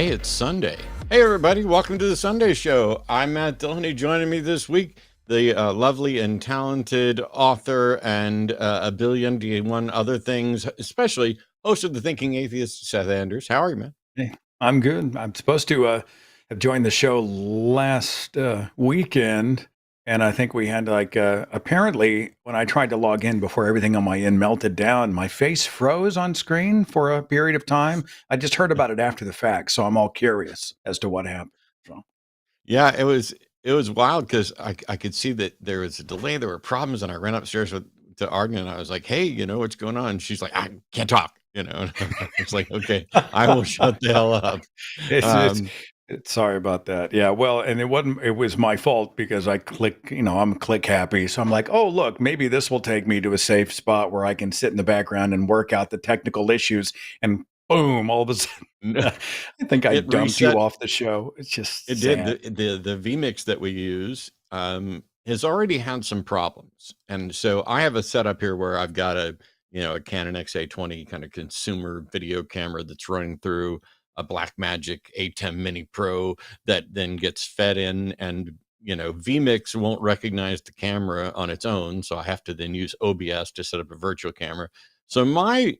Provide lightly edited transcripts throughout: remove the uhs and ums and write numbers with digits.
Hey, it's Sunday. Hey, everybody. Welcome to the Sunday Show. I'm Matt Dillahunty. Joining me this week, the lovely and talented author and a billion and one other things, especially host of The Thinking Atheist, Seth Anders. How are you, man? Hey, I'm good. I'm supposed to have joined the show last weekend, and I think we had apparently when I tried to log in before everything on my end melted down, my face froze on screen for a period of time. I just heard about it after the fact, so I'm all curious as to what happened. So. Yeah, it was wild because I could see that there was a delay, there were problems, and I ran upstairs to Arden, and I was like, "Hey, what's going on?" And she's like, "I can't talk," and I was like, "Okay, I will shut the hell up." It's, it's, Um, sorry about that. Yeah, well, and it was my fault because I click, I'm click happy. So I'm like, oh, look, maybe this will take me to a safe spot where I can sit in the background and work out the technical issues. And boom, all of a sudden, I think I it dumped you reset. off the show. It's just It did. sad. The vmix that we use has already had some problems, and so I have a setup here where I've got a Canon XA20 kind of consumer video camera that's running through a Blackmagic A10 Mini Pro that then gets fed in, and vmix won't recognize the camera on its own, so I have to then use OBS to set up a virtual camera. So my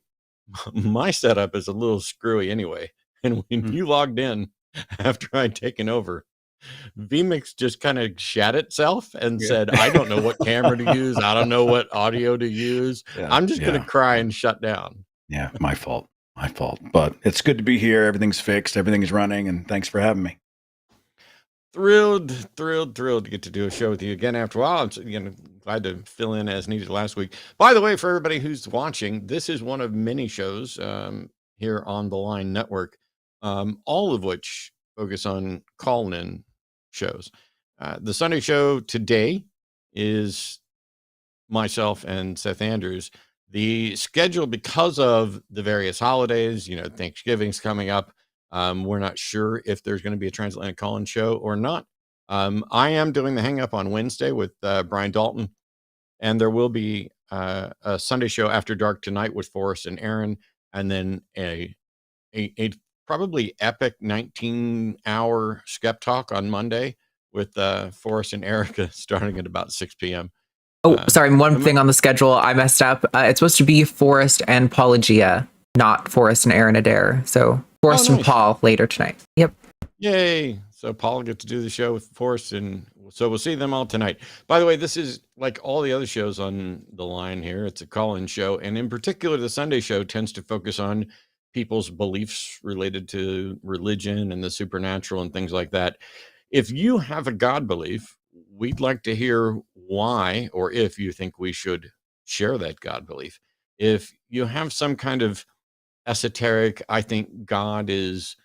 setup is a little screwy anyway, and when Mm. you logged in after I'd taken over, vmix just kind of shat itself and Yeah. said, I don't know what camera to use. I don't know what audio to use. Yeah. I'm just going to Yeah. cry and shut down. Yeah. My fault. My fault. But it's good to be here. Everything's fixed. Everything's running. And thanks for having me. Thrilled to get to do a show with you again after a while. I'm glad to fill in as needed last week. By the way, for everybody who's watching, this is one of many shows here on the Line Network, all of which focus on call-in shows. The Sunday show today is myself and Seth Andrews. The schedule, because of the various holidays, Thanksgiving's coming up. We're not sure if there's going to be a transatlantic call-in show or not. I am doing the hang up on Wednesday with Brian Dalton, and there will be a Sunday show after dark tonight with Forrest and Aron, and then a probably epic 19-hour Skeptalk on Monday with Forrest and Erika starting at about 6 p.m. Oh, sorry. One thing on the schedule, I messed up. It's supposed to be Forrest and Paulogia, not Forrest and Aron Adair. So Forrest and Paul later tonight. Yep. Yay. So Paul will get to do the show with Forrest, and so we'll see them all tonight. By the way, this is like all the other shows on the line here. It's a call-in show, and in particular, the Sunday show tends to focus on people's beliefs related to religion and the supernatural and things like that. If you have a God belief, we'd like to hear why, or if you think we should share that God belief. If you have some kind of esoteric, I think God is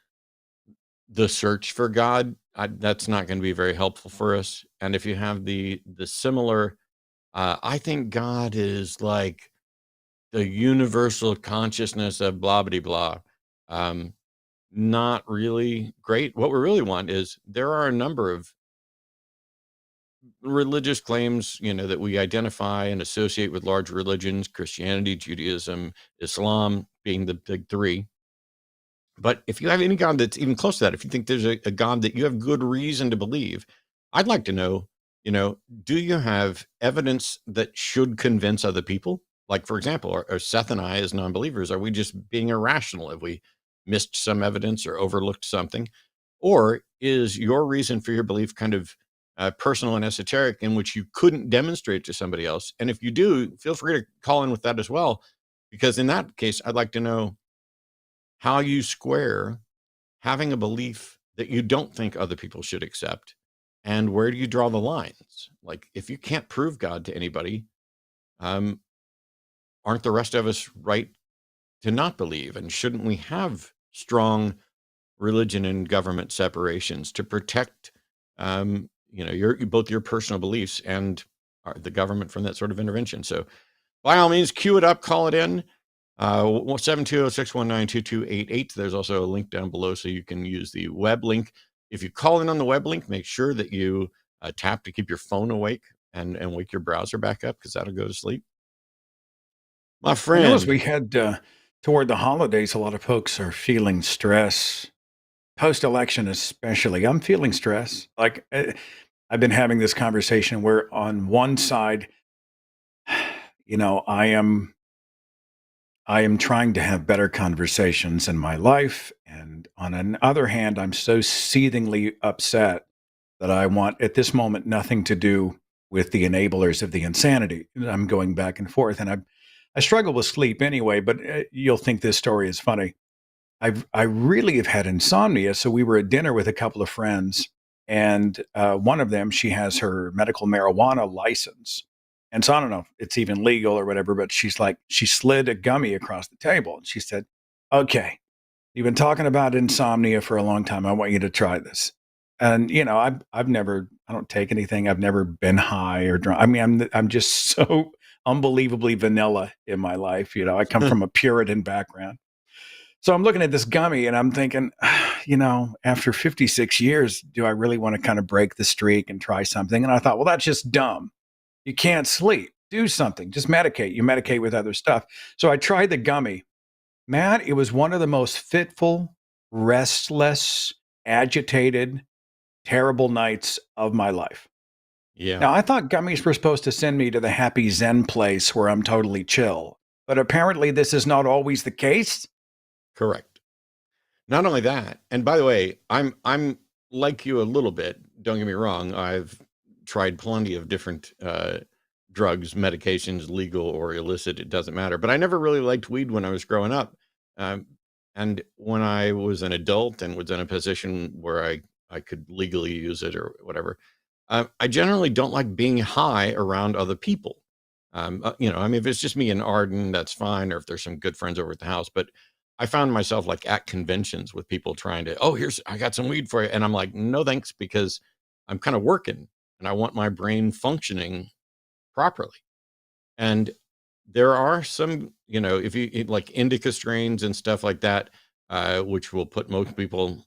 the search for God, that's not going to be very helpful for us. And if you have the similar, I think God is like the universal consciousness of blah blah blah. Not really great. What we really want is there are a number of religious claims, that we identify and associate with large religions, Christianity, Judaism, Islam being the big three. But if you have any God that's even close to that, if you think there's a God that you have good reason to believe, I'd like to know, do you have evidence that should convince other people? Like, for example, are Seth and I as non-believers, are we just being irrational? Have we missed some evidence or overlooked something? Or is your reason for your belief kind of personal and esoteric, in which you couldn't demonstrate to somebody else? And if you do, feel free to call in with that as well, because in that case, I'd like to know how you square having a belief that you don't think other people should accept, and where do you draw the lines? Like, if you can't prove God to anybody, aren't the rest of us right to not believe? And shouldn't we have strong religion and government separations to protect both your personal beliefs and the government from that sort of intervention? So by all means, cue it up, call it in. 720-619-2288. There's also a link down below, so you can use the web link. If you call in on the web link, make sure that you tap to keep your phone awake and wake your browser back up, because that'll go to sleep. My I friend. know as we head toward the holidays, a lot of folks are feeling stress post-election especially, I'm feeling stress. Like I've been having this conversation where on one side, I am trying to have better conversations in my life. And on the other hand, I'm so seethingly upset that I want at this moment nothing to do with the enablers of the insanity. I'm going back and forth, and I struggle with sleep anyway, but you'll think this story is funny. I really have had insomnia. So we were at dinner with a couple of friends, and one of them, she has her medical marijuana license. And so I don't know if it's even legal or whatever, but she's like, she slid a gummy across the table and she said, "Okay, you've been talking about insomnia for a long time. I want you to try this." And I've never, I don't take anything. I've never been high or drunk. I mean, I'm just so unbelievably vanilla in my life. I come from a Puritan background. So I'm looking at this gummy and I'm thinking, after 56 years, do I really want to kind of break the streak and try something? And I thought, well, that's just dumb. You can't sleep. Do something. Just medicate. You medicate with other stuff. So I tried the gummy. Matt, it was one of the most fitful, restless, agitated, terrible nights of my life. Yeah. Now, I thought gummies were supposed to send me to the happy Zen place where I'm totally chill. But apparently this is not always the case. Correct. Not only that, and by the way, I'm like you a little bit. Don't get me wrong. I've tried plenty of different drugs, medications, legal or illicit. It doesn't matter. But I never really liked weed when I was growing up. And when I was an adult and was in a position where I could legally use it or whatever, I generally don't like being high around other people. I mean, if it's just me and Arden, that's fine. Or if there's some good friends over at the house, but I found myself like at conventions with people trying to, I got some weed for you. And I'm like, no, thanks, because I'm kind of working and I want my brain functioning properly. And there are some, if you eat like indica strains and stuff like that, which will put most people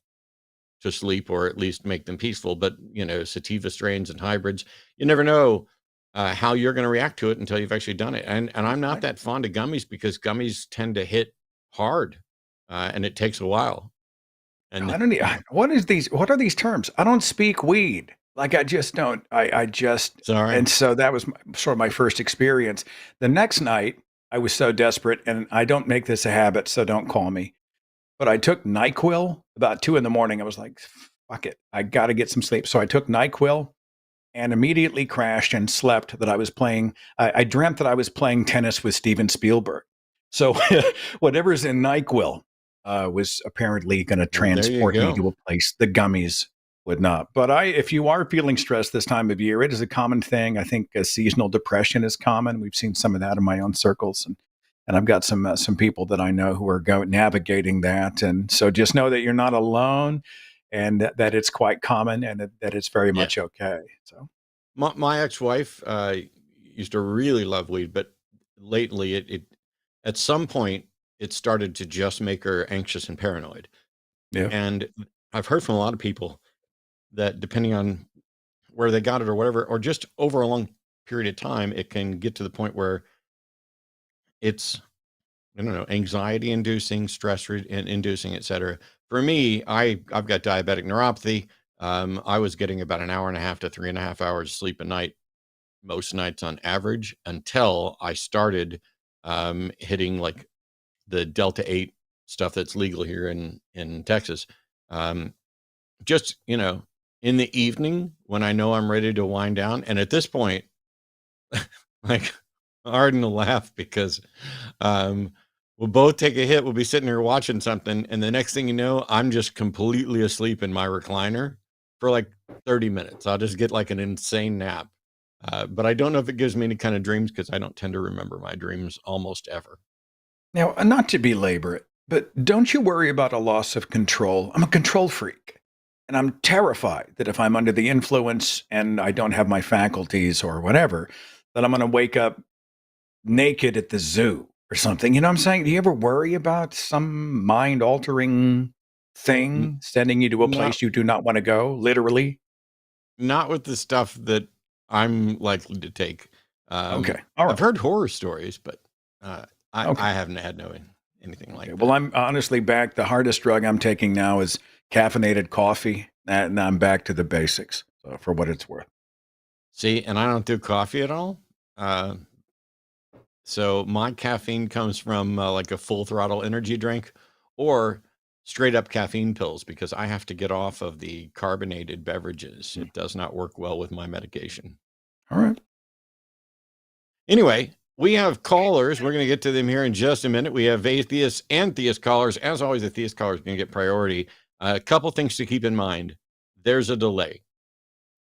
to sleep or at least make them peaceful. But, sativa strains and hybrids, you never know how you're going to react to it until you've actually done it. And I'm not that fond of gummies because gummies tend to hit hard and it takes a while. And What are these terms? I don't speak weed. Like I just don't. I just. Sorry. And so that was sort of my first experience. The next night, I was so desperate, and I don't make this a habit, so don't call me. But I took NyQuil about 2 a.m. I was like, fuck it, I got to get some sleep. So I took NyQuil and immediately crashed and slept. That I was playing. I dreamt that I was playing tennis with Steven Spielberg. So whatever's in NyQuil was apparently going to transport me to a place the gummies would not. But if you are feeling stressed this time of year, it is a common thing. I think seasonal depression is common. We've seen some of that in my own circles, and I've got some people that I know who are navigating that. And so just know that you're not alone, and that it's quite common, and that it's very much okay. So my ex-wife used to really love weed, but lately it at some point it started to just make her anxious and paranoid. Yeah. And I've heard from a lot of people that depending on where they got it or whatever, or just over a long period of time, it can get to the point where it's, I don't know, anxiety inducing, stress inducing, et cetera. For me, I've got diabetic neuropathy. I was getting about an hour and a half to 3.5 hours sleep a night, most nights on average, until I started hitting like the Delta 8 stuff that's legal here in Texas. Just, in the evening when I know I'm ready to wind down. And at this point, like Arden will laugh because we'll both take a hit. We'll be sitting here watching something. And the next thing you know, I'm just completely asleep in my recliner for like 30 minutes. I'll just get like an insane nap. But I don't know if it gives me any kind of dreams because I don't tend to remember my dreams almost ever. Now, not to belabor it, but don't you worry about a loss of control? I'm a control freak. And I'm terrified that if I'm under the influence and I don't have my faculties or whatever, that I'm going to wake up naked at the zoo or something. You know what I'm saying? Do you ever worry about some mind-altering thing sending you to a place you do not want to go, literally? Not with the stuff that I'm likely to take. Okay. All right. I've heard horror stories, but I haven't had anything like that. Well, I'm honestly back. The hardest drug I'm taking now is caffeinated coffee, and I'm back to the basics. So for what it's worth. See, and I don't do coffee at all. So my caffeine comes from like a full throttle energy drink or straight up caffeine pills because I have to get off of the carbonated beverages. It does not work well with my medication. All right. Anyway, we have callers. We're going to get to them here in just a minute. We have atheists and theist callers. As always, the theist callers are going to get priority. A couple things to keep in mind. There's a delay.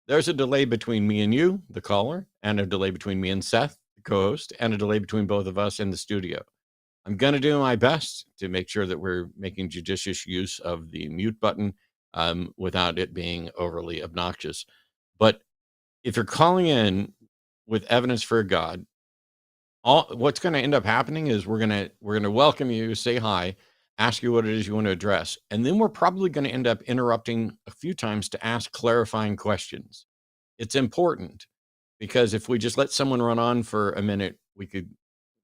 There's a delay between me and you, the caller, and a delay between me and Seth, the co-host, and a delay between both of us in the studio. I'm going to do my best to make sure that we're making judicious use of the mute button without it being overly obnoxious. But if you're calling in with evidence for a God, what's going to end up happening is we're going to welcome you, say hi, ask you what it is you want to address, and then we're probably going to end up interrupting a few times to ask clarifying questions. It's important because if we just let someone run on for a minute, we could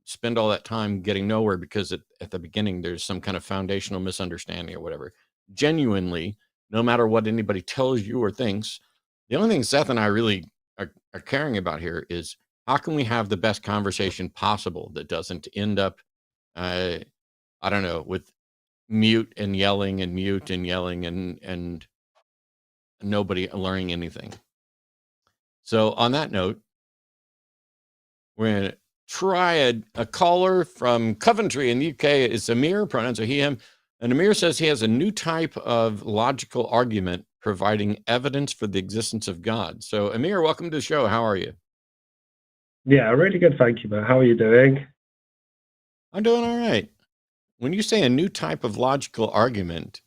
spend all that time getting nowhere because at the beginning there's some kind of foundational misunderstanding or whatever. Genuinely, no matter what anybody tells you or thinks, the only thing Seth and I really are caring about here is how can we have the best conversation possible that doesn't end up, I don't know, with mute and yelling and mute and yelling and nobody learning anything. So on that note, we're going to try a caller from Coventry in the UK. It's Amir, pronouns are he, him. And Amir says he has a new type of logical argument providing evidence for the existence of God. So Amir, welcome to the show. How are you? Yeah, really good. Thank you, man. How are you doing? I'm doing all right. When you say a new type of logical argument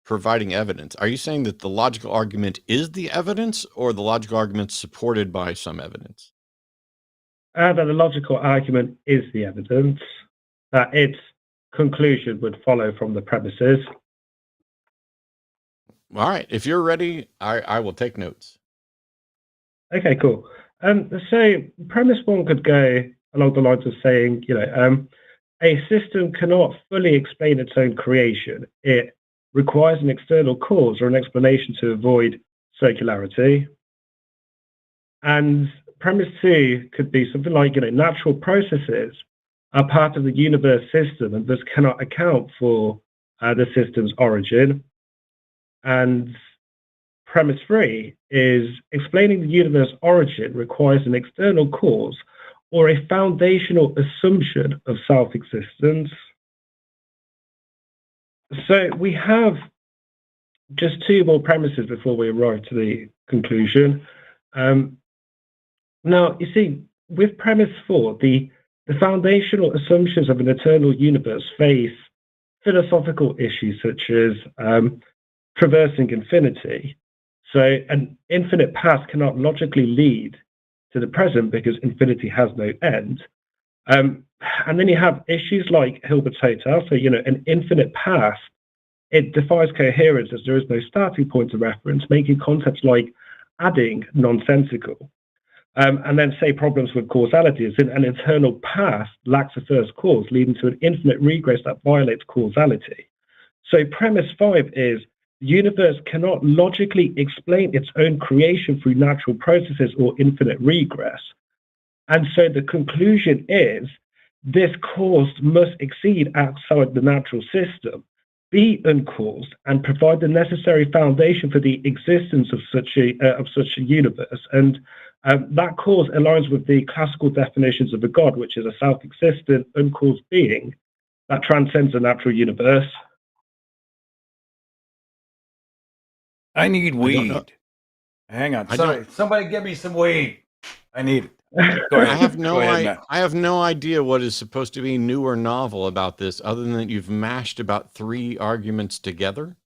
providing evidence, are you saying that the logical argument is the evidence or the logical argument supported by some evidence? That the logical argument is the evidence, that its conclusion would follow from the premises. All right. If you're ready, I will take notes. Okay, cool. So premise one could go along the lines of saying, a system cannot fully explain its own creation. It requires an external cause or an explanation to avoid circularity. And premise two could be something like, natural processes are part of the universe system and thus cannot account for the system's origin. And premise three is explaining the universe origin requires an external cause or a foundational assumption of self-existence. So we have just two more premises before we arrive to the conclusion. Now, you see, with premise four, the foundational assumptions of an eternal universe face philosophical issues such as traversing infinity. So an infinite past cannot logically lead to the present because infinity has no end. And then you have issues like Hilbert's Hotel. So, an infinite past, it defies coherence as there is no starting point of reference, making concepts like adding nonsensical. And then say problems with causality is an eternal past lacks a first cause, leading to an infinite regress that violates causality. So premise five is the universe cannot logically explain its own creation through natural processes or infinite regress. And so the conclusion is this cause must exceed outside the natural system, be uncaused, and provide the necessary foundation for the existence of such a universe. And that cause aligns with the classical definitions of a God, which is a self-existent, uncaused being that transcends the natural universe. I need weed. Hang on. Sorry. Somebody give me some weed. I need it. Go ahead. I have no idea what is supposed to be new or novel about this other than that you've mashed about three arguments together.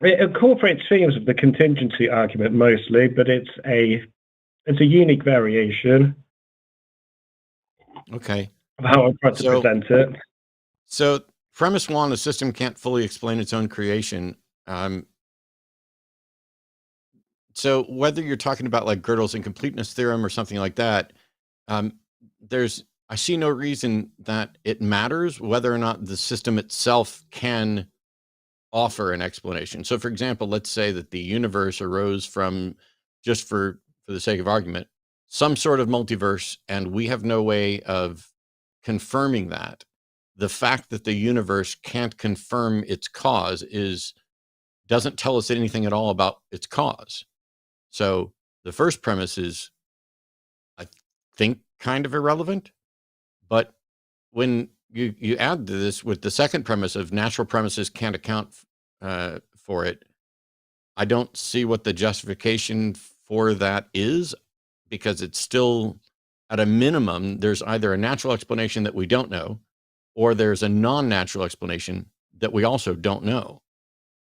It incorporates themes of the contingency argument mostly, but it's a unique variation. Okay. Of how I'm trying to present it. So premise one, the system can't fully explain its own creation. So whether you're talking about like Gödel's incompleteness theorem or something like that, there's I see no reason that it matters whether or not the system itself can offer an explanation. So, for example, let's say that the universe arose from, just for the sake of argument, some sort of multiverse, and we have no way of confirming that. The fact that the universe can't confirm its cause doesn't tell us anything at all about its cause. So the first premise is, I think, kind of irrelevant. But when you add to this with the second premise of natural premises can't account for it, I don't see what the justification for that is, because it's still, at a minimum, there's either a natural explanation that we don't know, or there's a non-natural explanation that we also don't know.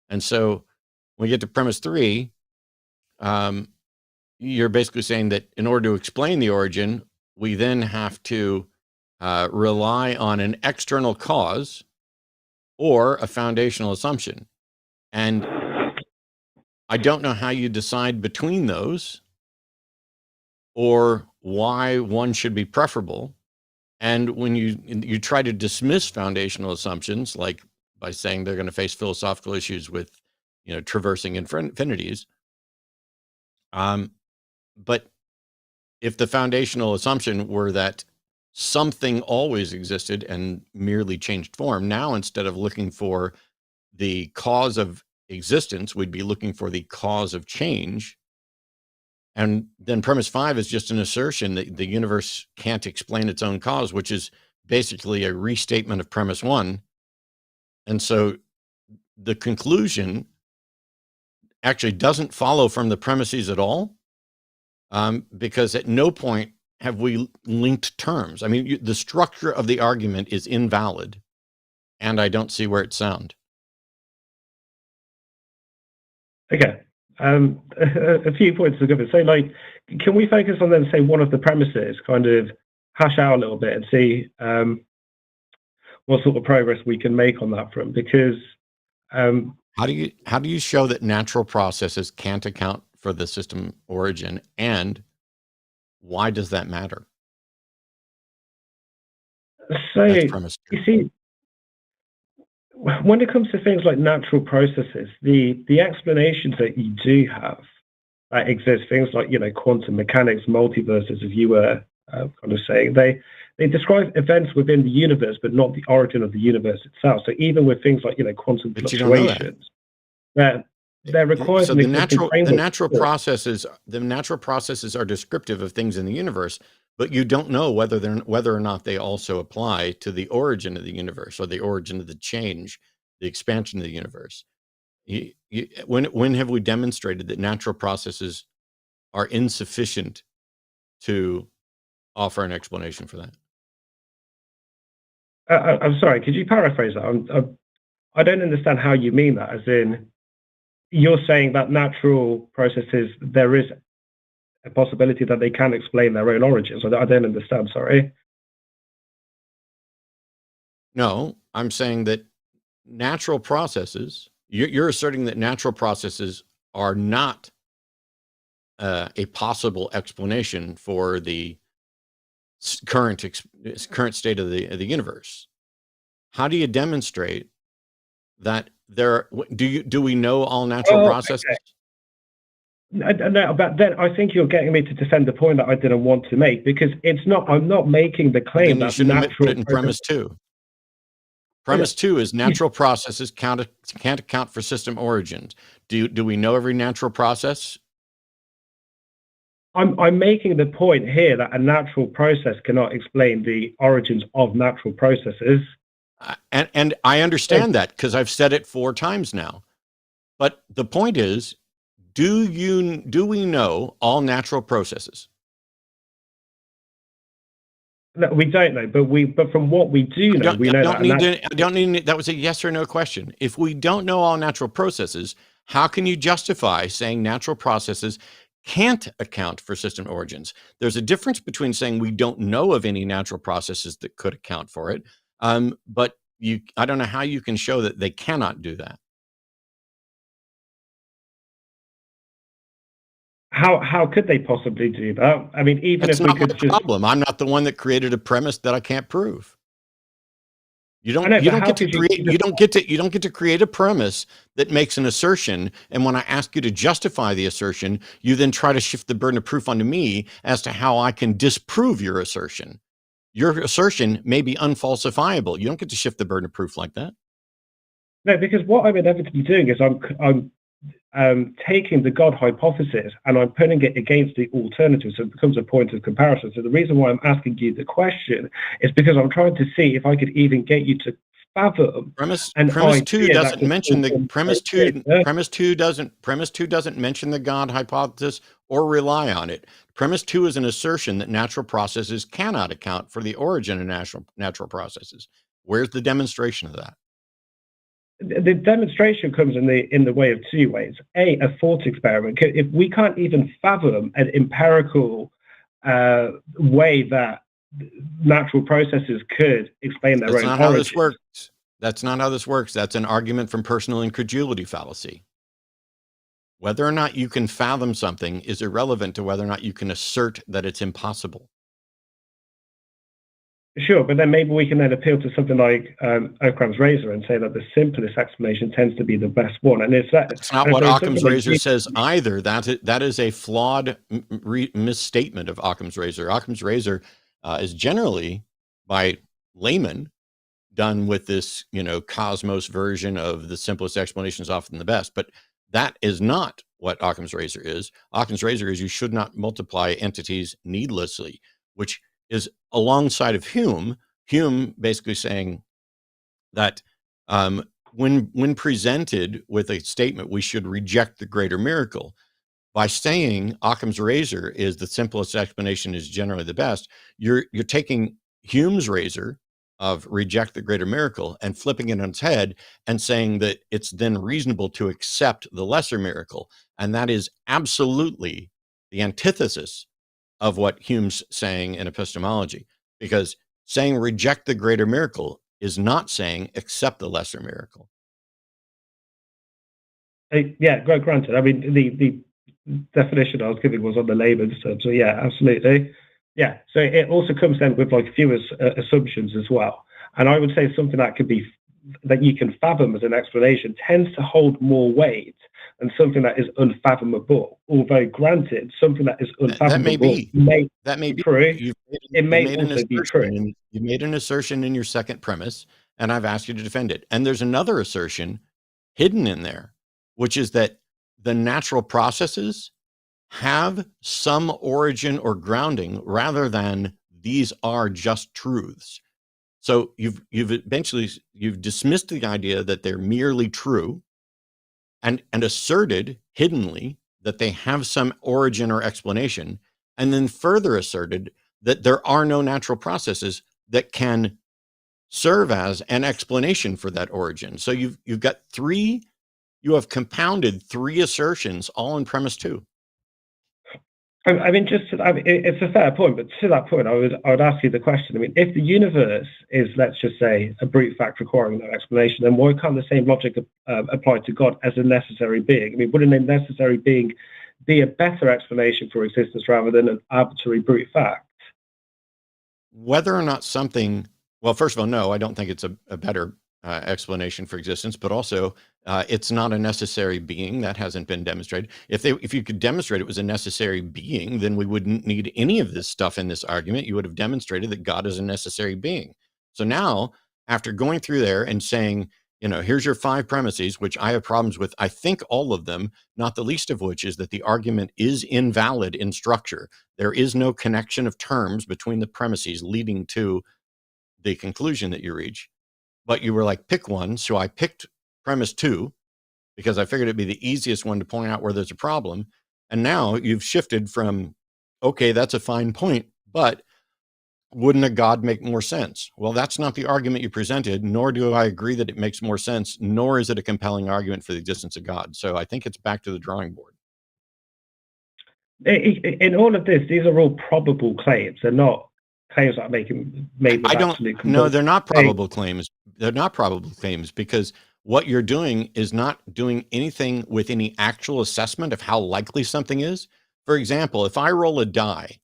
And so when we get to premise 3, you're basically saying that in order to explain the origin, we then have to rely on an external cause or a foundational assumption. And I don't know how you decide between those, or why one should be preferable. And when you try to dismiss foundational assumptions, like by saying they're going to face philosophical issues with, traversing infinities. But if the foundational assumption were that something always existed and merely changed form, now instead of looking for the cause of existence, we'd be looking for the cause of change. And then premise 5 is just an assertion that the universe can't explain its own cause, which is basically a restatement of premise 1. And so the conclusion actually doesn't follow from the premises at all, because at no point have we linked terms. I mean, the structure of the argument is invalid, and I don't see where it's sound. Okay. A few points to go over. So, can we focus on then, say, one of the premises, kind of hash out a little bit and see what sort of progress we can make on that front? Because how do you show that natural processes can't account for the system origin, and why does that matter? So, that's premise 2. you see, when it comes to things like natural processes, the explanations that you do have that exist, things like quantum mechanics, multiverses, as you were kind of saying, they describe events within the universe, but not the origin of the universe itself. So even with things like quantum fluctuations, they're required. So the natural processes are descriptive of things in the universe, but you don't know whether or not they also apply to the origin of the universe, or the origin of the change, the expansion of the universe. When have we demonstrated that natural processes are insufficient to offer an explanation for that? I'm sorry, could you paraphrase that? I don't understand how you mean that. As in, you're saying that natural processes, there is a possibility that they can explain their own origins. I don't understand, sorry. No, I'm saying that natural processes, you're asserting that natural processes are not a possible explanation for the current state of the universe. How do you demonstrate that do we know all natural processes? Okay. No, but then I think you're getting me to defend the point that I didn't want to make, because I'm not making the claim that natural put it in premise 2. Premise 2 is natural processes can't account for system origins. Do we know every natural process? I'm making the point here that a natural process cannot explain the origins of natural processes. And I understand that, because I've said it 4 times now. But the point is, do we know all natural processes? No, we don't know, but from what we do know, we know that. That was a yes or no question. If we don't know all natural processes, how can you justify saying natural processes can't account for system origins? There's a difference between saying we don't know of any natural processes that could account for it, but I don't know how you can show that they cannot do that. how could they possibly do that? I mean, even That's if we not my could just problem. I'm not the one that created a premise that I can't prove. You don't I know, you but don't how get to could you create even you don't get to create a premise that makes an assertion, and when I ask you to justify the assertion, you then try to shift the burden of proof onto me as to how I can disprove your assertion. Your assertion may be unfalsifiable. You don't get to shift the burden of proof like that. no, because what I'm inevitably doing is I'm taking the God hypothesis and I'm putting it against the alternative, so it becomes a point of comparison. So the reason why I'm asking you the question is because I'm trying to see if I could even get you to fathom Premise an two idea doesn't mention the premise two doesn't mention the God hypothesis or rely on it. Premise two is an assertion that natural processes cannot account for the origin of natural processes. Where's the demonstration of that? The demonstration comes in the way of two ways. A thought experiment. If we can't even fathom an empirical way that natural processes could explain their own origin. That's not how this works. That's not how this works. That's an argument from personal incredulity fallacy. Whether or not you can fathom something is irrelevant to whether or not you can assert that it's impossible. Sure, but then maybe we can then appeal to something like Occam's razor and say that the simplest explanation tends to be the best one. And it's that's not what Occam's razor says either. That is a flawed misstatement of Occam's razor. Occam's razor is generally, by laymen, done with this, cosmos version of the simplest explanation is often the best. But that is not what Occam's razor is. Occam's razor is you should not multiply entities needlessly, which is alongside of Hume basically saying that when presented with a statement, we should reject the greater miracle. By saying Occam's razor is the simplest explanation is generally the best, you're taking Hume's razor of reject the greater miracle and flipping it on its head and saying that it's then reasonable to accept the lesser miracle. And that is absolutely the antithesis of what Hume's saying in epistemology, because saying reject the greater miracle is not saying accept the lesser miracle. Yeah, granted. I mean, the definition I was giving was on the layman's term, so yeah, absolutely. Yeah, so it also comes then with like fewer assumptions as well. And I would say something that you can fathom as an explanation tends to hold more weight than something that is unfathomable. Although granted, something that is unfathomable that may be true. It may also be true. You made an assertion in your second premise, and I've asked you to defend it. And there's another assertion hidden in there, which is that the natural processes have some origin or grounding rather than these are just truths. So you've dismissed the idea that they're merely true and asserted hiddenly that they have some origin or explanation, and then further asserted that there are no natural processes that can serve as an explanation for that origin. So you have compounded three assertions all in premise two. I mean, it's a fair point, but to that point, I would ask you the question. I mean, if the universe is, let's just say, a brute fact requiring no explanation, then why can't the same logic apply to God as a necessary being? I mean, wouldn't a necessary being be a better explanation for existence rather than an arbitrary brute fact? Whether or not something, well, first of all, no, I don't think it's a better explanation for existence, but also it's not a necessary being. That hasn't been demonstrated. If you could demonstrate it was a necessary being, then we wouldn't need any of this stuff in this argument. You would have demonstrated that God is a necessary being. So now, after going through there and saying, here's your 5 premises, which I have problems with, I think all of them, not the least of which is that the argument is invalid in structure. There is no connection of terms between the premises leading to the conclusion that you reach. But you were like, pick one. So I picked premise 2 because I figured it'd be the easiest one to point out where there's a problem. And now you've shifted from, okay, that's a fine point, but wouldn't a God make more sense? Well, that's not the argument you presented, nor do I agree that it makes more sense, nor is it a compelling argument for the existence of God. So I think it's back to the drawing board. In all of this, these are all probable claims. They're not claims that are made with absolute. No, they're not probable claims. They're not probable claims because what you're doing is not doing anything with any actual assessment of how likely something is. For example, if I roll a die,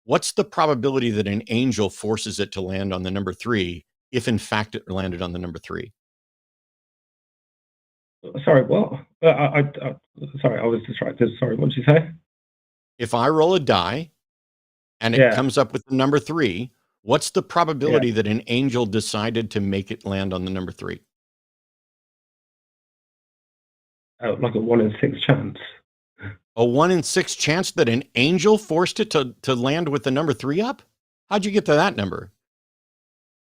what's the probability that an angel forces it to land on the number 3 if in fact it landed on the number 3? Sorry, what? Sorry, I was distracted. Sorry, what did you say? If I roll a die and it comes up with the number 3, what's the probability that an angel decided to make it land on the number 3? Like a 1 in 6 chance. A 1 in 6 chance that an angel forced it to land with the number 3 up? How'd you get to that number?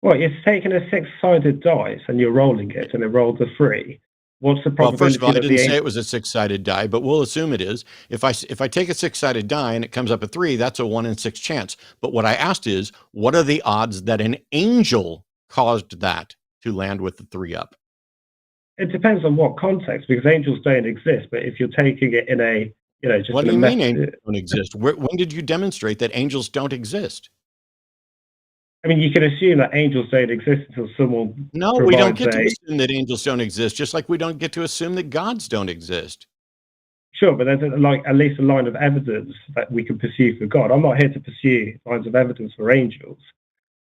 Well, it's taking a 6-sided dice and you're rolling it, and it rolled a 3. What's the probability? Well, first of all, I didn't say it was a 6-sided die, but we'll assume it is. If I take a 6-sided die and it comes up a 3, that's a 1 in 6 chance. But what I asked is, what are the odds that an angel caused that to land with the 3 up? It depends on what context, because angels don't exist. But if you're taking it in a, just what do you mean angels don't exist? When did you demonstrate that angels don't exist? I mean, you can assume that angels don't exist until someone. No, we don't get to assume that angels don't exist, just like we don't get to assume that gods don't exist. Sure, but there's at least a line of evidence that we can pursue for God. I'm not here to pursue lines of evidence for angels.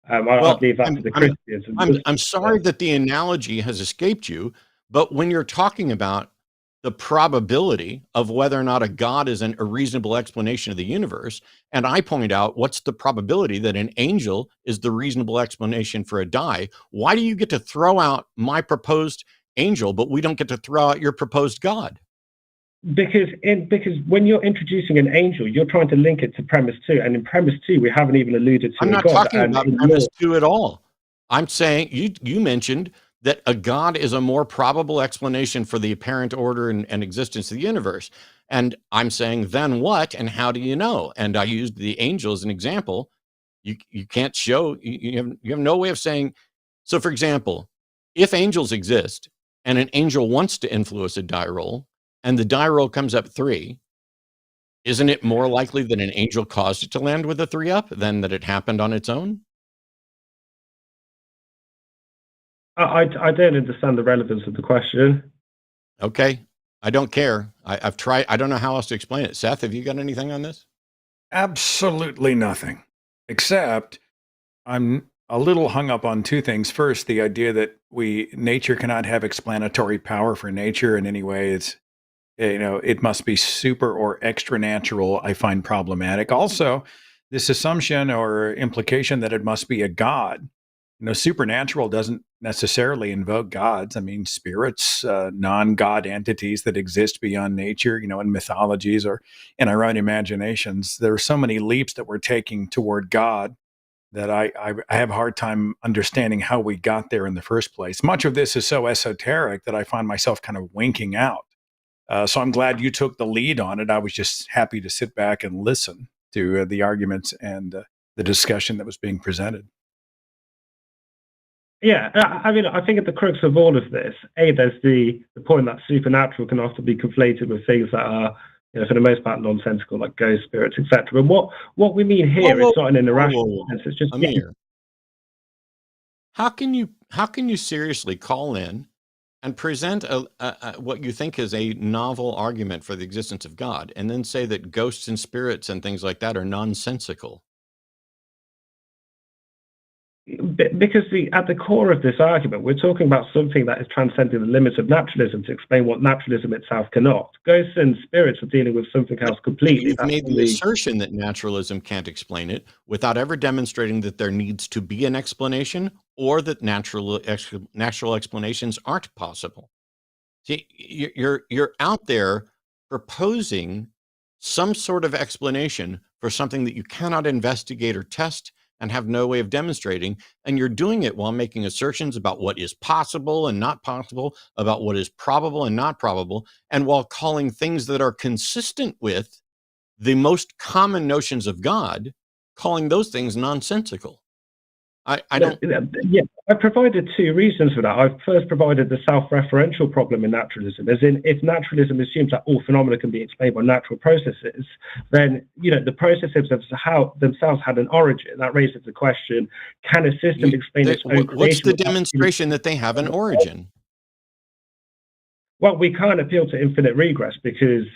I'd leave that to the Christians. I'm sorry that the analogy has escaped you, but when you're talking about the probability of whether or not a God is a reasonable explanation of the universe, and I point out what's the probability that an angel is the reasonable explanation for a die, why do you get to throw out my proposed angel, but we don't get to throw out your proposed God? Because when you're introducing an angel, you're trying to link it to premise 2, and in premise 2, we haven't even alluded to. I'm not talking about premise 2 at all. I'm saying you mentioned that a God is a more probable explanation for the apparent order and existence of the universe. And I'm saying, then what, and how do you know? And I used the angel as an example. You can't show, you have no way of saying. So for example, if angels exist and an angel wants to influence a die roll and the die roll comes up 3, isn't it more likely that an angel caused it to land with a 3 up than that it happened on its own? I don't understand the relevance of the question. Okay. I don't care. I've tried. I don't know how else to explain it. Seth, have you got anything on this? Absolutely nothing, except I'm a little hung up on 2 things. First, the idea that nature cannot have explanatory power for nature in any way. It's, it must be super or extra natural, I find problematic. Also, this assumption or implication that it must be a God. Supernatural doesn't necessarily invoke gods. I mean, spirits, non-God entities that exist beyond nature, in mythologies or in our own imaginations. There are so many leaps that we're taking toward God that I have a hard time understanding how we got there in the first place. Much of this is so esoteric that I find myself kind of winking out. So I'm glad you took the lead on it. I was just happy to sit back and listen to the arguments and the discussion that was being presented. Yeah, I mean, I think at the crux of all of this, there's the point that supernatural can often be conflated with things that are, for the most part, nonsensical, like ghost spirits, etc. But what we mean here is not in an irrational sense. It's just Amir, how can you seriously call in and present what you think is a novel argument for the existence of God, and then say that ghosts and spirits and things like that are nonsensical? Because at the core of this argument, we're talking about something that is transcending the limits of naturalism to explain what naturalism itself cannot. Ghosts and spirits are dealing with something else completely. You've made the assertion that naturalism can't explain it without ever demonstrating that there needs to be an explanation or that natural explanations aren't possible. See, you're out there proposing some sort of explanation for something that you cannot investigate or test and have no way of demonstrating, and you're doing it while making assertions about what is possible and not possible, about what is probable and not probable, and while calling things that are consistent with the most common notions of God, calling those things nonsensical. I don't. Yeah, I provided 2 reasons for that. I've first provided the self-referential problem in naturalism, as in if naturalism assumes that all phenomena can be explained by natural processes, then the processes themselves had an origin. That raises the question: can a system explain its own creation? What's the demonstration that they have an origin? Well, we can't appeal to infinite regress because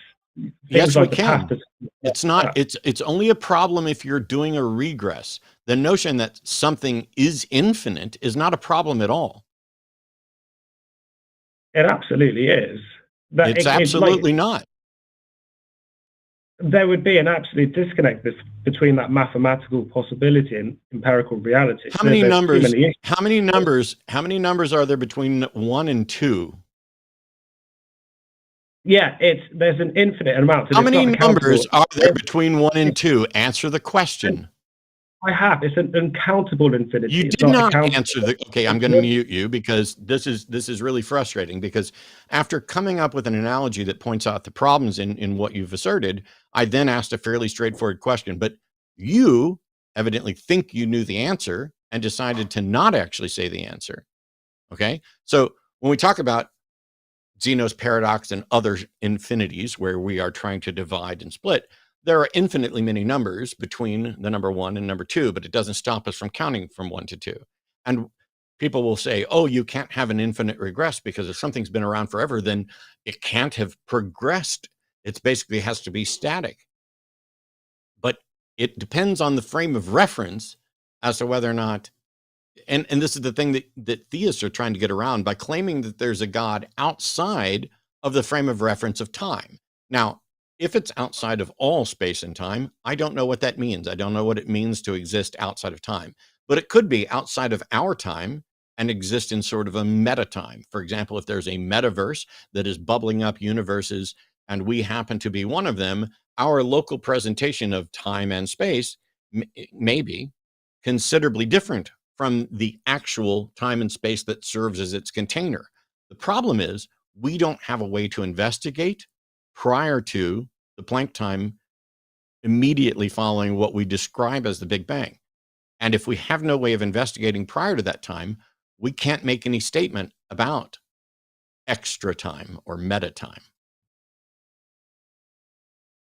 Yes, like we can. It's not. It's only a problem if you're doing a regress. The notion that something is infinite is not a problem at all. It absolutely is. It's absolutely not. There would be an absolute disconnect between that mathematical possibility and empirical reality. How many numbers? How many numbers? How many numbers are there between 1 and 2? Yeah, there's an infinite amount. How many numbers are there between 1 and 2? Answer the question. I have. It's an uncountable infinity. You did not answer the. Okay, I'm going to mute you because this is really frustrating. Because after coming up with an analogy that points out the problems in what you've asserted, I then asked a fairly straightforward question. But you evidently think you knew the answer and decided to not actually say the answer. Okay, so when we talk about Zeno's paradox and other infinities where we are trying to divide and split, there are infinitely many numbers between the number 1 and number 2, but it doesn't stop us from counting from 1 to 2. And people will say, oh, you can't have an infinite regress because if something's been around forever, then it can't have progressed. It basically has to be static. But it depends on the frame of reference as to whether or not, and this is the thing that theists are trying to get around by claiming that there's a God outside of the frame of reference of time. Now, if it's outside of all space and time, I don't know what that means. I don't know what it means to exist outside of time, but it could be outside of our time and exist in sort of a meta time. For example, if there's a metaverse that is bubbling up universes and we happen to be one of them, our local presentation of time and space may be considerably different from the actual time and space that serves as its container. The problem is we don't have a way to investigate prior to the Planck time immediately following what we describe as the Big Bang. And if we have no way of investigating prior to that time, we can't make any statement about extra time or meta time.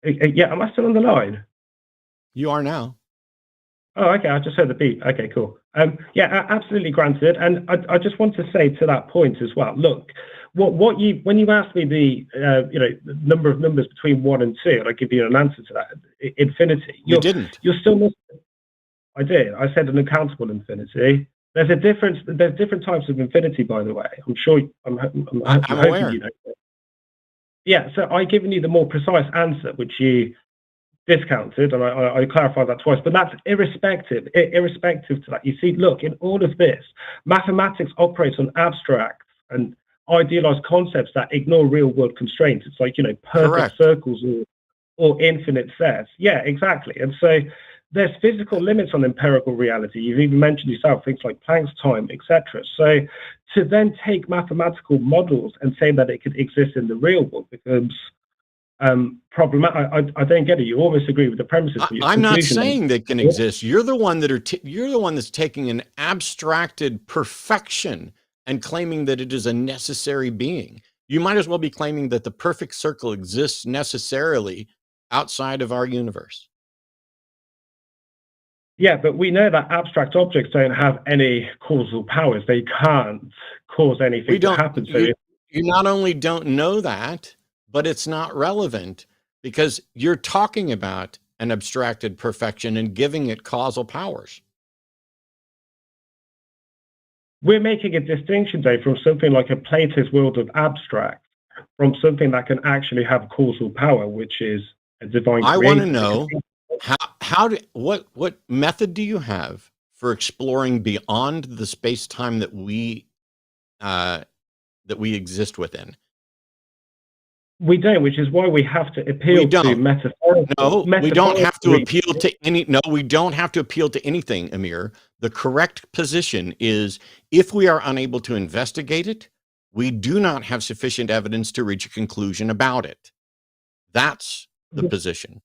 Yeah, am I still on the line? You are now. Oh, okay. I just heard the beep. Okay, cool. Yeah, absolutely granted. And I just want to say to that point as well. Look, when you asked me the number of numbers between 1 and 2, and I give you an answer to that, infinity. You didn't. You're still missing. I did. I said an uncountable infinity. There's a difference. There's different types of infinity, by the way. I'm sure. I'm aware. You know. Yeah. So I've given you the more precise answer, which you discounted, and I clarified that twice, but that's irrespective to that. You see, look, in all of this, mathematics operates on abstract and idealized concepts that ignore real world constraints. It's like, perfect Correct. Circles or infinite sets. Yeah, exactly. And so there's physical limits on empirical reality. You've even mentioned yourself things like Planck's time, etc. So to then take mathematical models and say that it could exist in the real world becomes problematic. I don't get it. You always agree with the premises. I'm not saying they can exist. You're the one you're the one that's taking an abstracted perfection and claiming that it is a necessary being. You might as well be claiming that the perfect circle exists necessarily outside of our universe. Yeah, but we know that abstract objects don't have any causal powers. They can't cause anything to happen. So you not only don't know that, but it's not relevant because you're talking about an abstracted perfection and giving it causal powers. We're making a distinction, Dave, from something like a Plato's world of abstract, from something that can actually have causal power, which is a divine creator. I want to know what method do you have for exploring beyond the space-time that we exist within? We don't, which is why we have to appeal to metaphorical. No, we don't have to appeal to any. No, we don't have to appeal to anything, Amir. The correct position is if we are unable to investigate it, we do not have sufficient evidence to reach a conclusion about it. That's the position.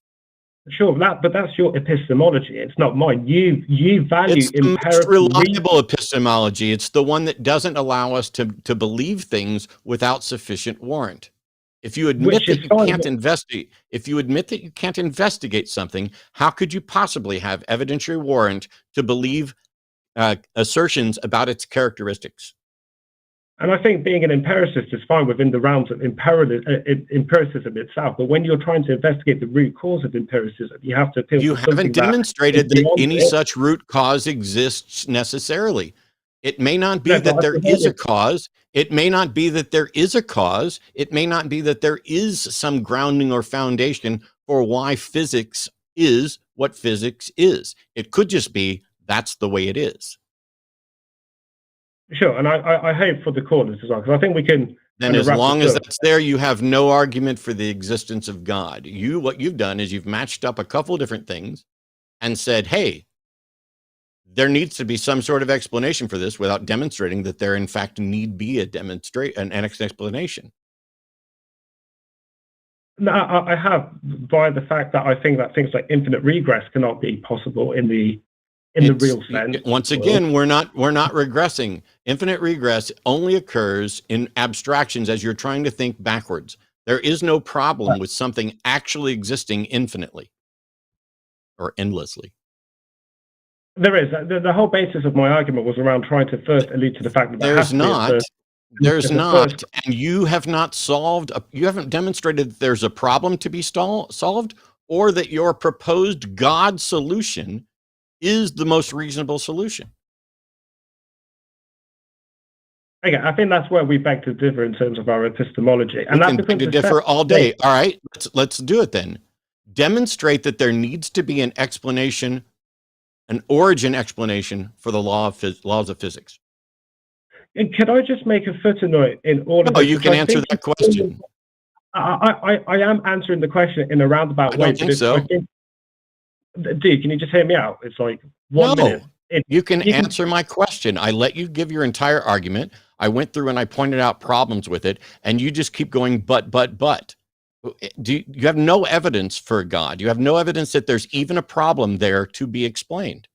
Sure, but that's your epistemology. It's not mine. You value it's the most reliable epistemology. It's the one that doesn't allow us to believe things without sufficient warrant. If you admit that you can't investigate, something, how could you possibly have evidentiary warrant to believe assertions about its characteristics? And I think being an empiricist is fine within the realms of empiricism itself. But when you're trying to investigate the root cause of empiricism, you have to appeal You to something haven't demonstrated that beyond any it. such root cause exists necessarily. It may not be No, that but there is a cause. It may not be that there is a cause. It may not be that there is some grounding or foundation for why physics is what physics is. It could just be that's the way it is. Sure, and I hope for the corners as well, because I think we can. Then as long as that's there, you have no argument for the existence of God. What you've done is you've matched up a couple of different things and said, hey, there needs to be some sort of explanation for this without demonstrating that there in fact need be an explanation. No, I have, by the fact that I think that things like infinite regress cannot be possible in the real sense. Once again, we're not regressing. Infinite regress only occurs in abstractions as you're trying to think backwards. There is no problem with something actually existing infinitely or endlessly. There is. The whole basis of my argument was around trying to first allude to the fact that there's not, and you have not solved, you haven't demonstrated that there's a problem to be solved, or that your proposed God solution is the most reasonable solution. Okay, I think that's where we beg to differ in terms of our epistemology. And we can beg to differ all day. All right, let's do it then. Demonstrate that there needs to be an explanation, an origin explanation for the laws of physics. And can I just make a footnote in order? Oh, you can answer that question. I am answering the question in a roundabout way. I don't think so. Dude, can you just hear me out? It's like 1 minute. You can answer my question. I let you give your entire argument. I went through and I pointed out problems with it, and you just keep going, but. You have no evidence for God. You have no evidence that there's even a problem there to be explained.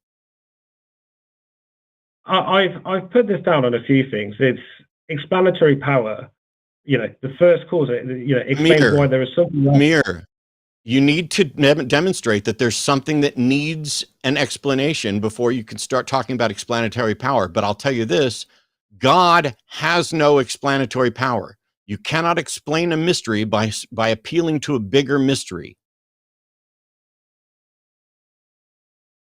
I've put this down on a few things. It's explanatory power. The first cause, explains why there is something. You need to demonstrate that there's something that needs an explanation before you can start talking about explanatory power. But I'll tell you this, God has no explanatory power. You cannot explain a mystery by appealing to a bigger mystery.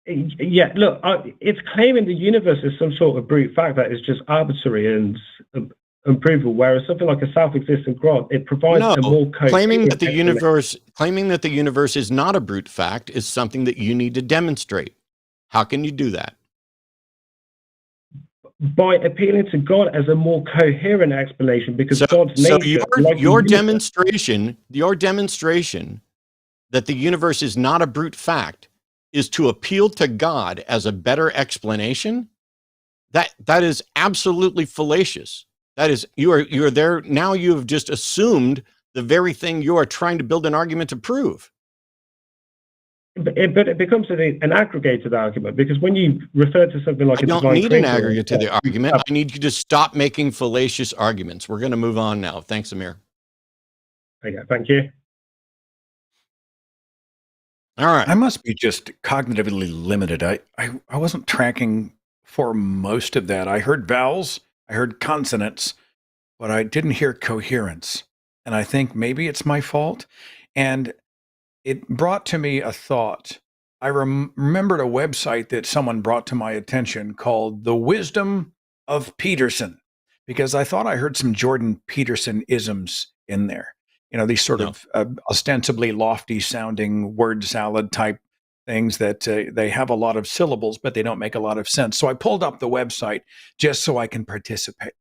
Yeah, look, it's claiming the universe is some sort of brute fact that is just arbitrary and unprovable, whereas something like a self-existent God, it provides a more claiming that the universe is not a brute fact is something that you need to demonstrate. How can you do that? By appealing to God as a more coherent explanation, because God's nature. So your demonstration that the universe is not a brute fact is to appeal to God as a better explanation. That is absolutely fallacious. That is, you are there now. You have just assumed the very thing you are trying to build an argument to prove. But it becomes an aggregated argument, because when you refer to something like I don't need an aggregate to the argument. I need you to stop making fallacious arguments. We're going to move on now. Thanks, Amir. Okay, thank you. All right. I must be just cognitively limited. I wasn't tracking for most of that. I heard vowels, I heard consonants, but I didn't hear coherence. And I think maybe it's my fault. And it brought to me a thought. I remembered a website that someone brought to my attention called The Wisdom of Peterson, because I thought I heard some Jordan Peterson isms in there. These sort of ostensibly lofty sounding word salad type things that they have a lot of syllables, but they don't make a lot of sense. So I pulled up the website just so I can participate.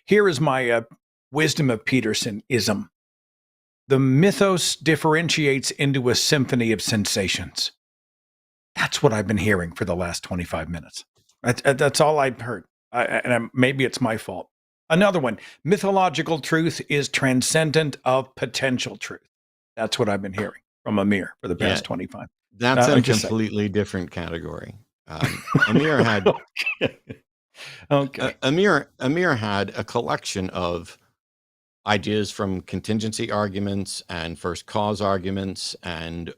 Here is my Wisdom of Peterson ism. The mythos differentiates into a symphony of sensations. That's what I've been hearing for the last 25 minutes. That's all I've heard. Maybe it's my fault. Another one, mythological truth is transcendent of potential truth. That's what I've been hearing from Amir for the past 25. That's a completely different category. Amir had Amir had a collection of ideas from contingency arguments and first cause arguments and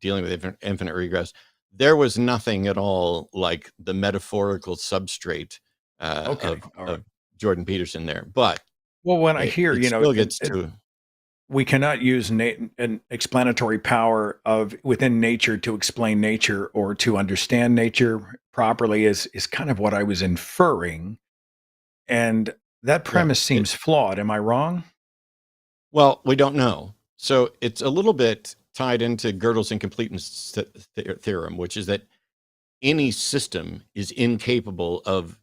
dealing with infinite regress. There was nothing at all like the metaphorical substrate of Jordan Peterson there, but well, when I hear, it still gets to. We cannot use an explanatory power of within nature to explain nature or to understand nature properly is kind of what I was inferring. And that premise seems flawed. Am I wrong? Well, we don't know. So it's a little bit tied into Gödel's incompleteness theorem, which is that any system is incapable of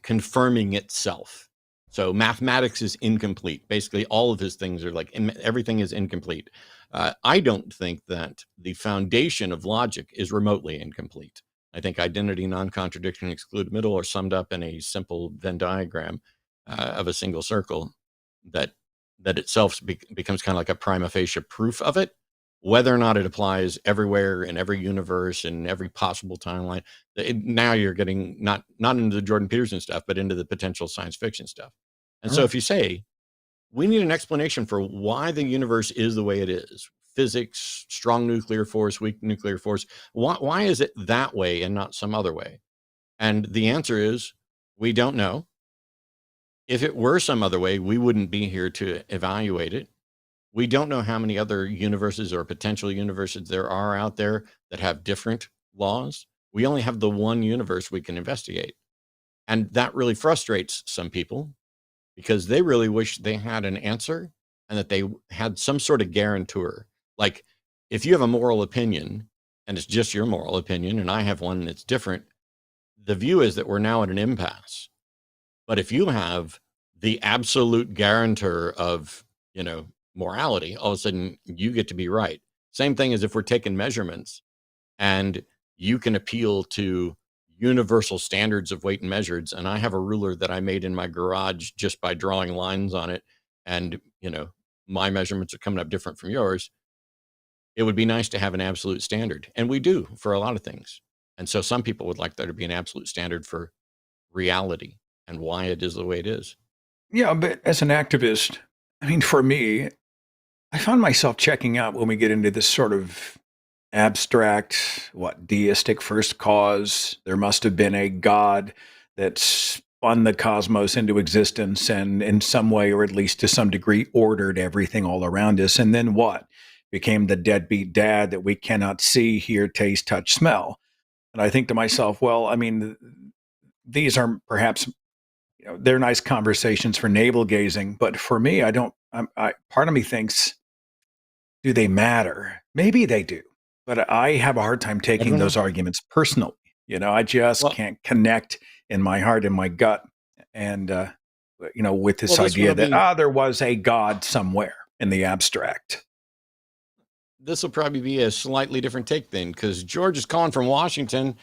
confirming itself. So mathematics is incomplete. Basically, all of his things are like, everything is incomplete. I don't think that the foundation of logic is remotely incomplete. I think identity, non-contradiction, exclude middle are summed up in a simple Venn diagram of a single circle that itself becomes kind of like a prima facie proof of it. Whether or not it applies everywhere in every universe and every possible timeline, now you're getting not into the Jordan Peterson stuff, but into the potential science fiction stuff. And so if you say, we need an explanation for why the universe is the way it is, physics, strong nuclear force, weak nuclear force, why is it that way and not some other way? And the answer is, we don't know. If it were some other way, we wouldn't be here to evaluate it. We don't know how many other universes or potential universes there are out there that have different laws. We only have the one universe we can investigate. And that really frustrates some people because they really wish they had an answer and that they had some sort of guarantor. Like, if you have a moral opinion and it's just your moral opinion and I have one that's different, the view is that we're now at an impasse. But if you have the absolute guarantor of, morality, all of a sudden you get to be right. Same thing as if we're taking measurements and you can appeal to universal standards of weight and measures. And I have a ruler that I made in my garage just by drawing lines on it. And, my measurements are coming up different from yours. It would be nice to have an absolute standard. And we do for a lot of things. And so some people would like there to be an absolute standard for reality and why it is the way it is. Yeah, but as an activist, for me, I found myself checking out when we get into this sort of abstract, deistic first cause. There must have been a God that spun the cosmos into existence and in some way, or at least to some degree, ordered everything all around us. And then what? Became the deadbeat dad that we cannot see, hear, taste, touch, smell. And I think to myself, well, these are perhaps, they're nice conversations for navel gazing, but for me, part of me thinks, do they matter? Maybe they do, but I have a hard time taking those arguments personally. I just can't connect in my heart, in my gut, and with this idea that there was a God somewhere in the abstract. This will probably be a slightly different take then, because George is calling from Washington.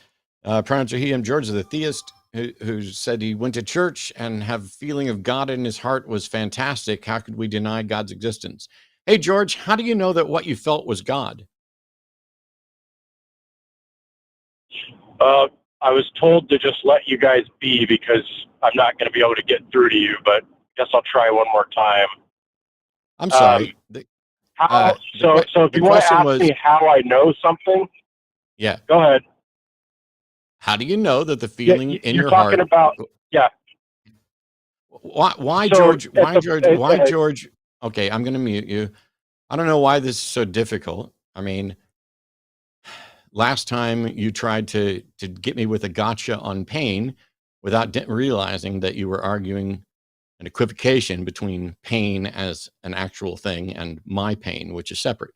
Pronouns are he, him. George is a theist who said he went to church and have a feeling of God in his heart was fantastic. How could we deny God's existence? Hey, George, how do you know that what you felt was God? I was told to just let you guys be because I'm not going to be able to get through to you, but I guess I'll try one more time. I'm sorry. So if you want to ask me how I know something, yeah, go ahead. How do you know that the feeling in your heart? You're talking about, yeah. Why, George? Why, George? Why, George? Okay, I'm going to mute you. I don't know why this is so difficult. Last time you tried to get me with a gotcha on pain without realizing that you were arguing an equivocation between pain as an actual thing and my pain, which is separate.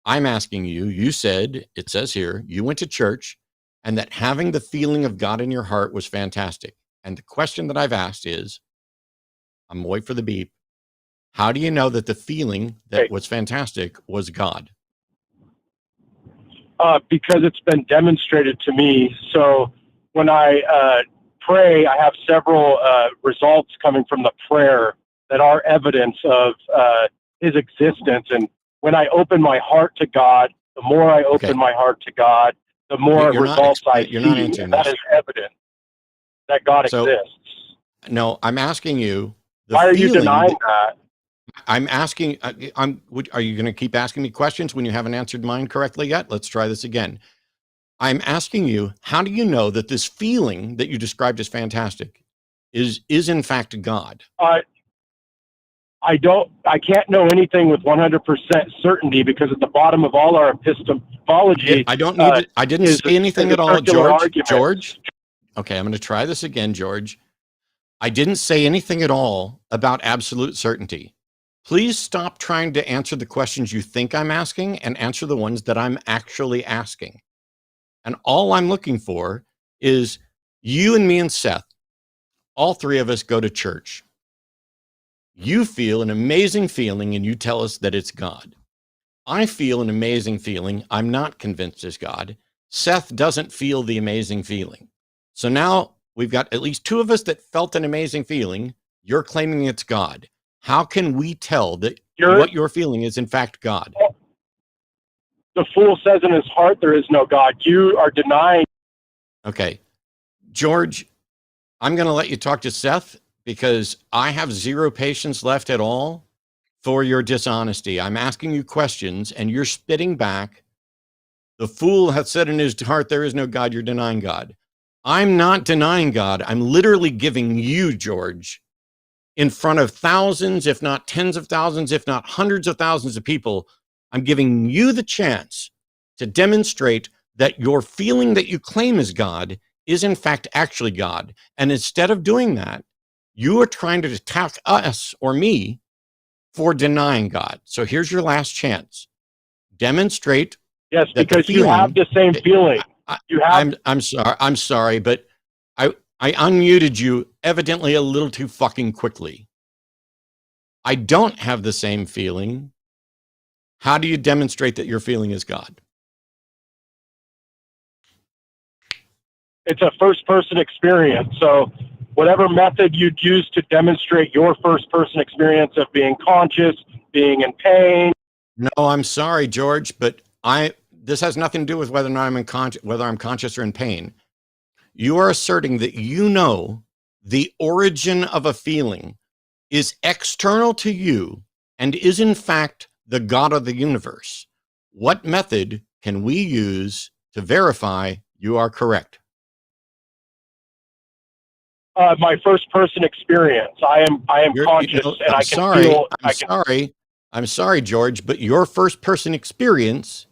I'm asking you, you said, it says here, you went to church and that having the feeling of God in your heart was fantastic. And the question that I've asked is, I'm gonna wait for the beep. How do you know that the feeling that was fantastic was God? Because it's been demonstrated to me. So when I pray, I have several results coming from the prayer that are evidence of his existence. And when I open my heart to God, the more I open my heart to God, the more results I see. And that is evidence that God exists. No, I'm asking you. Why are you denying that? I'm asking, are you going to keep asking me questions when you haven't answered mine correctly yet? Let's try this again. I'm asking you, how do you know that this feeling that you described as fantastic is in fact God? I can't know anything with 100% certainty, because at the bottom of all our epistemology, I don't need I didn't say anything at all, George. Okay, I'm going to try this again, George. I didn't say anything at all about absolute certainty. Please stop trying to answer the questions you think I'm asking and answer the ones that I'm actually asking. And all I'm looking for is you and me and Seth, all three of us go to church. You feel an amazing feeling and you tell us that it's God. I feel an amazing feeling. I'm not convinced it's God. Seth doesn't feel the amazing feeling. So now we've got at least two of us that felt an amazing feeling. You're claiming it's God. How can we tell that what you're feeling is in fact God? The fool says in his heart there is no God. You are denying. Okay. George, I'm going to let you talk to Seth because I have zero patience left at all for your dishonesty. I'm asking you questions and you're spitting back. The fool hath said in his heart there is no God. You're denying God. I'm not denying God. I'm literally giving you, George, in front of thousands, if not tens of thousands, if not hundreds of thousands of people, I'm giving you the chance to demonstrate that your feeling that you claim is God is in fact actually God. And instead of doing that, you are trying to attack us or me for denying God. So here's your last chance. Demonstrate. Yes, because you have the same feeling. I'm sorry, but I unmuted you evidently a little too fucking quickly. I don't have the same feeling. How do you demonstrate that your feeling is God? It's a first-person experience. So whatever method you'd use to demonstrate your first-person experience of being conscious, being in pain. No, I'm sorry, George, but this has nothing to do with whether or not I'm conscious or in pain. You are asserting that you know the origin of a feeling is external to you and is in fact the God of the universe. What method can we use to verify you are correct? My first-person experience. I am conscious, and I can feel. I'm sorry, George, but your first-person experience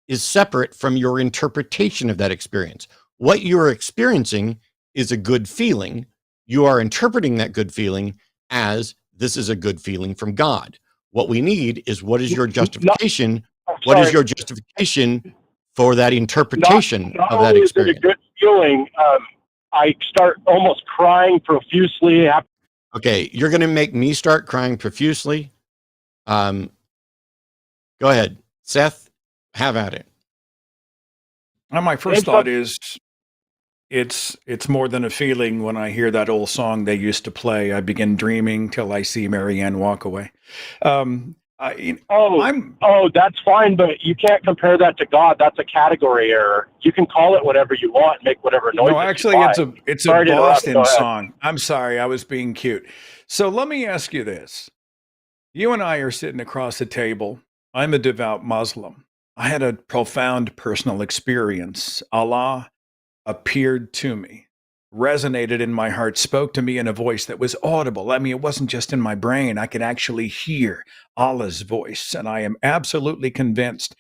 is separate from your interpretation of that experience. What you are experiencing is a good feeling. You are interpreting that good feeling as this is a good feeling from God. What we need is what is your justification? What is your justification for that interpretation of that experience? Not only is it a good feeling, I start almost crying profusely. Okay, you're going to make me start crying profusely. Go ahead, Seth. Have at it. Well, my first thought is it's more than a feeling. When I hear that old song they used to play, I begin dreaming till I see Marianne walk away. That's fine, but you can't compare that to God. That's a category error. You can call it whatever you want, make whatever noise. No, actually, it's a Boston song. I'm sorry, I was being cute. So let me ask you this: you and I are sitting across the table. I'm a devout Muslim. I had a profound personal experience. Allah appeared to me, resonated in my heart, spoke to me in a voice that was audible. I mean, it wasn't just in my brain. I could actually hear Allah's voice, and I am absolutely convinced.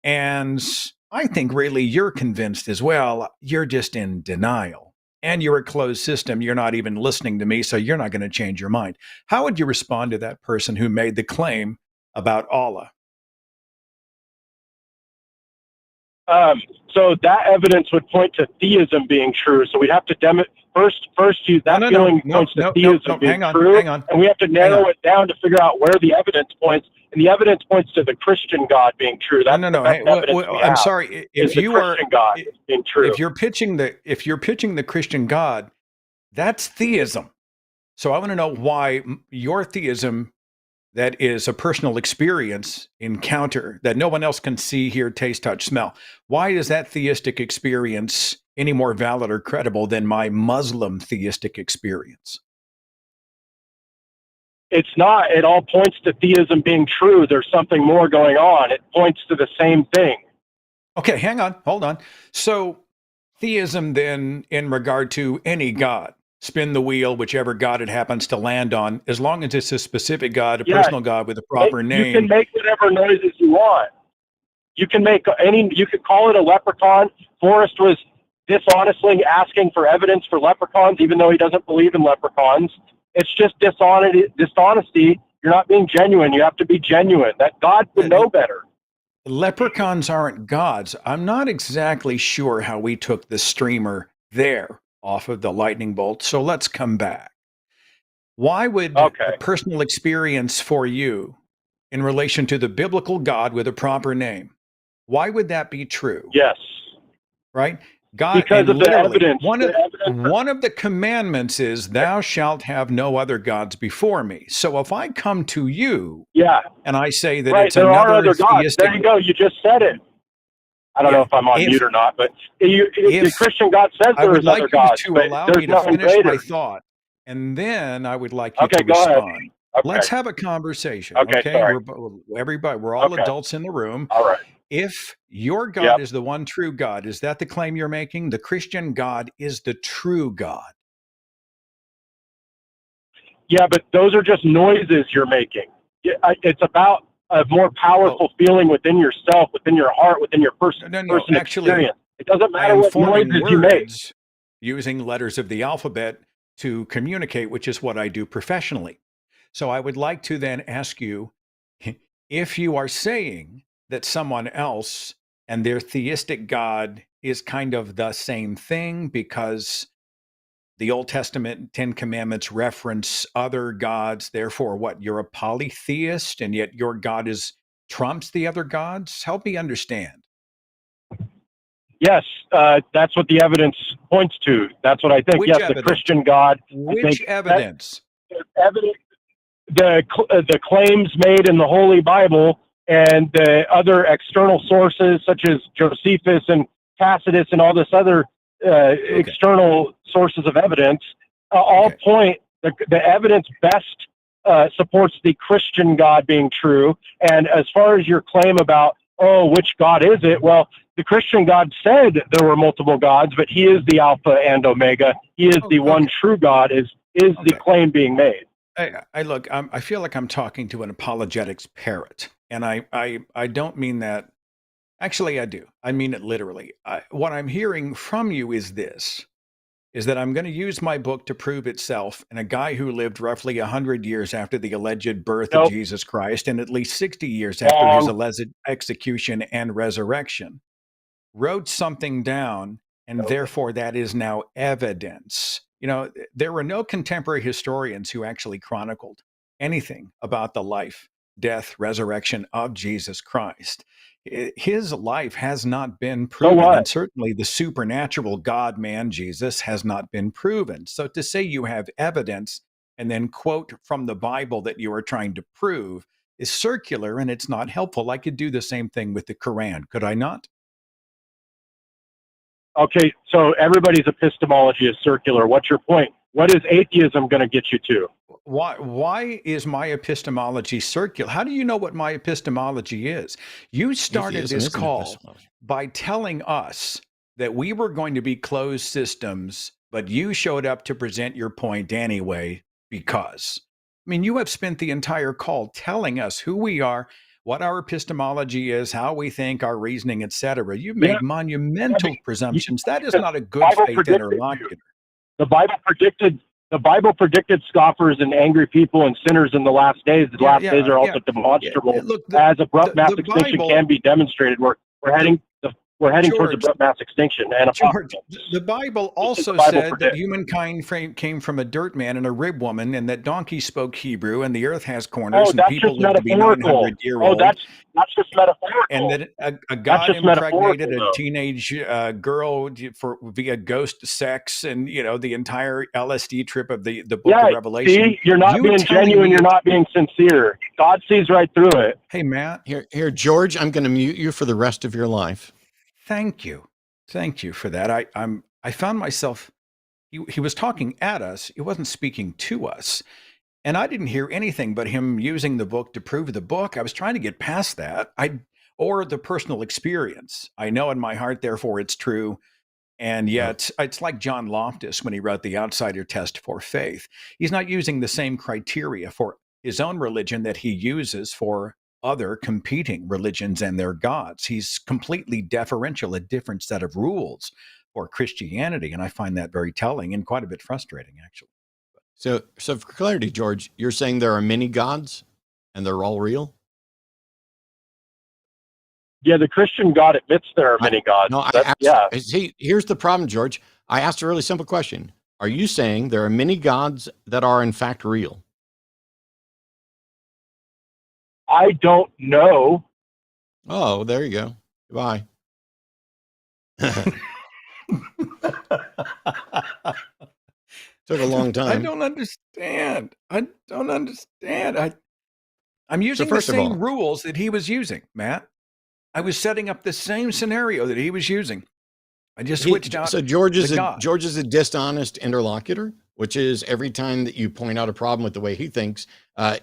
And I think really you're convinced as well. You're just in denial. And you're a closed system. You're not even listening to me, so you're not going to change your mind. How would you respond to that person who made the claim about Allah? So that evidence would point to theism being true. So we'd have to first use that feeling points to theism being true, and we have to narrow it down to figure out where the evidence points. And the evidence points to the Christian God being true. That's I'm sorry. If you are God being true, if you're pitching the Christian God, that's theism. So I want to know why your theism, that is a personal experience, encounter that no one else can see, hear, taste, touch, smell. Why is that theistic experience any more valid or credible than my Muslim theistic experience? It's not. It all points to theism being true. There's something more going on. It points to the same thing. Okay, hang on. Hold on. So theism then, in regard to any God, spin the wheel, whichever God it happens to land on, as long as it's a specific God, a personal God with a proper name. You can make whatever noises you want. You can call it a leprechaun. Forrest was dishonestly asking for evidence for leprechauns, even though he doesn't believe in leprechauns. It's just dishonesty. You're not being genuine. You have to be genuine. That God would know better. Leprechauns aren't gods. I'm not exactly sure how we took the streamer there off of the lightning bolt. So let's come back. Why would a personal experience for you in relation to the biblical God with a proper name, why would that be true? Yes. Right? God, because of the evidence. One of the commandments is, thou shalt have no other gods before me. So if I come to you and I say that it's there another are other gods. theistic... There you go. You just said it. I don't know if I'm on mute or not, but the Christian God says there is other gods. I would like you to allow me to finish my thought, and then I would like you to respond. Let's have a conversation. Okay. We're all adults in the room. All right. If your God is the one true God, is that the claim you're making? The Christian God is the true God. Yeah, but those are just noises you're making. It's about a more powerful feeling within yourself, within your heart, within your person experience. It doesn't matter what noises you make. Using letters of the alphabet to communicate, which is what I do professionally. So I would like to then ask you, if you are saying that someone else and their theistic God is kind of the same thing, because the Old Testament 10 Commandments reference other gods, therefore what, you're a polytheist and yet your God trumps the other gods? Help me understand. Yes, that's what the evidence points to. That's what I think. Which yes, evidence? The Christian God. Which evidence? The claims made in the Holy Bible and the other external sources such as Josephus and Tacitus and all this other external sources of evidence all point, the evidence best supports the Christian God being true. And as far as your claim about, which God is it? Well, the Christian God said there were multiple gods, but he is the Alpha and Omega. He is the one true God, is the claim being made. I feel like I'm talking to an apologetics parrot, and I don't mean that. Actually, I do. I mean it literally. What I'm hearing from you is that I'm going to use my book to prove itself, and a guy who lived roughly 100 years after the alleged birth of Jesus Christ and at least 60 years after his alleged execution and resurrection wrote something down, and therefore that is now evidence. You know, there were no contemporary historians who actually chronicled anything about the life, death, resurrection of Jesus Christ. His life has not been proven, and certainly the supernatural God-man Jesus has not been proven. So to say you have evidence and then quote from the Bible that you are trying to prove is circular, and it's not helpful. I could do the same thing with the Quran, could I not? Okay, so everybody's epistemology is circular. What's your point? What is atheism going to get you to? Why is my epistemology circular? How do you know what my epistemology is? You started this call by telling us that we were going to be closed systems, but you showed up to present your point anyway because. I mean, you have spent the entire call telling us who we are, what our epistemology is, how we think, our reasoning, etc. You've made monumental presumptions. That is not a good faith interlocutor. The Bible predicted scoffers and angry people and sinners in the last days. The last days are also demonstrable. Look, as abrupt mass extinction can be demonstrated. We're heading towards abrupt mass extinction. And George, the Bible also said that humankind came from a dirt man and a rib woman, and that donkeys spoke Hebrew, and the earth has corners, and people live to be 900-year-old. That's just metaphorical. And that a God impregnated a teenage girl via ghost sex, and the entire LSD trip of the book of Revelation. See, you're not being genuine. You're not being sincere. God sees right through it. Hey, Matt. Here, George. I'm going to mute you for the rest of your life. Thank you for that. I found myself. He was talking at us. He wasn't speaking to us. And I didn't hear anything but him using the book to prove the book. I was trying to get past that. Or the personal experience. I know in my heart, therefore it's true. And yet, it's like John Loftus when he wrote The Outsider Test for Faith. He's not using the same criteria for his own religion that he uses for other competing religions and their gods. He's completely deferential, a different set of rules for Christianity. And I find that very telling and quite a bit frustrating, actually. So for clarity, George, you're saying there are many gods and they're all real? Yeah, the Christian God admits there are many gods. No, See, here's the problem, George. I asked a really simple question. Are you saying there are many gods that are in fact real? I don't know. Oh, there you go. Goodbye. Took a long time. I don't understand. I'm using the same rules that he was using, Matt. I was setting up the same scenario that he was using. I just switched out. So George is a dishonest interlocutor, which is every time that you point out a problem with the way he thinks,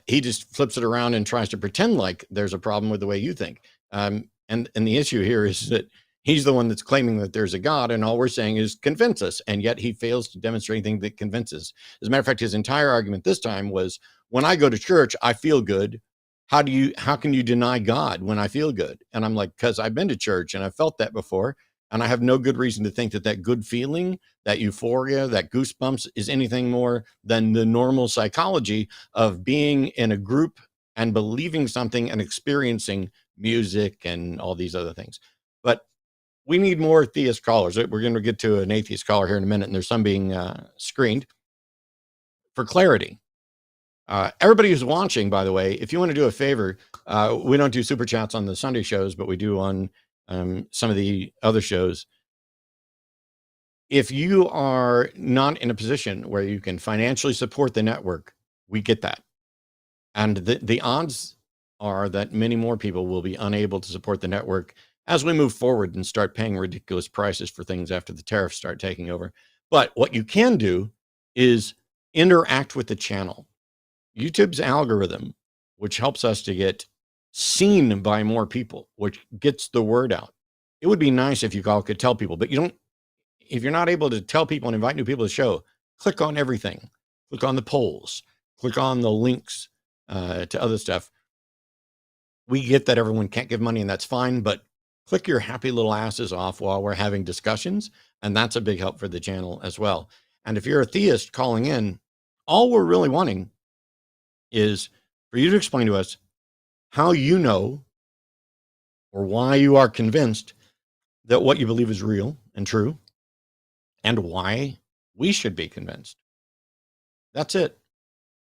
he just flips it around and tries to pretend like there's a problem with the way you think. And the issue here is that he's the one that's claiming that there's a God, and all we're saying is convince us. And yet he fails to demonstrate anything that convinces. As a matter of fact, his entire argument this time was, when I go to church, I feel good. How can you deny God when I feel good? And I'm like, because I've been to church and I've felt that before. And I have no good reason to think that good feeling, that euphoria, that goosebumps is anything more than the normal psychology of being in a group and believing something and experiencing music and all these other things. But we need more theist callers. We're going to get to an atheist caller here in a minute, and there's some being screened. For clarity, everybody who's watching, by the way, if you want to do a favor, we don't do super chats on the Sunday shows, but we do on some of the other shows. If you are not in a position where you can financially support the network, we get that. And the odds are that many more people will be unable to support the network as we move forward and start paying ridiculous prices for things after the tariffs start taking over. But what you can do is interact with the channel. YouTube's algorithm, which helps us to get seen by more people, which gets the word out. It would be nice if you all could tell people, but if you're not able to tell people and invite new people to the show, click on everything. Click on the polls, click on the links to other stuff. We get that everyone can't give money, and that's fine, but click your happy little asses off while we're having discussions. And that's a big help for the channel as well. And if you're a theist calling in, all we're really wanting is for you to explain to us how you know or why you are convinced that what you believe is real and true, and why we should be convinced. That's it.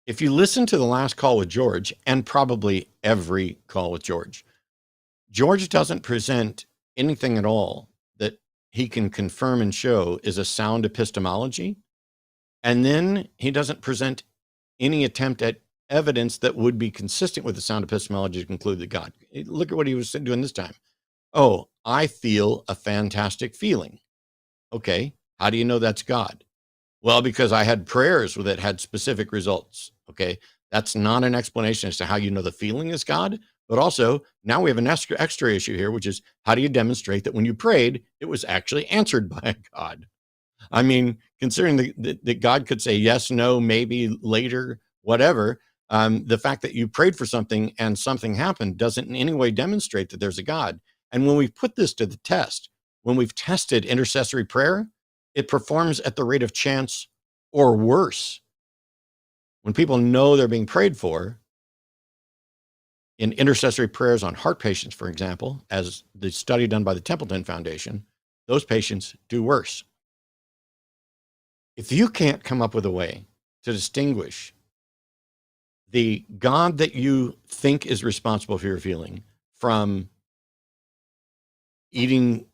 If you listen to the last call with George, and probably every call with George doesn't present anything at all that he can confirm and show is a sound epistemology. And then he doesn't present any attempt at evidence that would be consistent with the sound epistemology to conclude that God. Look at what he was doing this time. Oh, I feel a fantastic feeling. Okay, how do you know that's God? Well, because I had prayers that had specific results. Okay, that's not an explanation as to how you know the feeling is God. But also, now we have an extra issue here, which is how do you demonstrate that when you prayed, it was actually answered by God? I mean, considering that God could say yes, no, maybe, later, whatever, the fact that you prayed for something and something happened doesn't in any way demonstrate that there's a God. And when we put this to the test, when we've tested intercessory prayer, it performs at the rate of chance or worse. When people know they're being prayed for, in intercessory prayers on heart patients, for example, as the study done by the Templeton Foundation, those patients do worse. If you can't come up with a way to distinguish the God that you think is responsible for your feeling from eating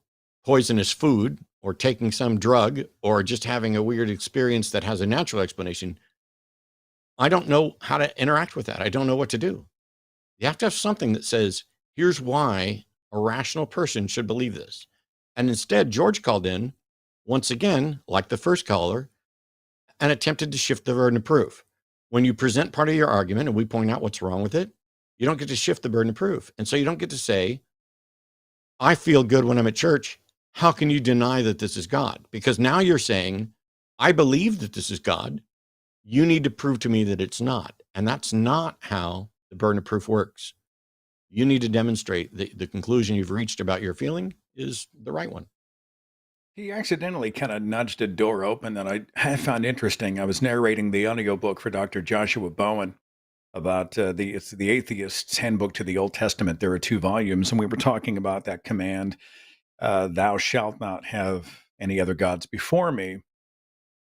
poisonous food or taking some drug or just having a weird experience that has a natural explanation, I don't know how to interact with that. I don't know what to do. You have to have something that says, here's why a rational person should believe this. And instead, George called in, once again, like the first caller, and attempted to shift the burden of proof. When you present part of your argument and we point out what's wrong with it, you don't get to shift the burden of proof. And so you don't get to say, I feel good when I'm at church. how can you deny that this is God? Because now you're saying, I believe that this is God. You need to prove to me that it's not. And that's not how the burden of proof works. You need to demonstrate that the conclusion you've reached about your feeling is the right one. He accidentally kind of nudged a door open that I found interesting. I was narrating the audiobook for Dr. Joshua Bowen about it's the Atheist's Handbook to the Old Testament. There are 2 volumes, and we were talking about that command, thou shalt not have any other gods before me,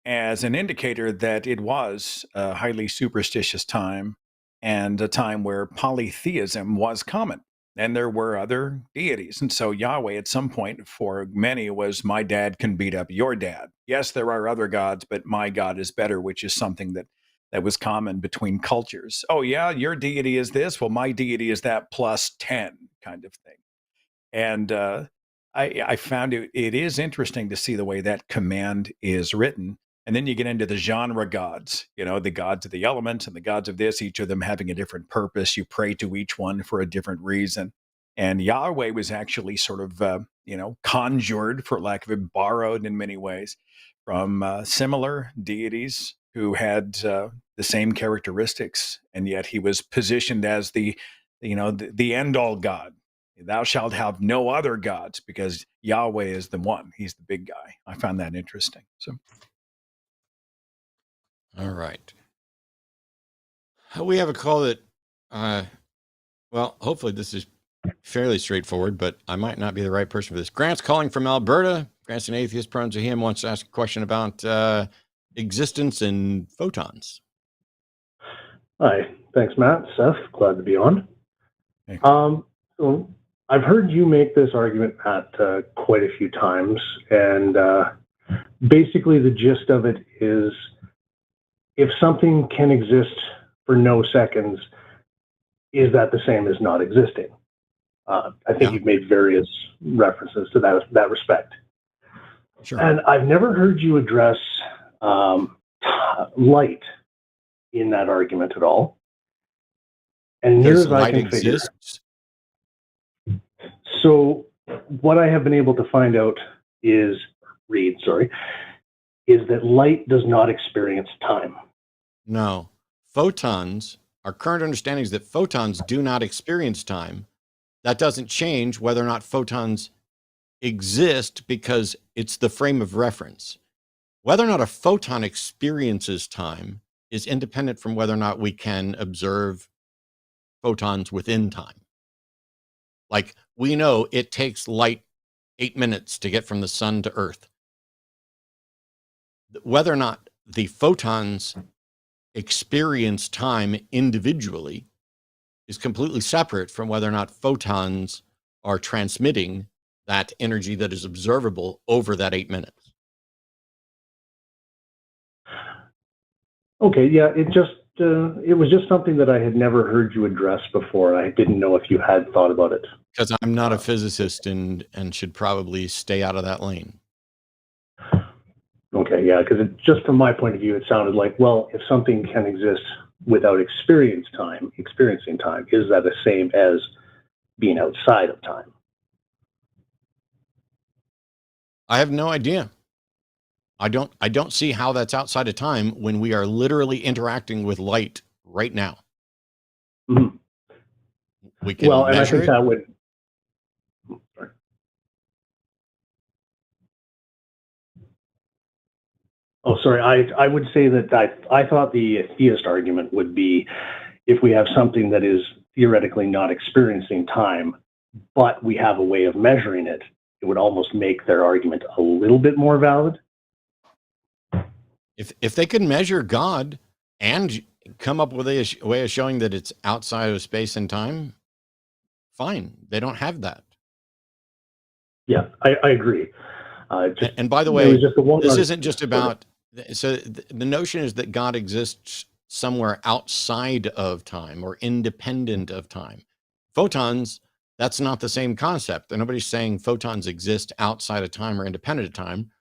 as an indicator that it was a highly superstitious time and a time where polytheism was common. And there were other deities. And so Yahweh at some point for many was, my dad can beat up your dad. Yes, there are other gods, but my God is better, which is something that was common between cultures. Oh yeah, your deity is this. Well, my deity is that plus 10 kind of thing. And I found it is interesting to see the way that command is written. And then you get into the genre gods, the gods of the elements and the gods of this, each of them having a different purpose. You pray to each one for a different reason. And Yahweh was actually sort of, conjured, for lack of it, borrowed in many ways from similar deities who had the same characteristics. And yet he was positioned as the end all God. Thou shalt have no other gods, because Yahweh is the one. He's the big guy. I found that interesting. So. All right. We have a call that, hopefully this is fairly straightforward, but I might not be the right person for this. Grant's calling from Alberta. Grant's an atheist, prone to him, wants to ask a question about existence and photons. Hi. Thanks, Matt. Seth, glad to be on. Hey. So I've heard you make this argument, Matt, quite a few times, and basically the gist of it is, if something can exist for no seconds, is that the same as not existing? I think you've made various references to that respect. Sure. And I've never heard you address light in that argument at all. And near as I can figure. So what I have been able to find out is that light does not experience time. No. Photons, our current understanding is that photons do not experience time. That doesn't change whether or not photons exist, because it's the frame of reference. Whether or not a photon experiences time is independent from whether or not we can observe photons within time. Like, we know it takes light 8 minutes to get from the sun to Earth. Whether or not the photons experience time individually is completely separate from whether or not photons are transmitting that energy that is observable over that 8 minutes. Okay, yeah, it was just something that I had never heard you address before. I didn't know if you had thought about it. Because I'm not a physicist and should probably stay out of that lane. Okay, yeah, because just from my point of view, it sounded like, well, if something can exist without experiencing time, is that the same as being outside of time? I have no idea. I don't see how that's outside of time when we are literally interacting with light right now. Mm-hmm. We can and I measure think it. that would. Sorry. Oh, sorry. I would say that I thought the theist argument would be, if we have something that is theoretically not experiencing time, but we have a way of measuring it, it would almost make their argument a little bit more valid. If they could measure God and come up with a way of showing that it's outside of space and time, fine. They don't have that. Yeah, I agree. And by the way, this isn't just about, so the notion is that God exists somewhere outside of time or independent of time. Photons, that's not the same concept. And nobody's saying photons exist outside of time or independent of time.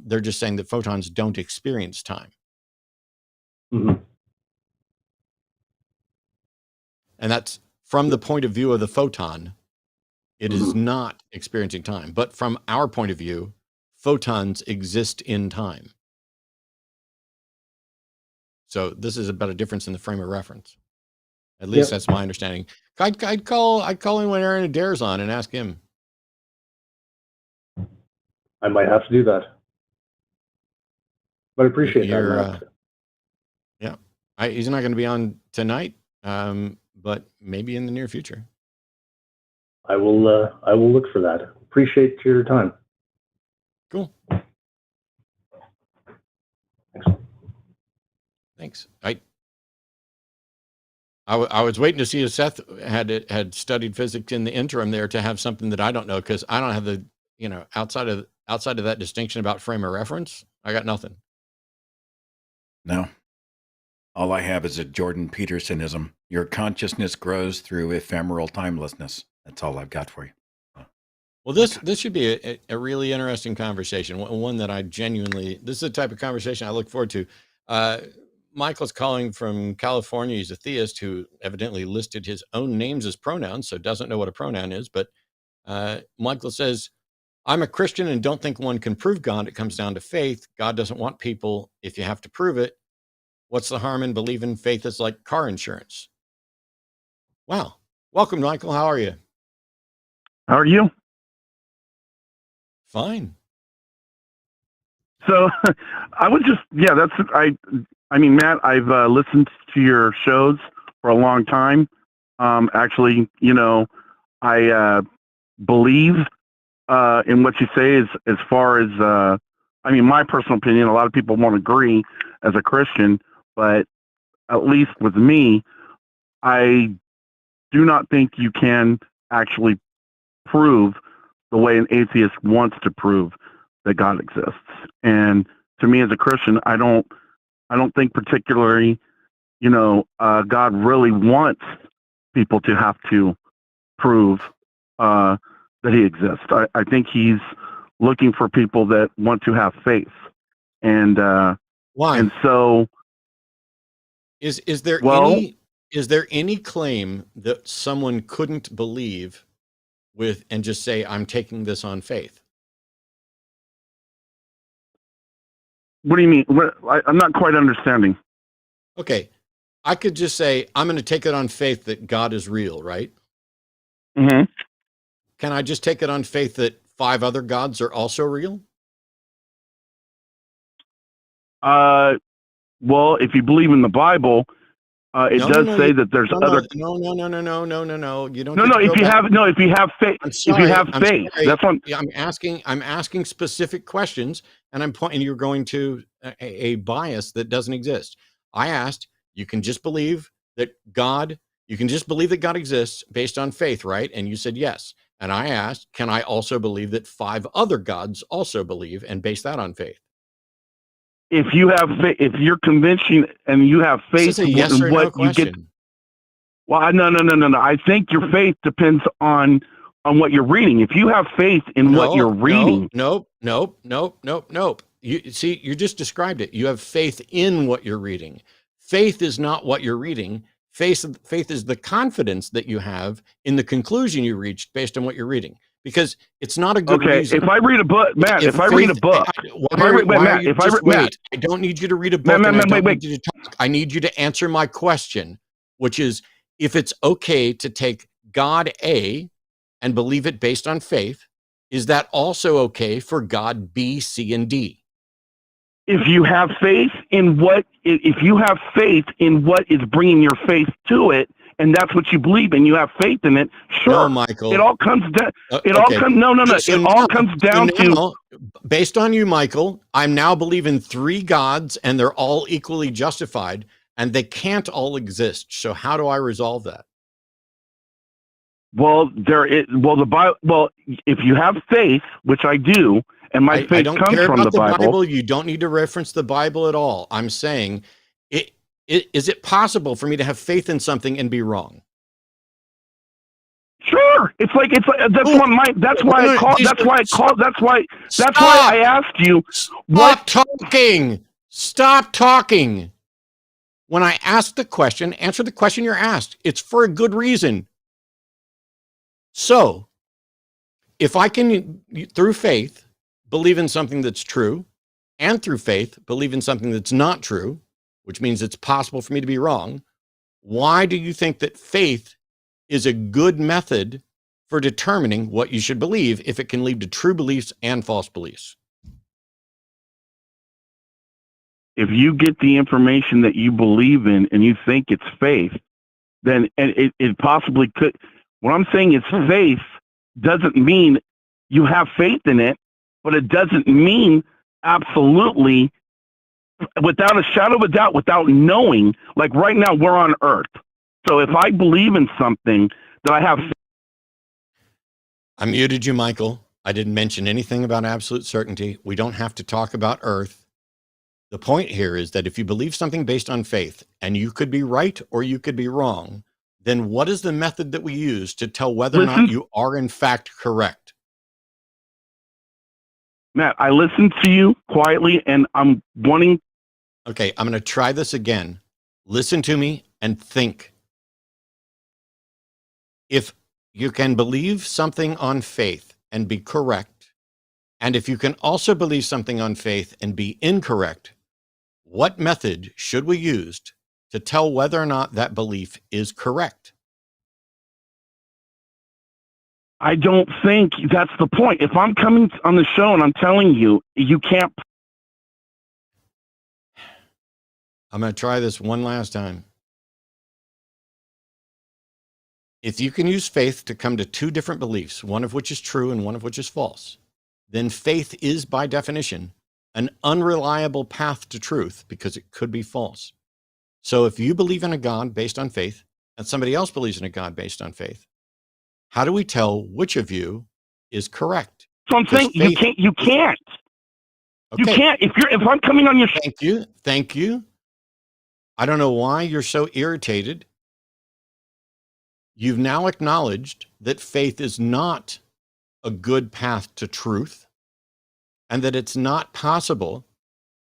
They're just saying that photons don't experience time. Mm-hmm. And that's from the point of view of the photon. It is not experiencing time. But from our point of view, photons exist in time. So this is about a difference in the frame of reference. At least that's my understanding. I'd call in when Aron Adair's on and ask him. I might have to do that. But I appreciate that, Matt. Yeah. He's not going to be on tonight, but maybe in the near future. I will look for that. Appreciate your time. Cool. Thanks. I was waiting to see if Seth had studied physics in the interim there to have something that I don't know, because I don't have the, outside of that distinction about frame of reference, I got nothing. No. All I have is a Jordan Petersonism. Your consciousness grows through ephemeral timelessness. That's all I've got for you. Well, this should be a really interesting conversation, one that this is the type of conversation I look forward to. Michael's calling from California. He's a theist who evidently listed his own names as pronouns, so doesn't know what a pronoun is. But Michael says, I'm a Christian and don't think one can prove God. It comes down to faith. God doesn't want people if you have to prove it. What's the harm in believing faith is like car insurance? Wow. Welcome, Michael. How are you? How are you? Fine. So I would just, I mean, Matt, I've listened to your shows for a long time. Actually, I believe in what you say as far as, my personal opinion. A lot of people won't agree as a Christian, but at least with me, I do not think you can actually prove the way an atheist wants to prove that God exists. And to me as a Christian, I don't think particularly, God really wants people to have to prove that he exists. I think he's looking for people that want to have faith. And why? And so is there any claim that someone couldn't believe with and just say, I'm taking this on faith? What do you mean? I'm not quite understanding. Okay. I could just say, I'm going to take it on faith that God is real, right? Mm-hmm. Can I just take it on faith that 5 other gods are also real? Well, if you believe in the Bible, it does say that there's other. No. You don't. No. If you have faith, that's what I'm asking specific questions, and I'm pointing. You're going to a bias that doesn't exist. I asked. You can just believe that God. You can just believe that God exists based on faith, right? And you said yes. And I asked, can I also believe that 5 other gods also believe and base that on faith? If you're convincing and you have faith, this is a yes or no question. Well, no. I think your faith depends on what you're reading. If you have faith in what you're reading, nope. You see, you just described it. You have faith in what you're reading. Faith is not what you're reading. Faith is the confidence that you have in the conclusion you reached based on what you're reading. Because it's not a good reason. If I read a book, Matt, I don't need you to read a book. I need you to answer my question, which is, if it's okay to take God A and believe it based on faith, is that also okay for God B, C, and D? If you have faith in what is bringing your faith to it, and that's what you believe in, you have faith in it. Sure, no, Michael. It all comes down. It all comes down to. Based on you, Michael, I'm now believing 3 gods, and they're all equally justified, and they can't all exist. So how do I resolve that? Well, the Bible. Well, if you have faith, which I do, and my faith comes from the Bible. You don't need to reference the Bible at all. I'm saying, is it possible for me to have faith in something and be wrong? Sure. That's why I asked you. Stop talking. When I ask the question, answer the question you're asked. It's for a good reason. So, if I can, through faith, believe in something that's true, and through faith, believe in something that's not true, which means it's possible for me to be wrong, why do you think that faith is a good method for determining what you should believe if it can lead to true beliefs and false beliefs? If you get the information that you believe in and you think it's faith, then it possibly could. What I'm saying is faith doesn't mean you have faith in it, but it doesn't mean absolutely, without a shadow of a doubt, without knowing. Like right now, we're on Earth. So if I believe in something that I have. I muted you, Michael. I didn't mention anything about absolute certainty. We don't have to talk about Earth. The point here is that if you believe something based on faith, and you could be right or you could be wrong, then what is the method that we use to tell whether or not you are in fact correct? Matt, I listened to you quietly and I'm wanting. Okay, I'm going to try this again. Listen to me and think. If you can believe something on faith and be correct, and if you can also believe something on faith and be incorrect, what method should we use to tell whether or not that belief is correct? I don't think that's the point. If I'm coming on the show and I'm telling you, you can't. I'm going to try this one last time. If you can use faith to come to two different beliefs, one of which is true and one of which is false, then faith is by definition an unreliable path to truth because it could be false. So if you believe in a God based on faith and somebody else believes in a God based on faith, how do we tell which of you is correct? So I'm saying you can't. Okay. You can't. If I'm coming on your show. Thank you. I don't know why you're so irritated. You've now acknowledged that faith is not a good path to truth and that it's not possible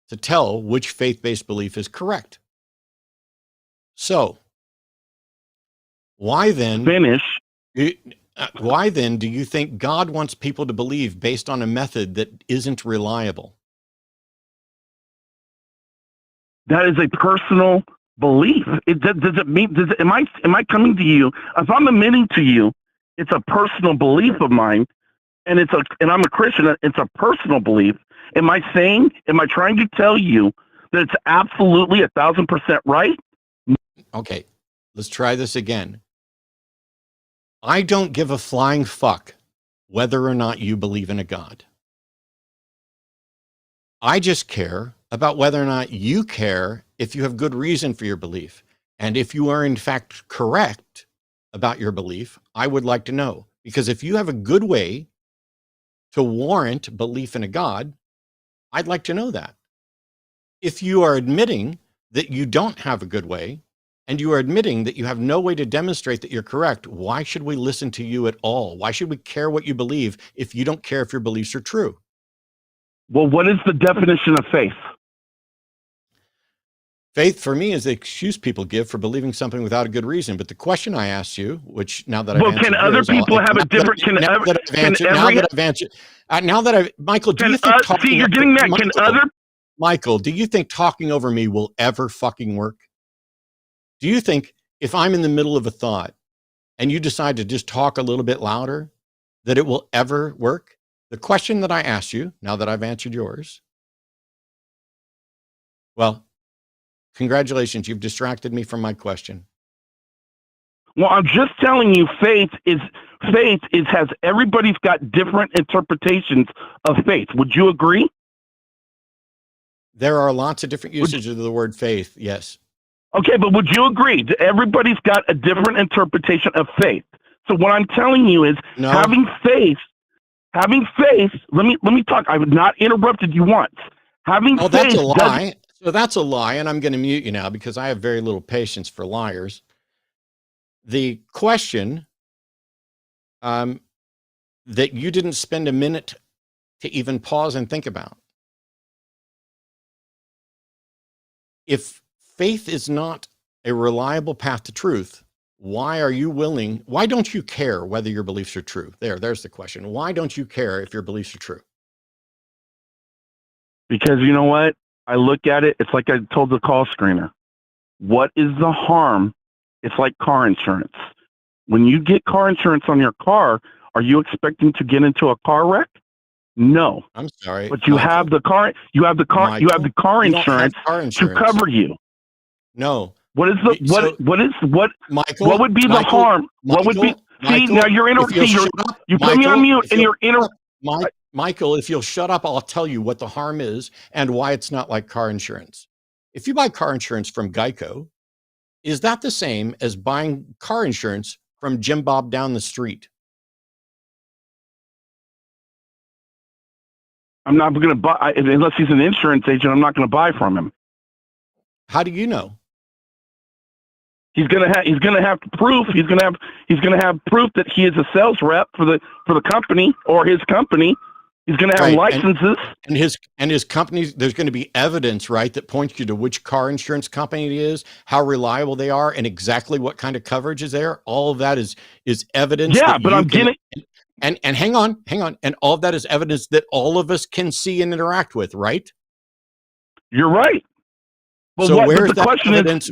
to tell which faith-based belief is correct. So, why then do you think God wants people to believe based on a method that isn't reliable? That is a personal belief. Am I coming to you? If I'm admitting to you, it's a personal belief of mine, and I'm a Christian. It's a personal belief. Am I trying to tell you that it's absolutely 1,000% right? Okay, let's try this again. I don't give a flying fuck whether or not you believe in a God. I just care about whether or not you care if you have good reason for your belief. And if you are in fact correct about your belief, I would like to know. Because if you have a good way to warrant belief in a God, I'd like to know that. If you are admitting that you don't have a good way, and you are admitting that you have no way to demonstrate that you're correct, why should we listen to you at all? Why should we care what you believe if you don't care if your beliefs are true? Well, what is the definition of faith? Faith, for me, is the excuse people give for believing something without a good reason. But the question I asked you, which now that I've answered, can other people have a different? Michael, do you think talking? See, you're getting that. Can other? Michael, do you think talking over me will ever fucking work? Do you think if I'm in the middle of a thought and you decide to just talk a little bit louder, that it will ever work? The question that I asked you, now that I've answered yours, well, congratulations, you've distracted me from my question. Well, I'm just telling you, faith has everybody's got different interpretations of faith. Would you agree? There are lots of different usages of the word faith, yes. Okay, but would you agree that everybody's got a different interpretation of faith? So what I'm telling you is having faith, let me talk. I've not interrupted you once. That's a lie. So that's a lie, and I'm going to mute you now because I have very little patience for liars. The question that you didn't spend a minute to even pause and think about. If faith is not a reliable path to truth, why don't you care whether your beliefs are true? There's the question. Why don't you care if your beliefs are true? Because you know what? I look at it, it's like I told the call screener. What is the harm? It's like car insurance. When you get car insurance on your car, are you expecting to get into a car wreck? No. I'm sorry. But you have the car insurance to cover you. No. What would be the harm? What would be? See, now you put me on mute and you're Michael, if you'll shut up, I'll tell you what the harm is and why it's not like car insurance. If you buy car insurance from Geico, is that the same as buying car insurance from Jim Bob down the street? I'm not going to buy unless he's an insurance agent. I'm not going to buy from him. How do you know? He's going to have proof. He's going to have proof that he is a sales rep for the company or his company. He's going to have licenses. And his companies, there's going to be evidence, right, that points you to which car insurance company it is, how reliable they are, and exactly what kind of coverage is there. All of that is evidence. Yeah, but I'm getting. And hang on. And all of that is evidence that all of us can see and interact with, right? You're right. Well, so where's that evidence?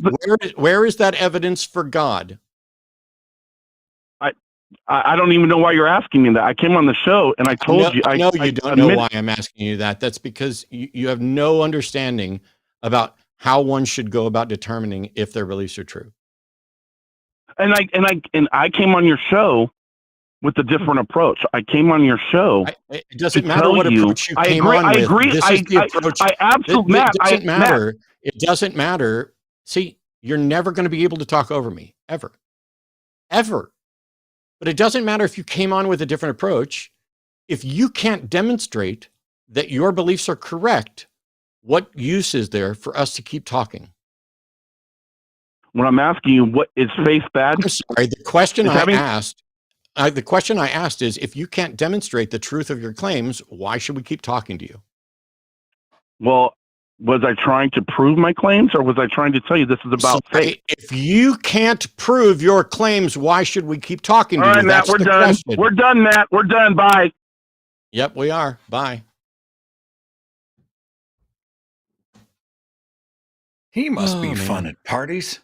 Where is that evidence for God? I don't even know why you're asking me that. I came on the show and I told you. I know you don't know why I'm asking you that. That's because you have no understanding about how one should go about determining if their beliefs are true. And I came on your show with a different approach. I came on your show. It doesn't matter what approach you came on with. I agree. This is the approach. I absolutely. It doesn't matter. It doesn't matter. See, you're never going to be able to talk over me, ever. But it doesn't matter if you came on with a different approach. If you can't demonstrate that your beliefs are correct, what use is there for us to keep talking? When I'm asking you, what is faith bad? I'm sorry. The question I asked is, if you can't demonstrate the truth of your claims, why should we keep talking to you? Well, was I trying to prove my claims, or was I trying to tell you this is about faith? If you can't prove your claims, why should we keep talking to you? All right, Matt, we're done. Question. We're done, Matt. We're done. Bye. Yep, we are. Bye. He must be fun at parties.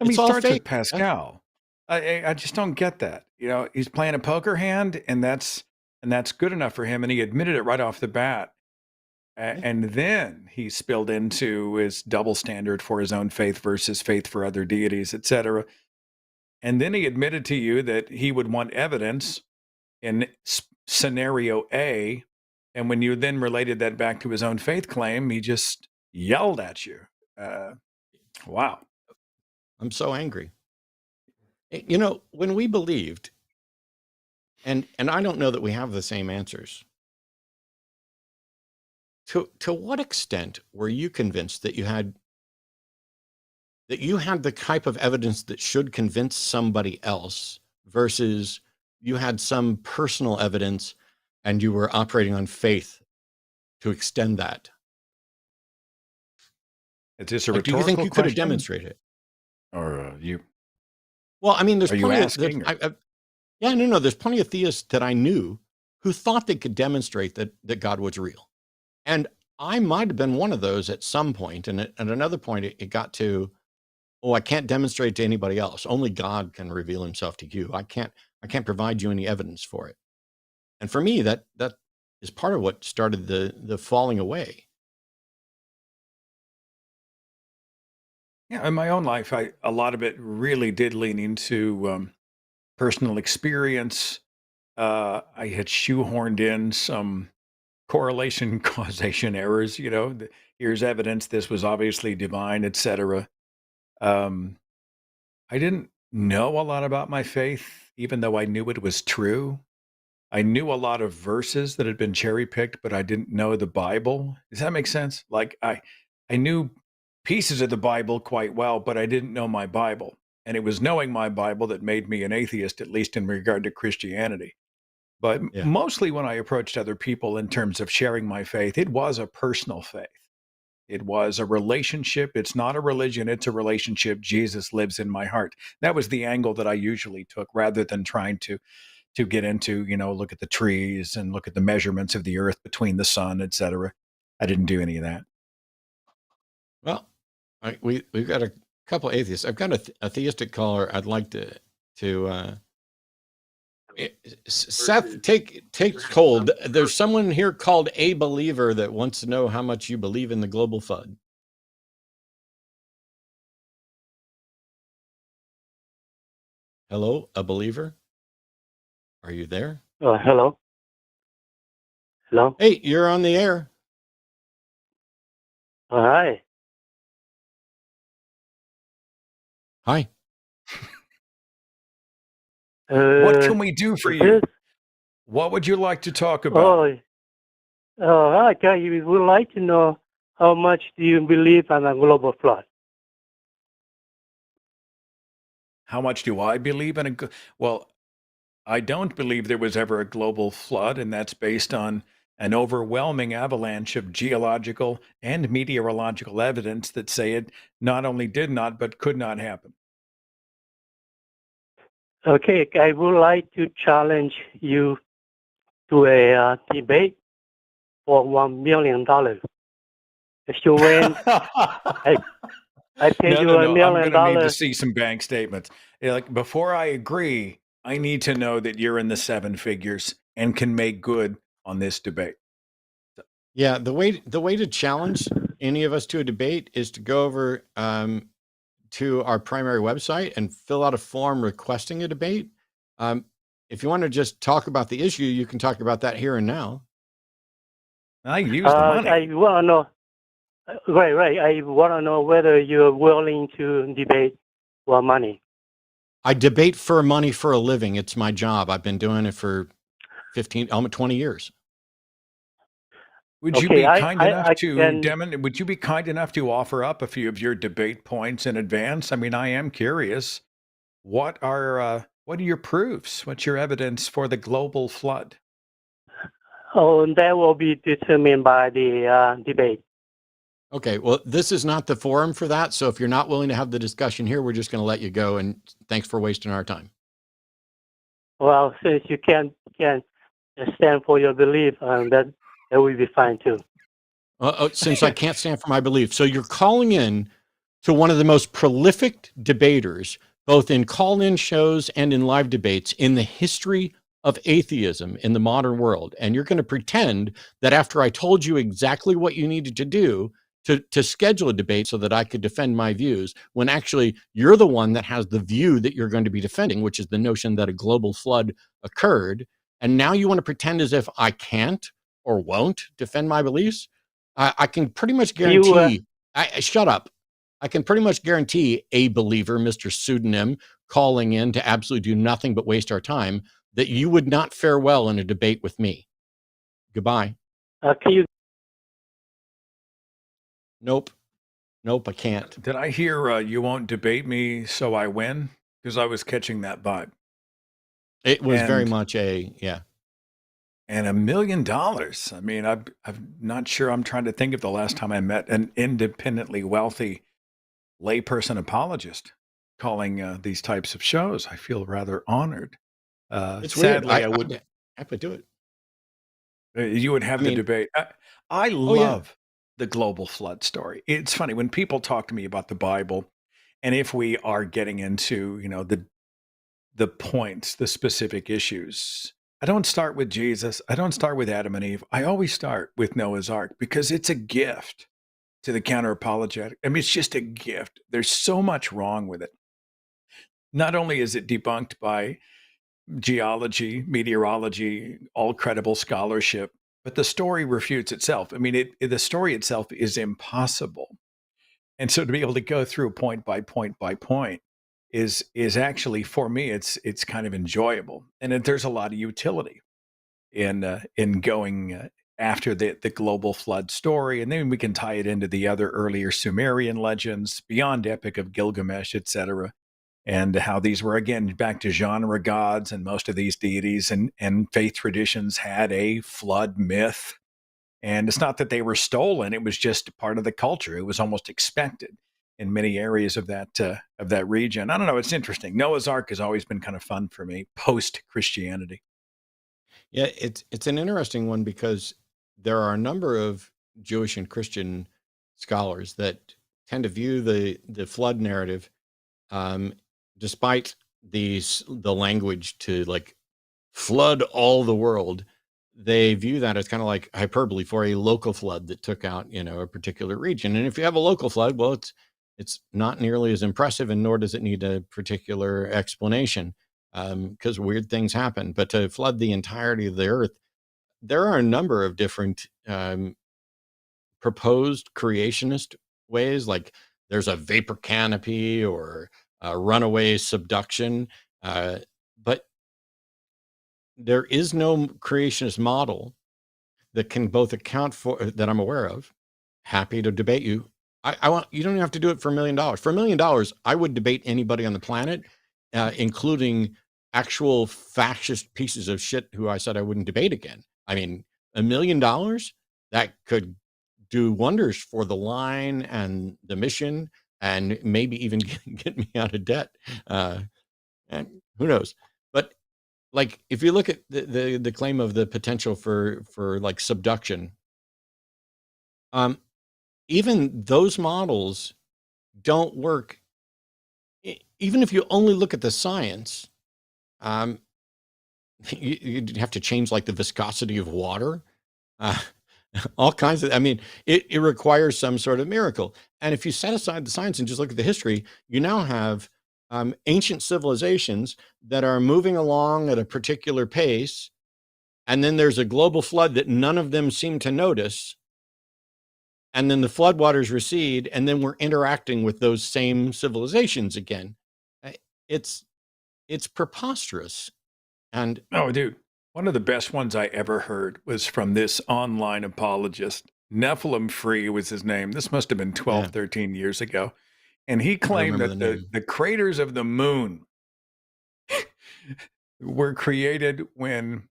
I mean, It's he all starts fake. with Pascal. I just don't get that. You know, he's playing a poker hand, and that's good enough for him. And he admitted it right off the bat. And then he spilled into his double standard for his own faith versus faith for other deities, etc. And then he admitted to you that he would want evidence in scenario A. And when you then related that back to his own faith claim, he just yelled at you. Wow. I'm so angry. You know, when we believed, and I don't know that we have the same answers. To what extent were you convinced that you had the type of evidence that should convince somebody else versus you had some personal evidence and you were operating on faith to extend that? Is this a do rhetorical you think you could have question? demonstrated it? Or you? Well, I mean, there's Are you plenty asking? there's plenty of theists that I knew who thought they could demonstrate that God was real. And I might have been one of those at some point. And at another point, it got to, I can't demonstrate to anybody else. Only God can reveal himself to you. I can't provide you any evidence for it. And for me, that is part of what started the falling away. Yeah, in my own life, a lot of it really did lean into personal experience. I had shoehorned in some correlation causation errors. You know, here's evidence this was obviously divine, etc. I didn't know a lot about my faith, even though I knew it was true. I knew a lot of verses that had been cherry picked, but I didn't know the Bible. Does that make sense? Like I knew pieces of the Bible quite well, but I didn't know my Bible. And it was knowing my Bible that made me an atheist, at least in regard to Christianity. But mostly when I approached other people in terms of sharing my faith, it was a personal faith. It was a relationship. It's not a religion. It's a relationship. Jesus lives in my heart. That was the angle that I usually took, rather than trying to get into, look at the trees and look at the measurements of the earth between the sun, etc. I didn't do any of that. Well, we've got a couple atheists. I've got a theistic caller. I'd like to Seth, take hold. There's someone here called A Believer that wants to know how much you believe in the global flood. Hello, a believer? Are you there? Hello. Hello. Hey, you're on the air. Hi. Hi. What can we do for you? What would you like to talk about? Okay. We would like to know, how much do you believe in a global flood? How much do I believe in well, I don't believe there was ever a global flood, and that's based on an overwhelming avalanche of geological and meteorological evidence that say it not only did not, but could not happen. Okay, I would like to challenge you to a debate for $1 million. If you win, I pay you $1 million. I'm going to need to see some bank statements. Like, before I agree, I need to know that you're in the seven figures and can make good on this debate. Yeah, the way to challenge any of us to a debate is to go over to our primary website and fill out a form requesting a debate. If you want to just talk about the issue, you can talk about that here and now. I use the money. I want to know. Right. I want to know whether you're willing to debate for money. I debate for money for a living. It's my job. I've been doing it for 20 years. Would you be kind enough to would you be kind enough to offer up a few of your debate points in advance? I mean, I am curious. What are your proofs? What's your evidence for the global flood? Oh, that will be determined by the debate. Okay, well, this is not the forum for that. So if you're not willing to have the discussion here, we're just going to let you go. And thanks for wasting our time. Well, since you can't stand for your belief, that will be fine too. Since I can't stand for my belief. So you're calling in to one of the most prolific debaters, both in call-in shows and in live debates in the history of atheism in the modern world. And you're going to pretend that after I told you exactly what you needed to do to schedule a debate so that I could defend my views, when actually you're the one that has the view that you're going to be defending, which is the notion that a global flood occurred. And now you want to pretend as if I can't or won't defend my beliefs. I can pretty much guarantee, shut up. I can pretty much guarantee A Believer, Mr. Pseudonym, calling in to absolutely do nothing but waste our time, that you would not fare well in a debate with me. Goodbye. Can you? Nope, I can't. Did I hear you won't debate me so I win? Because I was catching that vibe. It was very much yeah. And $1 million. I mean, I'm not sure. I'm trying to think of the last time I met an independently wealthy layperson apologist calling these types of shows. I feel rather honored. It's sadly, weird. I would have to do it. You would have the debate. I love the global flood story. It's funny when people talk to me about the Bible, and if we are getting into, the points, the specific issues, I don't start with Jesus. I don't start with Adam and Eve. I always start with Noah's Ark because it's a gift to the counter-apologetic. I mean, it's just a gift. There's so much wrong with it. Not only is it debunked by geology, meteorology, all credible scholarship, but the story refutes itself. I mean, the story itself is impossible. And so to be able to go through point by point by point is actually, for me, it's kind of enjoyable. And there's a lot of utility in going after the global flood story. And then we can tie it into the other earlier Sumerian legends, beyond Epic of Gilgamesh, etc. And how these were, again, back to genre gods, and most of these deities and faith traditions had a flood myth. And it's not that they were stolen; it was just part of the culture. It was almost expected in many areas of that region. I don't know. It's interesting. Noah's Ark has always been kind of fun for me post Christianity. Yeah, it's an interesting one because there are a number of Jewish and Christian scholars that tend to view the flood narrative, despite the language to like flood all the world. They view that as kind of like hyperbole for a local flood that took out, a particular region. And if you have a local flood, well, it's not nearly as impressive, and nor does it need a particular explanation, because weird things happen. But to flood the entirety of the earth, there are a number of different proposed creationist ways, like there's a vapor canopy or a runaway subduction, but there is no creationist model that can both account for that I'm aware of. Happy to debate you. I want you don't have to do it for $1 million. For $1 million, I would debate anybody on the planet, including actual fascist pieces of shit who I said I wouldn't debate again. I mean, $1 million that could do wonders for the line and the mission, and maybe even get me out of debt. And who knows? But like, if you look at the claim of the potential for like subduction, even those models don't work. Even if you only look at the science, you'd have to change like the viscosity of water, all kinds of. I mean, it requires some sort of miracle. And if you set aside the science and just look at the history, you now have ancient civilizations that are moving along at a particular pace, and then there's a global flood that none of them seem to notice, and then the floodwaters recede, and then we're interacting with those same civilizations again. It's preposterous. And oh, dude, one of the best ones I ever heard was from this online apologist. Nephilim Free was his name. This must have been 12, 13 years ago. And he claimed that the craters of the moon were created when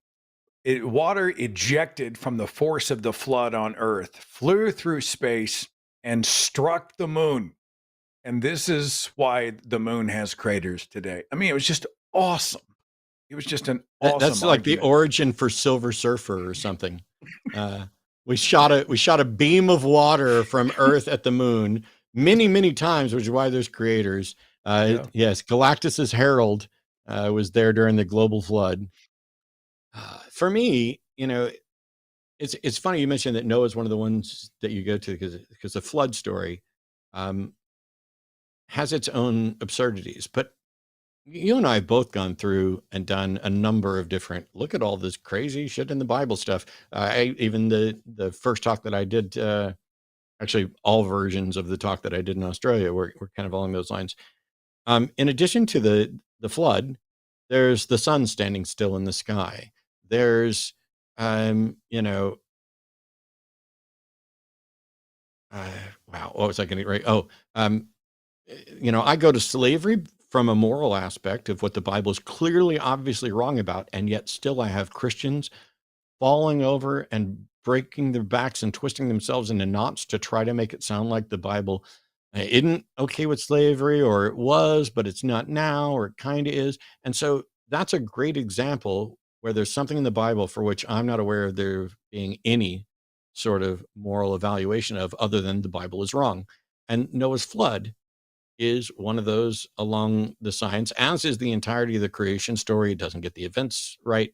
water ejected from the force of the flood on Earth, flew through space, and struck the moon. And this is why the moon has craters today. I mean, it was just awesome. It was just an awesome That's like the origin for Silver Surfer or something. We shot a beam of water from Earth at the moon many, many times, which is why there's craters. Yes, Galactus's herald was there during the global flood. For me, it's funny you mentioned that Noah's one of the ones that you go to because the flood story has its own absurdities. But you and I have both gone through and done a number of different, look at all this crazy shit in the Bible stuff. Even the first talk that I did, actually all versions of the talk that I did in Australia were kind of along those lines. In addition to the flood, there's the sun standing still in the sky. There's, wow, what was I going to right? Oh, I go to slavery from a moral aspect of what the Bible is clearly, obviously wrong about, and yet still I have Christians falling over and breaking their backs and twisting themselves into knots to try to make it sound like the Bible isn't okay with slavery, or it was, but it's not now, or it kind of is. And so that's a great example where there's something in the Bible for which I'm not aware of there being any sort of moral evaluation of, other than the Bible is wrong. And Noah's flood is one of those along the science, as is the entirety of the creation story. It doesn't get the events right.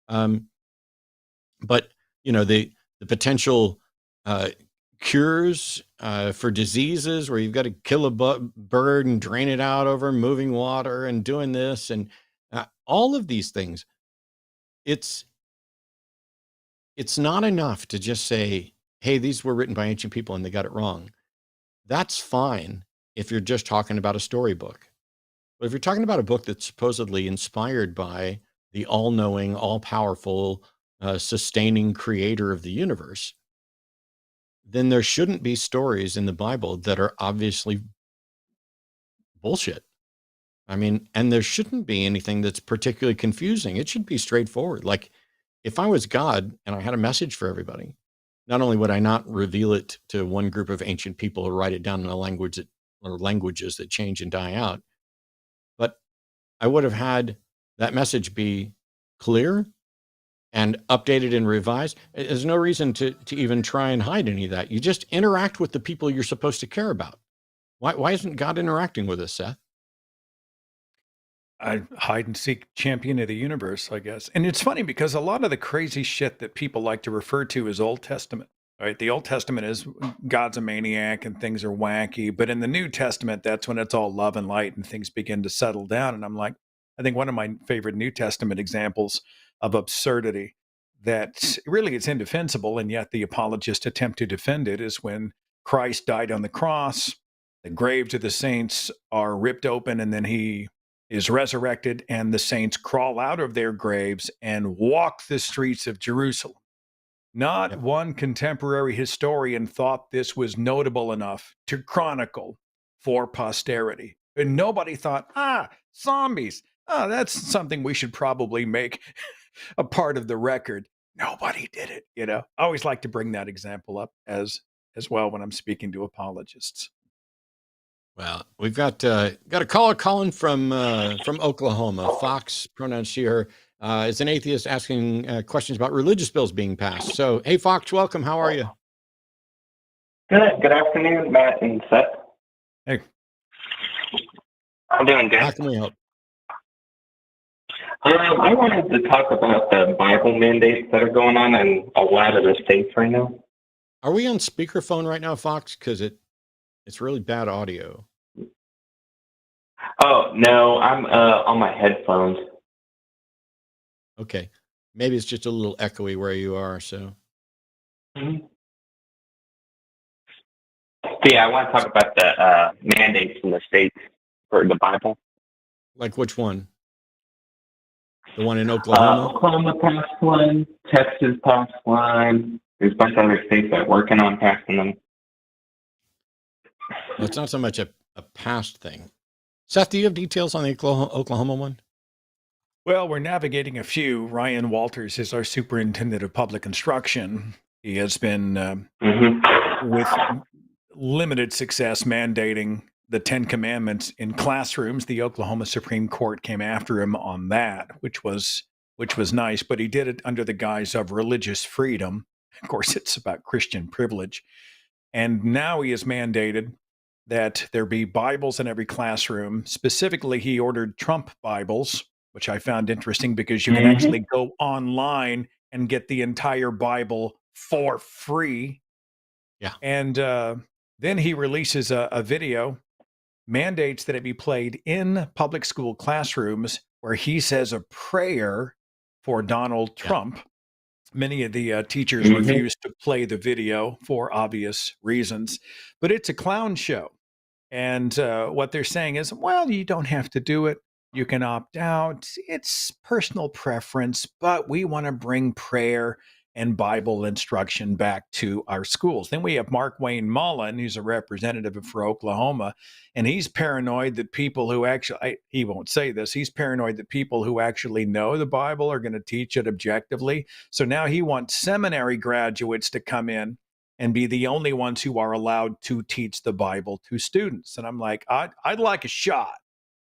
But, the potential cures for diseases where you've got to kill a bird and drain it out over moving water and doing this and all of these things. It's not enough to just say, hey, these were written by ancient people and they got it wrong. That's fine if you're just talking about a storybook. But if you're talking about a book that's supposedly inspired by the all-knowing, all-powerful, sustaining creator of the universe, then there shouldn't be stories in the Bible that are obviously bullshit. I mean, and there shouldn't be anything that's particularly confusing. It should be straightforward. Like, if I was God and I had a message for everybody, not only would I not reveal it to one group of ancient people who write it down in a language or languages that change and die out, but I would have had that message be clear and updated and revised. There's no reason to even try and hide any of that. You just interact with the people you're supposed to care about. Why isn't God interacting with us, Seth? I hide and seek champion of the universe, I guess. And it's funny because a lot of the crazy shit that people like to refer to as Old Testament, right? The Old Testament is God's a maniac and things are wacky. But in the New Testament, that's when it's all love and light and things begin to settle down. And I'm like, I think one of my favorite New Testament examples of absurdity that really is indefensible, and yet the apologists attempt to defend it, is when Christ died on the cross, the graves of the saints are ripped open, and then he is resurrected, and the saints crawl out of their graves and walk the streets of Jerusalem. Not one contemporary historian thought this was notable enough to chronicle for posterity. And nobody thought, zombies. That's something we should probably make a part of the record. Nobody did it, I always like to bring that example up as well when I'm speaking to apologists. Well, we've got a caller calling from Oklahoma. Fox, pronouns she, her, is an atheist asking questions about religious bills being passed. So, hey, Fox, welcome. How are you? Good. Good afternoon, Matt and Seth. Hey. I'm doing good. How can we help? I wanted to talk about the Bible mandates that are going on in a lot of the states right now. Are we on speakerphone right now, Fox? Because it's really bad audio. Oh, no, I'm on my headphones. Okay. Maybe it's just a little echoey where you are, so. Mm-hmm. So, yeah, I want to talk about the mandates in the states for the Bible. Like which one? The one in Oklahoma? Oklahoma passed one, Texas passed one. There's a bunch of other states that are working on passing them. Well, it's not so much a past thing. Seth, do you have details on the Oklahoma one? Well, we're navigating a few. Ryan Walters is our superintendent of public instruction. He has been with limited success mandating the 10 Commandments in classrooms. The Oklahoma Supreme Court came after him on that, which was nice, but he did it under the guise of religious freedom. Of course, it's about Christian privilege. And now he has mandated that there be Bibles in every classroom. Specifically, he ordered Trump Bibles, which I found interesting because you can actually go online and get the entire Bible for free. Yeah. And then he releases a video, mandates that it be played in public school classrooms where he says a prayer for Donald Trump. Many of the teachers refuse to play the video for obvious reasons, but it's a clown show. And what they're saying is, well, you don't have to do it. You can opt out. It's personal preference, but we want to bring prayer and Bible instruction back to our schools. Then we have Mark Wayne Mullen, who's a representative for Oklahoma, and he's paranoid that people who actually, he won't say this, he's paranoid that people who actually know the Bible are going to teach it objectively. So now he wants seminary graduates to come in and be the only ones who are allowed to teach the Bible to students. And I'm like, I'd like a shot.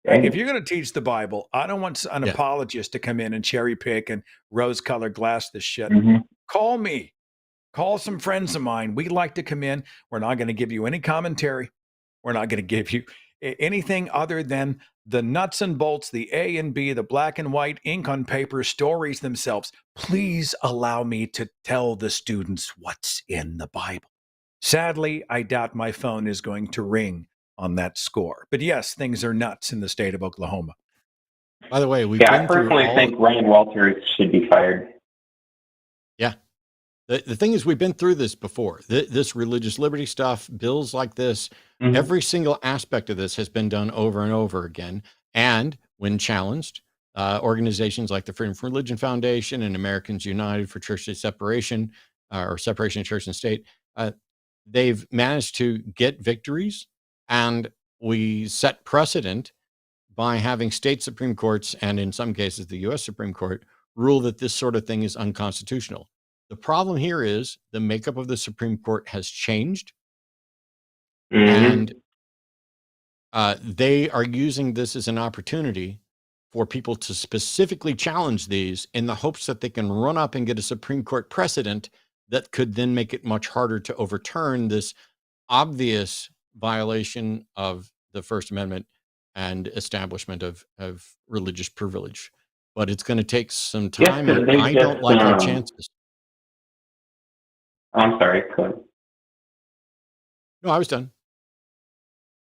If you're going to teach the Bible, I don't want an apologist to come in and cherry pick and rose-colored glass this shit. Call me. Call some friends of mine. We'd like to come in. We're not going to give you any commentary. We're not going to give you anything other than the nuts and bolts, the A and B, the black and white, ink on paper stories themselves. Please allow me to tell the students what's in the Bible. Sadly, I doubt my phone is going to ring on that score. But yes, things are nuts in the state of Oklahoma. By the way, I personally think Ryan Walters should be fired. Yeah. The thing is, we've been through this before. This religious liberty stuff, bills like this, every single aspect of this has been done over and over again. And when challenged, organizations like the Freedom from Religion Foundation and Americans United for Church-State Separation, or Separation of Church and State, they've managed to get victories. And we set precedent by having state Supreme Courts, and in some cases, the U.S. Supreme Court, rule that this sort of thing is unconstitutional. The problem here is the makeup of the Supreme Court has changed, Mm-hmm. and they are using this as an opportunity for people to specifically challenge these in the hopes that they can run up and get a Supreme Court precedent that could then make it much harder to overturn this obvious violation of the First Amendment and establishment of religious privilege. But it's going to take some Yes, time, 'cause and they I don't just, like our chances. I'm sorry, go ahead. No, I was done.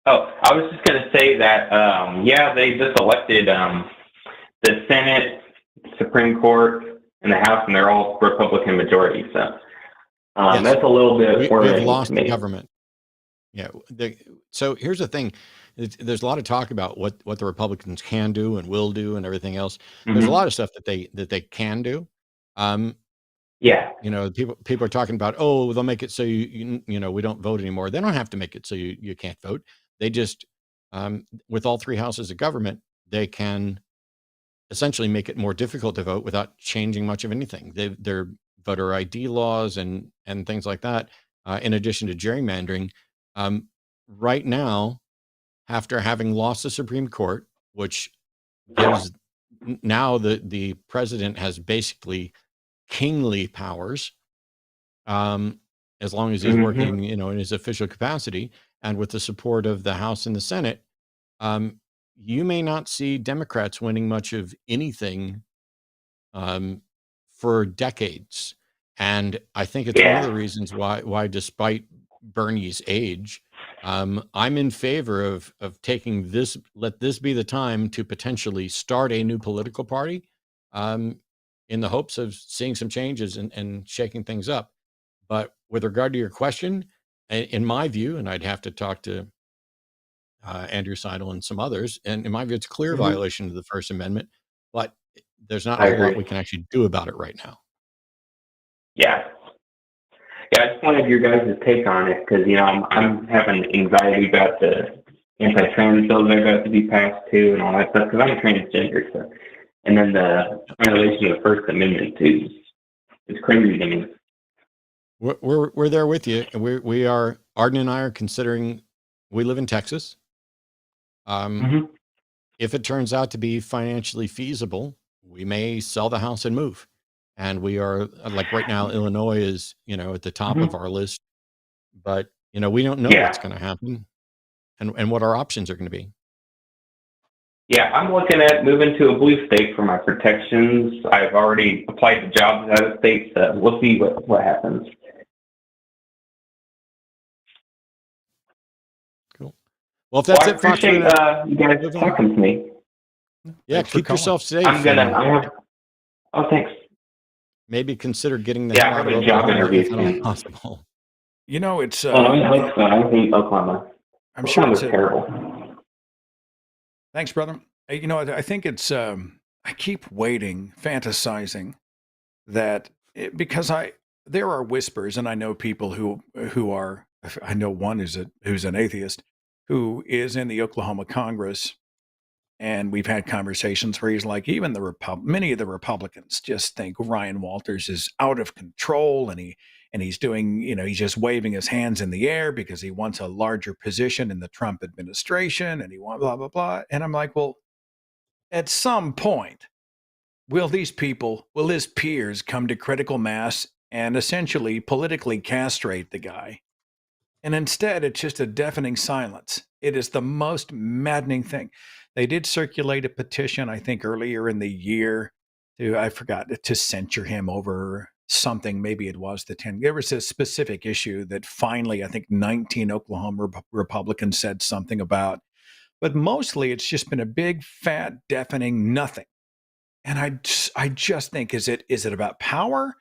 Oh, I was just going to say that, yeah, they just elected the Senate, Supreme Court, and the House, and they're all Republican majority. So Yes. that's a little bit We've worrying lost to me. the government. Yeah. So here's the thing. There's a lot of talk about what the Republicans can do and will do and everything else. There's a lot of stuff that they can do. Yeah. You know, people are talking about, oh, they'll make it so you know, we don't vote anymore. They don't have to make it so you can't vote. They just, with all three houses of government, they can essentially make it more difficult to vote without changing much of anything. Their voter ID laws and things like that, in addition to gerrymandering, right now, after having lost the Supreme Court, which gives now the president has basically kingly powers, as long as he's working, you know, in his official capacity, and with the support of the House and the Senate, you may not see Democrats winning much of anything for decades. And I think it's one of the reasons why despite Bernie's age, I'm in favor of taking this, let this be the time to potentially start a new political party, in the hopes of seeing some changes and shaking things up. But with regard to your question, in my view, and I'd have to talk to Andrew Seidel and some others, and in my view, it's a clear violation of the First Amendment, but there's not a whole lot we can actually do about it right now. Yeah. Yeah, I just wanted your guys' take on it because, you know, I'm having anxiety about the anti-trans bills that are about to be passed too and all that stuff because I'm a transgender. So. And then the violation of the First Amendment too is crazy to me. We're there with you. We are, Arden and I are considering, we live in Texas. If it turns out to be financially feasible, we may sell the house and move. And we are, like right now, Illinois is, you know, at the top of our list, but you know, we don't know what's going to happen and what our options are going to be. Yeah, I'm looking at moving to a blue state for my protections. I've already applied to jobs out of state, so we'll see what happens. Cool. Well, if that's I it, Fox, appreciate you guys talking to me. Yeah, keep yourself safe. I'm gonna. Oh, thanks. Maybe consider getting the hell out of job Oklahoma interview if at all possible. You know, it's. I hate Oklahoma. I'm sure it's terrible. Thanks, brother. You know, I think it's. I keep waiting, fantasizing that because there are whispers, and I know people who are. I know one who's an atheist who is in the Oklahoma Congress. And we've had conversations where he's like, even many of the Republicans just think Ryan Walters is out of control, and he's doing, you know, he's just waving his hands in the air because he wants a larger position in the Trump administration, and he wants blah blah blah. And I'm like, well, at some point, will his peers come to critical mass and essentially politically castrate the guy? And instead, it's just a deafening silence. It is the most maddening thing. They did circulate a petition, I think, earlier in the year to censure him over something. Maybe it was the 10. There was a specific issue that finally, I think 19 Oklahoma Republicans said something about. But mostly, it's just been a big, fat, deafening nothing. And I just think, is it about power?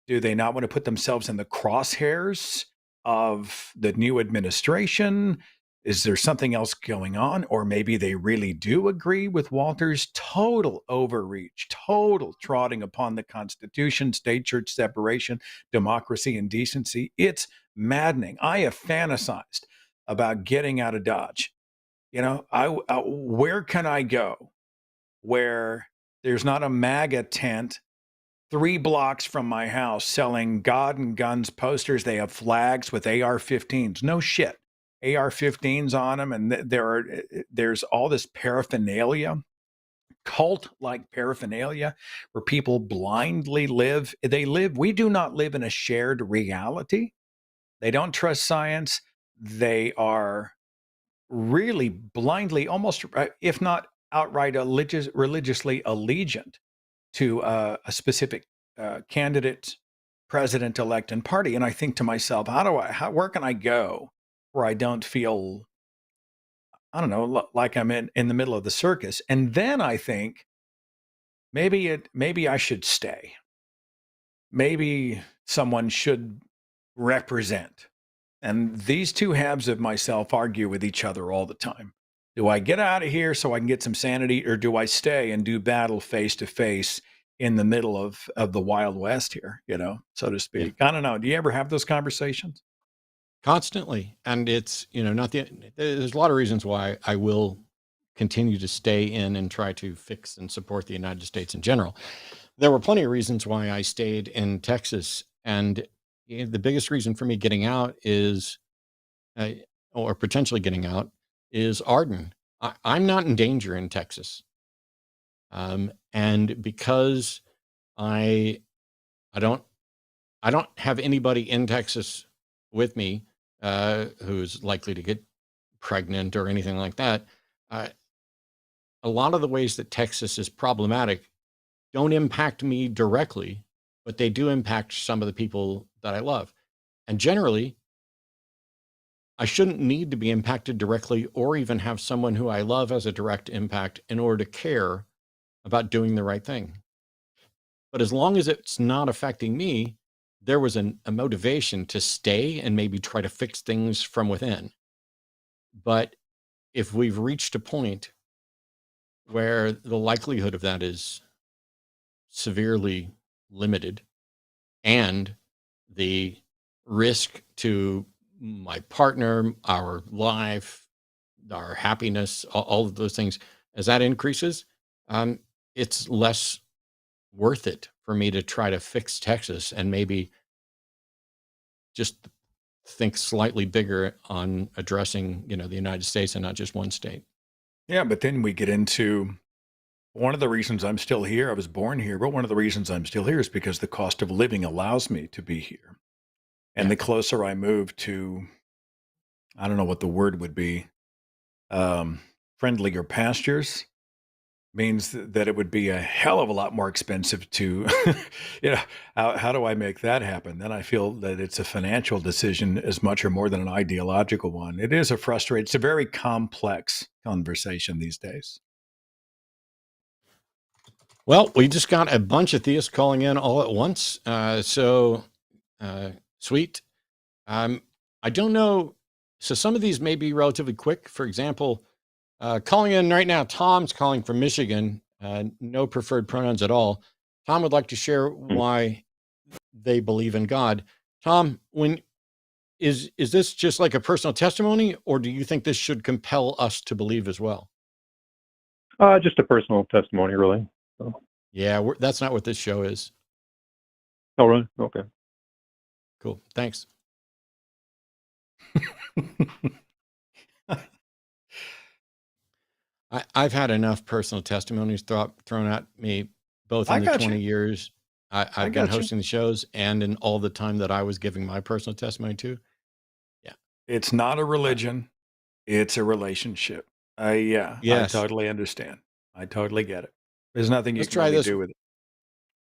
Do they not want to put themselves in the crosshairs of the new administration? Is there something else going on? Or maybe they really do agree with Walter's total overreach, total trotting upon the Constitution, state-church separation, democracy, and decency. It's maddening. I have fantasized about getting out of Dodge. You know, where can I go where there's not a MAGA tent 3 blocks from my house selling God and Guns posters. They have flags with AR-15s. No shit. AR-15s on them, and there's all this paraphernalia, cult-like paraphernalia, where people blindly live. We do not live in a shared reality. They don't trust science. They are really blindly, almost, if not outright religiously allegiant to a specific candidate, president-elect, and party. And I think to myself, where can I go where I don't feel, I don't know, like I'm in the middle of the circus? And then I think maybe I should stay. Maybe someone should represent. And these two halves of myself argue with each other all the time. Do I get out of here so I can get some sanity, or do I stay and do battle face to face in the middle of the Wild West here, so to speak? I don't know. Do you ever have those conversations? Constantly. And it's, there's a lot of reasons why I will continue to stay in and try to fix and support the United States in general. There were plenty of reasons why I stayed in Texas. And the biggest reason for me getting out is, or potentially getting out, is Arden. I'm not in danger in Texas. And because I don't have anybody in Texas with me who's likely to get pregnant or anything like that, a lot of the ways that Texas is problematic don't impact me directly, but they do impact some of the people that I love. And generally, I shouldn't need to be impacted directly or even have someone who I love as a direct impact in order to care about doing the right thing. But as long as it's not affecting me, there was a motivation to stay and maybe try to fix things from within. But if we've reached a point where the likelihood of that is severely limited, and the risk to my partner, our life, our happiness, all of those things, as that increases, it's less worth it for me to try to fix Texas and maybe just think slightly bigger on addressing, the United States and not just one state. Yeah, but then we get into one of the reasons I'm still here. I was born here, but one of the reasons I'm still here is because the cost of living allows me to be here. And the closer I move to, I don't know what the word would be, friendlier pastures, means that it would be a hell of a lot more expensive to, how do I make that happen? Then I feel that it's a financial decision as much or more than an ideological one. It is it's a very complex conversation these days. Well, we just got a bunch of theists calling in all at once. So sweet. I don't know. So some of these may be relatively quick. For example, calling in right now, Tom's calling from Michigan. No preferred pronouns at all. Tom would like to share why they believe in God. Tom, is this just like a personal testimony, or do you think this should compel us to believe as well? Just a personal testimony, really. So. Yeah, that's not what this show is. Oh, really? Okay. Cool. Thanks. I've had enough personal testimonies thrown at me, both in the 20 years I've been hosting the shows and in all the time that I was giving my personal testimony to. Yeah. It's not a religion. It's a relationship. Yes. I totally understand. I totally get it. There's nothing you can really do with it.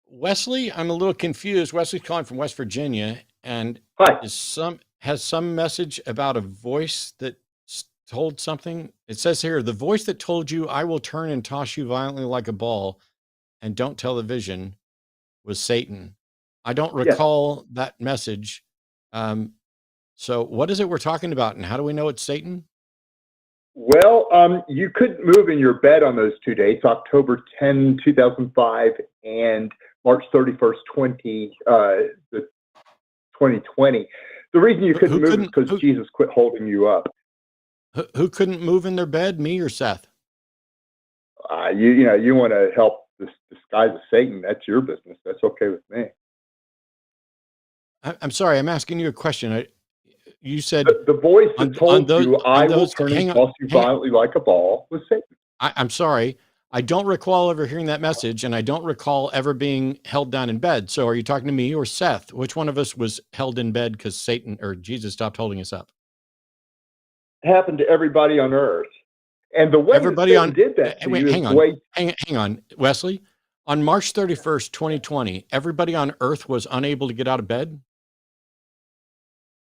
Wesley, I'm a little confused. Wesley's calling from West Virginia, and has some message about a voice that told something. It says here, the voice that told you, I will turn and toss you violently like a ball, and don't tell the vision, was Satan. I don't recall that message. So what is it we're talking about, and how do we know it's Satan? Well, you couldn't move in your bed on those 2 dates, October 10, 2005 and March 31st, 2020. The reason you couldn't move is because Jesus quit holding you up. Who couldn't move in their bed, me or Seth? You want to help disguise as Satan, that's your business. That's okay with me. I'm sorry. I'm asking you a question. You said the voice that told you, I will turn and toss you violently like a ball, was Satan. I'm sorry. I don't recall ever hearing that message, and I don't recall ever being held down in bed. So are you talking to me or Seth? Which one of us was held in bed because Satan or Jesus stopped holding us up? It happened to everybody on earth. And the way everybody Satan did that to you hang on, Wesley. On March 31st, 2020, everybody on earth was unable to get out of bed?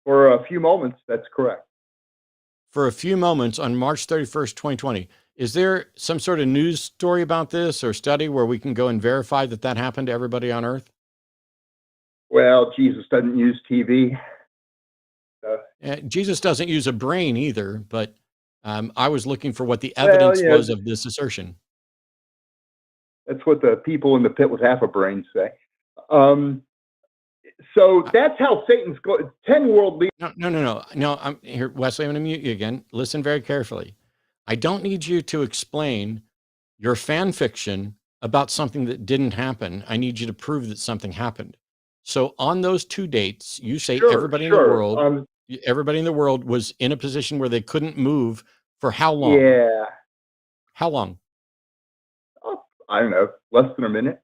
For a few moments, that's correct. For a few moments on March 31st, 2020. Is there some sort of news story about this or study where we can go and verify that that happened to everybody on earth? Well, Jesus doesn't use TV. Jesus doesn't use a brain either, but I was looking for what the evidence was of this assertion. That's what the people in the pit with half a brain say. So that's how Satan's going. 10 world leaders. No. I'm here, Wesley. I'm going to mute you again. Listen very carefully. I don't need you to explain your fan fiction about something that didn't happen. I need you to prove that something happened. So on those 2 dates, you say everybody in the world was in a position where they couldn't move for how long? Yeah. How long? Oh, I don't know, less than a minute.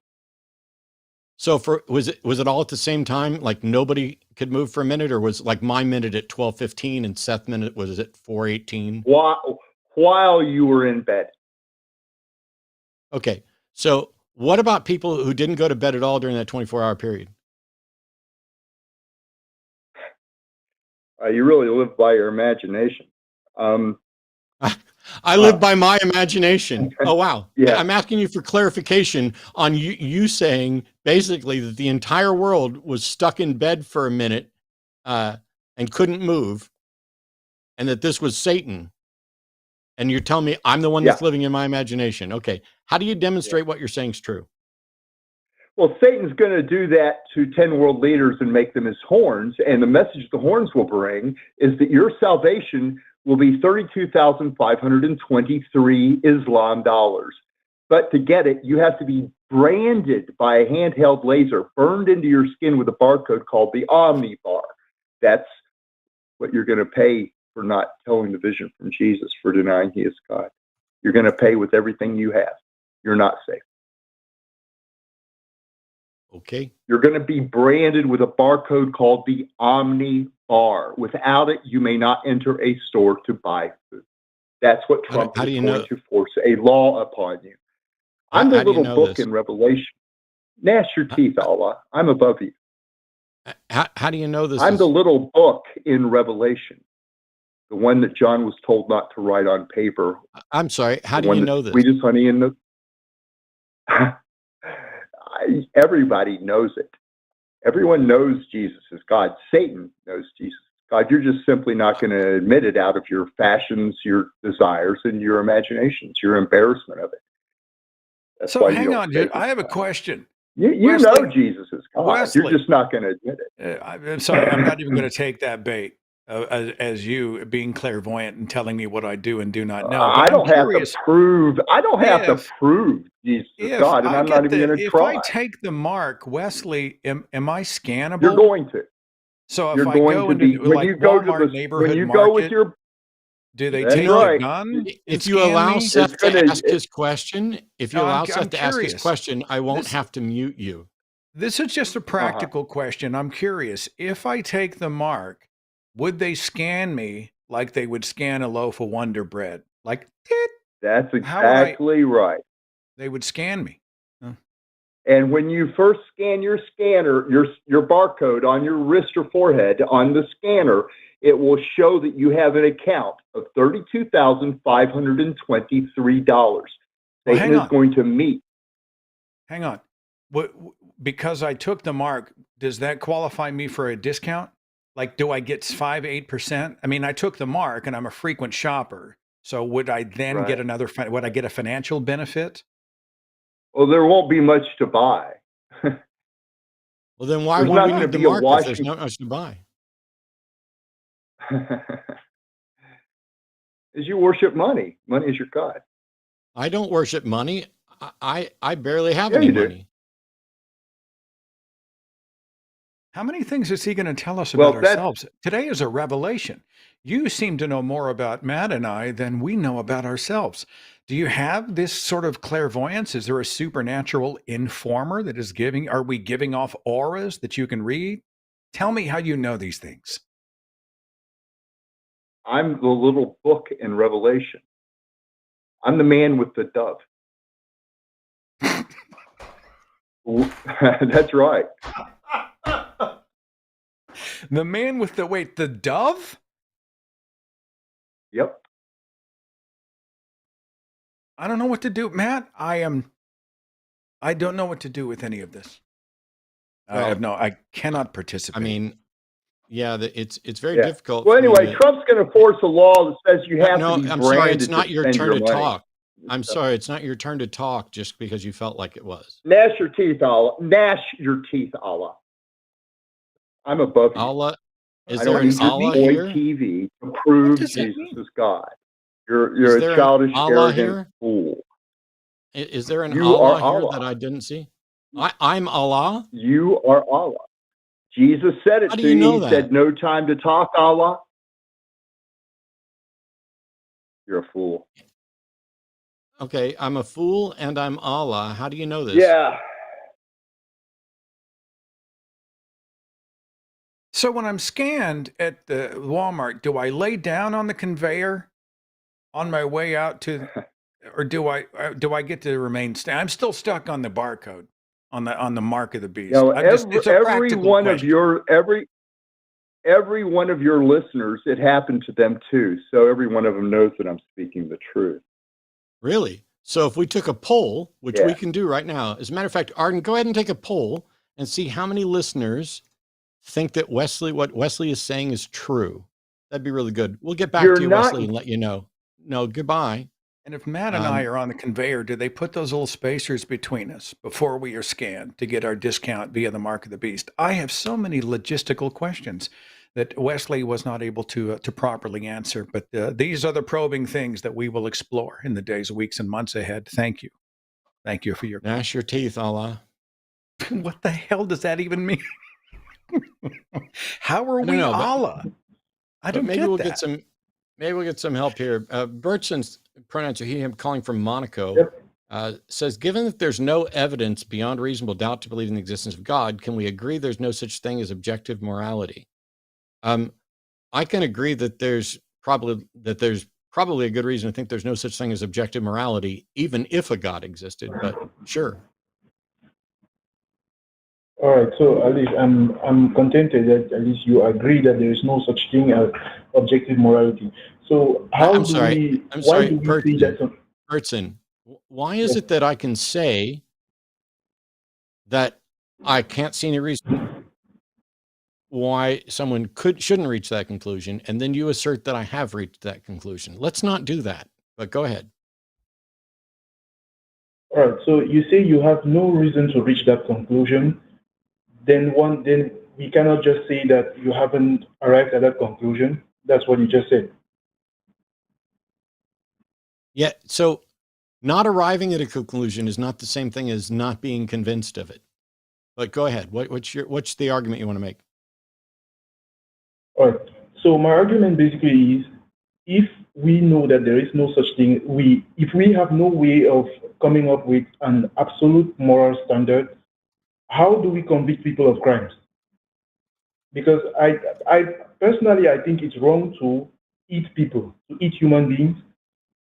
So was it all at the same time? Like nobody could move for a minute, or was like my minute at 12:15 and Seth minute was at 4:18? While you were in bed. Okay. So what about people who didn't go to bed at all during that 24-hour period? You really live by your imagination. I live by my imagination. Oh, wow. Yeah. I'm asking you for clarification on you saying basically that the entire world was stuck in bed for a minute and couldn't move, and that this was Satan. And you're telling me I'm the one that's living in my imagination. Okay. How do you demonstrate what you're saying is true? Well, Satan's going to do that to 10 world leaders and make them his horns. And the message the horns will bring is that your salvation will be 32,523 Islam dollars. But to get it, you have to be branded by a handheld laser, burned into your skin with a barcode called the Omni Bar. That's what you're going to pay for not telling the vision from Jesus, for denying he is God. You're going to pay with everything you have. You're not safe. Okay. You're going to be branded with a barcode called the Omni Bar. Without it, you may not enter a store to buy food. That's what Trump is going to force a law upon you. I'm the little book in Revelation. Gnash your teeth, Allah. I'm above you. How do you know this? I'm the little book in Revelation. The one that John was told not to write on paper. I'm sorry. How do you know this? Sweetest honey in the... Everybody knows it. Everyone knows Jesus is God. Satan knows Jesus is God. You're just simply not going to admit it out of your fashions, your desires, and your imaginations, your embarrassment of it. That's so hang on, dude. I have a question. You know Jesus is God. Wesley, you're just not going to admit it. I'm sorry. I'm not even going to take that bait. As you being clairvoyant and telling me what I do and do not know. I don't have to prove. I don't have to prove Jesus is God, and I'm not even going to try. If I take the mark, Wesley, am I scannable? You're going to. So if I go into like Walmart neighborhood market, do they take a gun? If you allow Seth to ask his question, I won't have to mute you. This is just a practical question. I'm curious. If I take the mark, would they scan me like they would scan a loaf of Wonder Bread? Like, that's exactly right. They would scan me. Huh. And when you first scan your scanner, your barcode on your wrist or forehead on the scanner, it will show that you have an account of $32,523. Satan is going to meet. Hang on. Because I took the mark, does that qualify me for a discount? Like, do I get 5-8%? I mean, I took the mark and I'm a frequent shopper. So would I then get would I get a financial benefit? Well, there won't be much to buy. Well, then why would we need the mark if there's not much to buy? As you worship money. Money is your God. I don't worship money. I barely have Yeah, any you do. money. How many things is he going to tell us Well, about that's ourselves? Today is a revelation. You seem to know more about Matt and I than we know about ourselves. Do you have this sort of clairvoyance? Is there a supernatural informer that is giving? Are we giving off auras that you can read? Tell me how you know these things. I'm the little book in Revelation. I'm the man with the dove. That's right. The man with the dove? Yep. I don't know what to do, Matt. I don't know what to do with any of this. I cannot participate. I mean, yeah, it's very Yeah. difficult. Well, for me anyway, to- Trump's going to force a law that says you have no, to be I'm branded sorry, it's not to your spend turn your to money. talk. I'm sorry, it's not your turn to talk just because you felt like it was. Gnash your teeth, Allah. Gnash your teeth, Allah. I'm above you. Allah, is I there don't an need your Allah toy here? TV to prove does that Jesus mean? is God. You're Is there a an childish, Allah arrogant here? fool. Is there an You are Allah here Allah. that I didn't see? I'm Allah? You are Allah. Jesus said it How do to you you. know He that? said, "No time to talk, Allah." You're a fool. Okay, I'm a fool and I'm Allah. How do you know this? Yeah. So when I'm scanned at the Walmart, do I lay down on the conveyor on my way out to, or do I get to remain? I'm still stuck on the barcode on the mark of the beast. You know, It's a every practical one of question. your every one of your listeners, it happened to them too. So every one of them knows that I'm speaking the truth. Really? So if we took a poll, which Yeah. we can do right now, as a matter of fact, Arden, go ahead and take a poll and see how many listeners think that what Wesley is saying is true. That'd be really good. We'll get back You're to you, not- Wesley, and let you know. No, goodbye. And if Matt and I are on the conveyor, do they put those little spacers between us before we are scanned to get our discount via the mark of the beast? I have so many logistical questions that Wesley was not able to properly answer. But these are the probing things that we will explore in the days, weeks, and months ahead. Thank you. Thank you for your Gnash your teeth, Allah. What the hell does that even mean? How are I don't we know, but- Allah? I don't maybe get we'll that. get some. Maybe we'll get some help here. Bertson's pronouns are he, him, calling from Monaco. Yep. Says, given that there's no evidence beyond reasonable doubt to believe in the existence of God, can we agree there's no such thing as objective morality? I can agree that there's probably a good reason to think there's no such thing as objective morality, even if a God existed. But sure. All right, so at least I'm contented that at least you agree that there is no such thing as objective morality. So why do we see that? Bertson, why is it that I can say that I can't see any reason why someone shouldn't reach that conclusion, and then you assert that I have reached that conclusion? Let's not do that, but go ahead. All right, so you say you have no reason to reach that conclusion. Then we cannot just say that you haven't arrived at that conclusion. That's what you just said. Yeah, so not arriving at a conclusion is not the same thing as not being convinced of it. But go ahead. What's the argument you want to make? All right. So my argument basically is, if we know that there is no such thing, if we have no way of coming up with an absolute moral standard, how do we convict people of crimes? Because I personally, I think it's wrong to eat people, to eat human beings.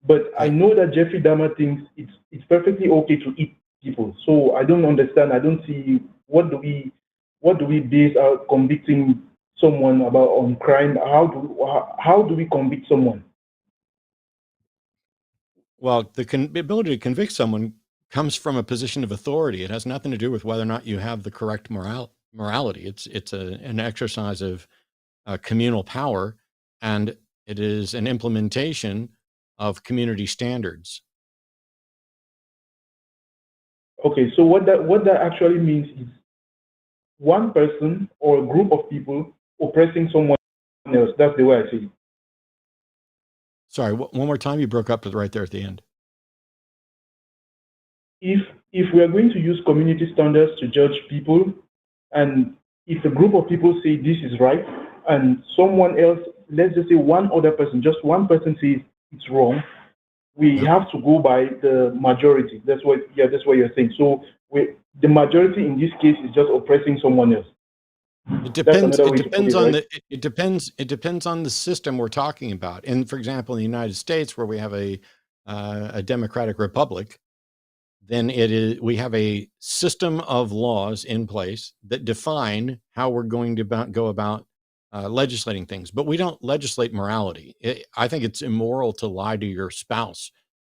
But I know that Jeffrey Dahmer thinks it's perfectly okay to eat people. So I don't understand. I don't see what do we base our convicting someone on crime? How do we convict someone? Well, the ability to convict someone comes from a position of authority. It has nothing to do with whether or not you have the correct morality. It's an exercise of communal power, and it is an implementation of community standards. Okay, so what that actually means is one person or a group of people oppressing someone else. That's the way I see it. Sorry, one more time. You broke up right there at the end. if we are going to use community standards to judge people, and if a group of people say this is right, and someone else, let's just say one other person, just one person says it's wrong, we have to go by the majority. That's what you're saying. So the majority in this case is just oppressing someone else. It depends. It depends on the system we're talking about. And for example, in the United States, where we have a democratic republic, then we have a system of laws in place that define how we're going to go about legislating things. But we don't legislate morality. I think it's immoral to lie to your spouse,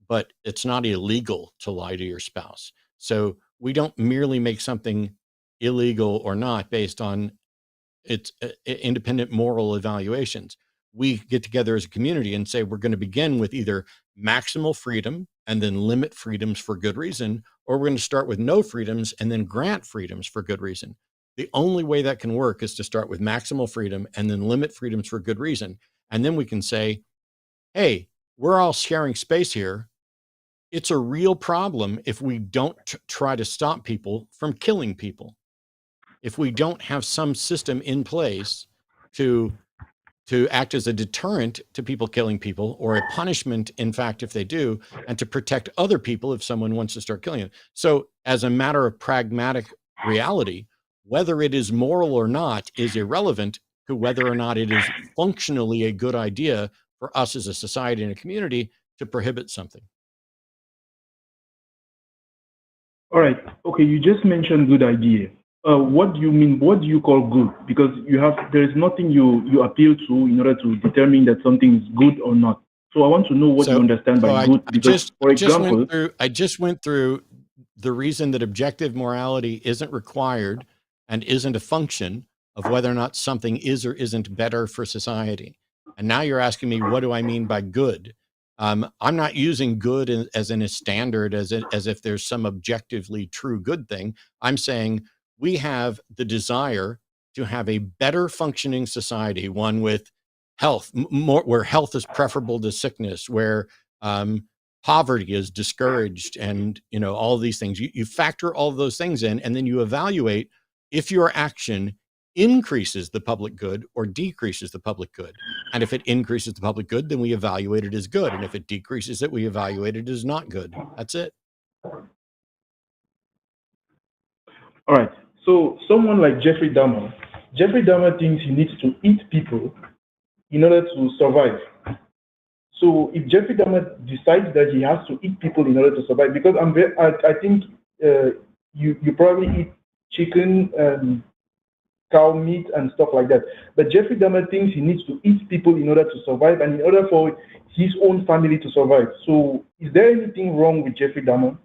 but it's not illegal to lie to your spouse. So we don't merely make something illegal or not based on its independent moral evaluations. We get together as a community and say we're going to begin with either maximal freedom and then limit freedoms for good reason, or we're going to start with no freedoms and then grant freedoms for good reason. The only way that can work is to start with maximal freedom and then limit freedoms for good reason. And then we can say, hey, we're all sharing space here. It's a real problem if we don't try to stop people from killing people. If we don't have some system in place to act as a deterrent to people killing people, or a punishment, in fact, if they do, and to protect other people if someone wants to start killing them. So as a matter of pragmatic reality, whether it is moral or not is irrelevant to whether or not it is functionally a good idea for us as a society and a community to prohibit something. All right. Okay, you just mentioned good idea. What do you mean? What do you call good? Because there is nothing you appeal to in order to determine that something is good or not. So I want to know what you understand by good. Because, for example, I just went through the reason that objective morality isn't required and isn't a function of whether or not something is or isn't better for society. And now you're asking me, what do I mean by good? I'm not using good as in a standard, as if there's some objectively true good thing. I'm saying we have the desire to have a better functioning society, one with health, where health is preferable to sickness, where poverty is discouraged, and all these things. You factor all of those things in, and then you evaluate if your action increases the public good or decreases the public good. And if it increases the public good, then we evaluate it as good. And if it decreases it, we evaluate it as not good. That's it. All right. So someone like Jeffrey Dahmer thinks he needs to eat people in order to survive. So if Jeffrey Dahmer decides that he has to eat people in order to survive, because I think you probably eat chicken, cow meat and stuff like that. But Jeffrey Dahmer thinks he needs to eat people in order to survive and in order for his own family to survive. So is there anything wrong with Jeffrey Dahmer?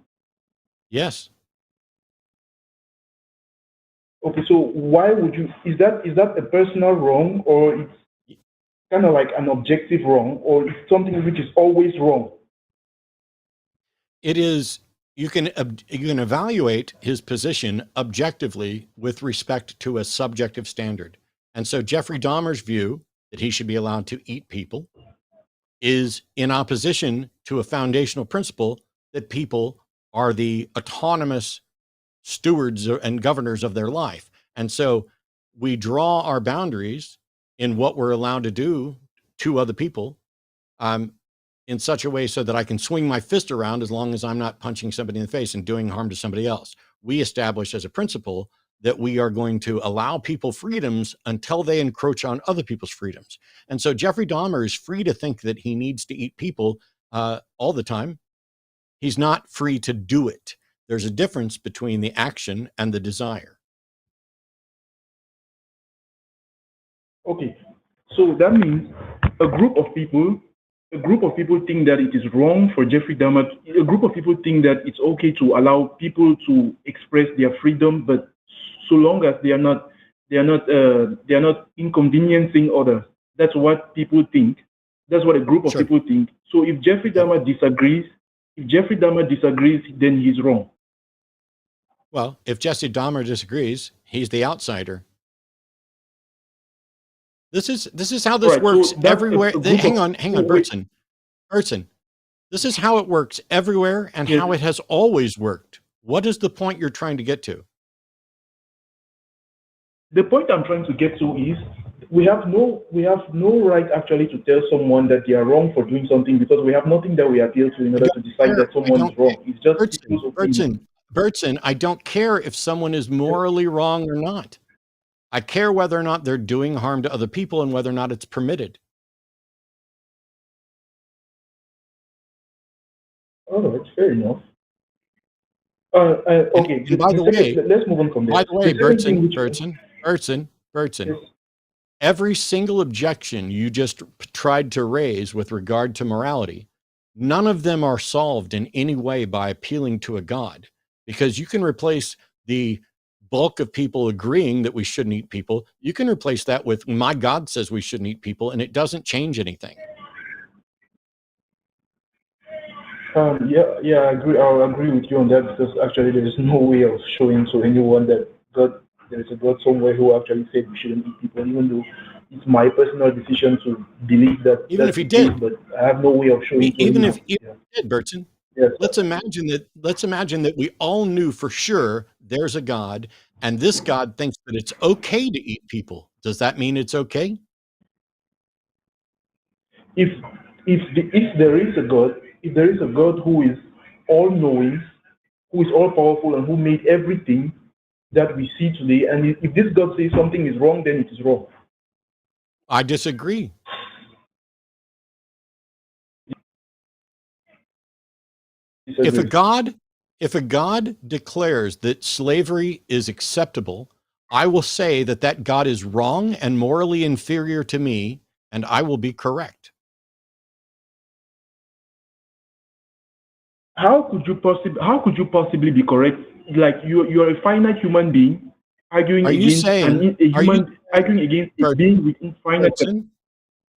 Yes. Okay, so why would you, is that a personal wrong, or it's kind of like an objective wrong, or it's something which is always wrong? It is. You can evaluate his position objectively with respect to a subjective standard. And so Jeffrey Dahmer's view that he should be allowed to eat people is in opposition to a foundational principle that people are the autonomous stewards and governors of their life. And so we draw our boundaries in what we're allowed to do to other people in such a way so that I can swing my fist around as long as I'm not punching somebody in the face and doing harm to somebody else. We establish as a principle that we are going to allow people freedoms until they encroach on other people's freedoms. And so Jeffrey Dahmer is free to think that he needs to eat people all the time. He's not free to do it. There's a difference between the action and the desire. Okay, so that means a group of people think that it is wrong for Jeffrey Dahmer. A group of people think that it's okay to allow people to express their freedom, but so long as they are not inconveniencing others. That's what people think. That's what a group of people think. So if Jeffrey Dahmer disagrees, then he's wrong. Well, if Jesse Dahmer disagrees, he's the outsider. This is how this works so everywhere. Hang on, Bertson. This is how it works everywhere and how it has always worked. What is the point you're trying to get to? The point I'm trying to get to is we have no right actually to tell someone that they are wrong for doing something, because we have nothing that we appeal to in order to decide that someone is wrong. It's just people's opinion. Bertson, I don't care if someone is morally wrong or not. I care whether or not they're doing harm to other people and whether or not it's permitted. Oh, that's fair enough. Okay. And by the way, let's move on from there. By the way, Bertson, Yes. every single objection you just tried to raise with regard to morality, none of them are solved in any way by appealing to a God, because you can replace the bulk of people agreeing that we shouldn't eat people. You can replace that with my God says we shouldn't eat people, and it doesn't change anything. Yeah, I agree. I'll agree with you on that, because actually there is no way of showing to anyone that there is a God somewhere who actually said we shouldn't eat people, even though it's my personal decision to believe that. Even if he did, but I have no way of showing. Even if he did, Bertson. Yes. Let's imagine that we all knew for sure there's a God, and this God thinks that it's okay to eat people. Does that mean it's okay? If there is a God who is all-knowing, who is all-powerful, and who made everything that we see today, and if this God says something is wrong, then it is wrong. I disagree. If a God declares that slavery is acceptable, I will say that God is wrong and morally inferior to me, and I will be correct. How could you possibly be correct? Like you're a finite human being arguing against a being with infinite.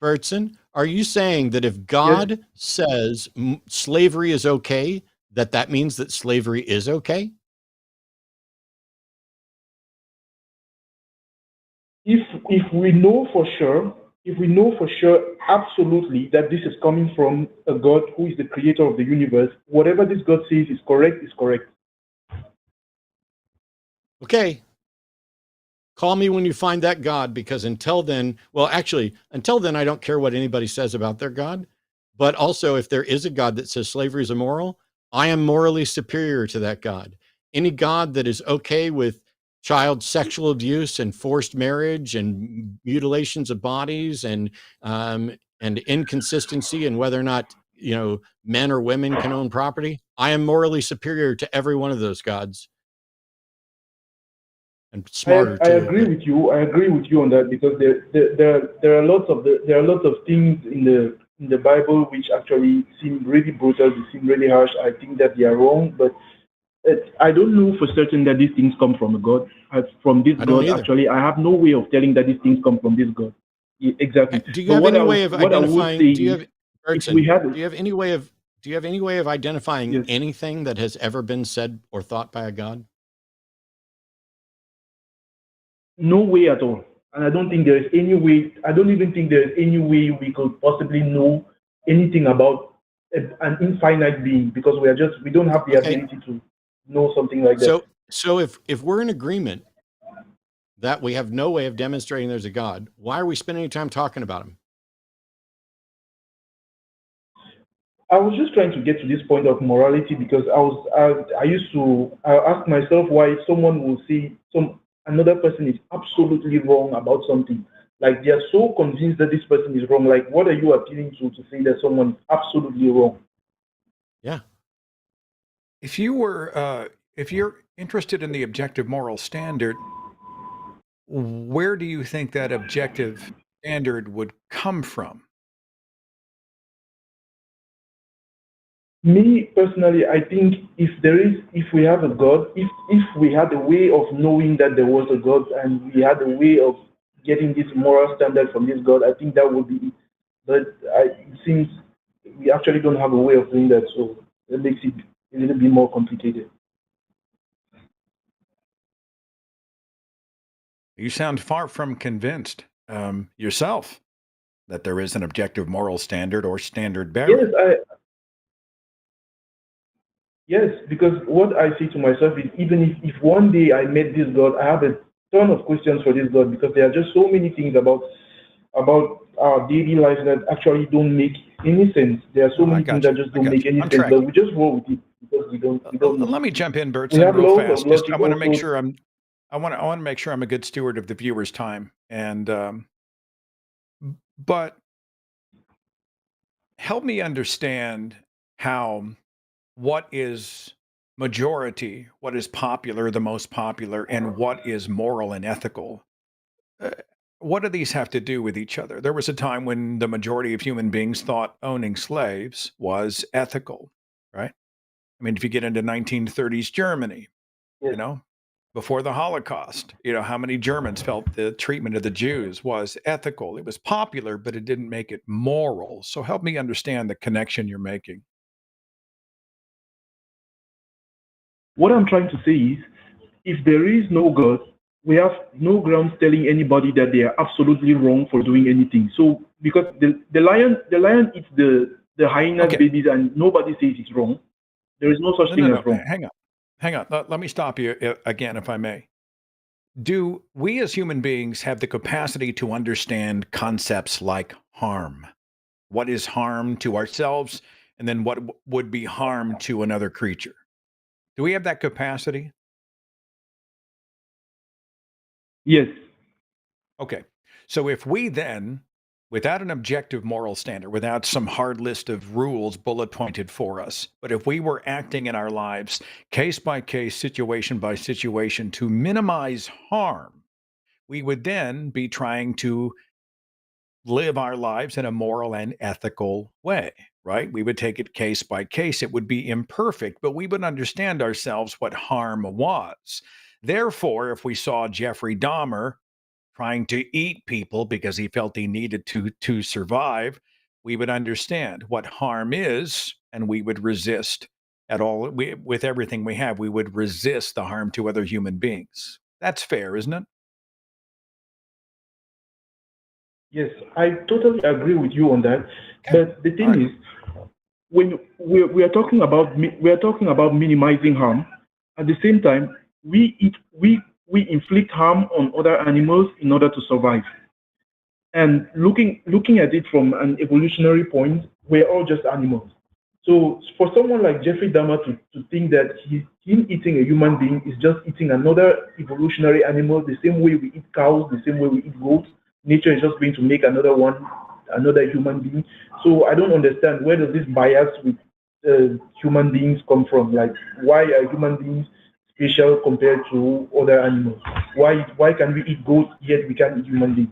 Bertson, are you saying that if God says slavery is okay, that means that slavery is okay? If we know for sure, absolutely, that this is coming from a God who is the creator of the universe, whatever this God says is correct, is correct. Okay. Call me when you find that God, because until then, I don't care what anybody says about their God. But also, if there is a God that says slavery is immoral, I am morally superior to that God. Any God that is okay with child sexual abuse and forced marriage and mutilations of bodies and inconsistency in whether or not men or women can own property, I am morally superior to every one of those gods. And smarter I agree with you. I agree with you on that, because there are lots of things in the Bible which actually seem really brutal. They seem really harsh. I think that they are wrong, but I don't know for certain that these things come from a God. From this God, actually, I have no way of telling that these things come from this God. Exactly. Do you have any way of identifying? Do you have any way of identifying anything that has ever been said or thought by a God? No way at all. And I don't think there is any way. I don't even think there is any way we could possibly know anything about an infinite being, because we don't have the ability to know something like that. So if we're in agreement that we have no way of demonstrating there's a God, why are we spending any time talking about him? I was just trying to get to this point of morality, because I used to ask myself why someone will see another person is absolutely wrong about something. Like, they are so convinced that this person is wrong. Like, what are you appealing to say that someone is absolutely wrong? Yeah. If you're interested in the objective moral standard, where do you think that objective standard would come from? Me personally, I think if we have a God, if we had a way of knowing that there was a God, and we had a way of getting this moral standard from this God, I think that would be it. But it seems we actually don't have a way of doing that, so that makes it a little bit more complicated. You sound far from convinced yourself that there is an objective moral standard or standard bearer. Yes, Yes, because what I say to myself is even if one day I met this God, I have a ton of questions for this God because there are just so many things about our daily life that actually don't make any sense. There are so many things that just don't make any sense, but we just roll with it because we don't know. Let me jump in, We have Bertson, real lots of fast. Just, logic I want to make also. sure I want to make sure I'm a good steward of the viewer's time. And but help me understand how what is majority, what is popular, the most popular, and what is moral and ethical. What do these have to do with each other? There was a time when the majority of human beings thought owning slaves was ethical, right? I mean, if you get into 1930s Germany, you know, before the Holocaust, you know, how many Germans felt the treatment of the Jews was ethical? It was popular, but it didn't make it moral. So help me understand the connection you're making. What I'm trying to say is, if there is no God, we have no grounds telling anybody that they are absolutely wrong for doing anything. So, because the lion eats the hyena's babies, and nobody says it's wrong. There is no such thing as wrong. Hang on. Let me stop you again, if I may. Do we as human beings have the capacity to understand concepts like harm? What is harm to ourselves, and then what would be harm to another creature? Do we have that capacity? Yes. Okay. So if we then, without an objective moral standard, without some hard list of rules bullet pointed for us, but if we were acting in our lives case by case, situation by situation to minimize harm, we would then be trying to live our lives in a moral and ethical way, right? We would take it case by case. It would be imperfect, but we would understand ourselves what harm was. Therefore, if we saw Jeffrey Dahmer trying to eat people because he felt he needed to survive, we would understand what harm is, and we would resist at all. With everything we have, we would resist the harm to other human beings. That's fair, isn't it? Yes, I totally agree with you on that. But the thing is, when we are talking about minimizing harm, at the same time we inflict harm on other animals in order to survive. And looking at it from an evolutionary point, we're all just animals. So for someone like Jeffrey Dahmer to think that him eating a human being is just eating another evolutionary animal, the same way we eat cows, the same way we eat goats, nature is just going to make another human being. So I don't understand, where does this bias with human beings come from? Like, why are human beings special compared to other animals? Why can we eat goats yet we can't eat human beings?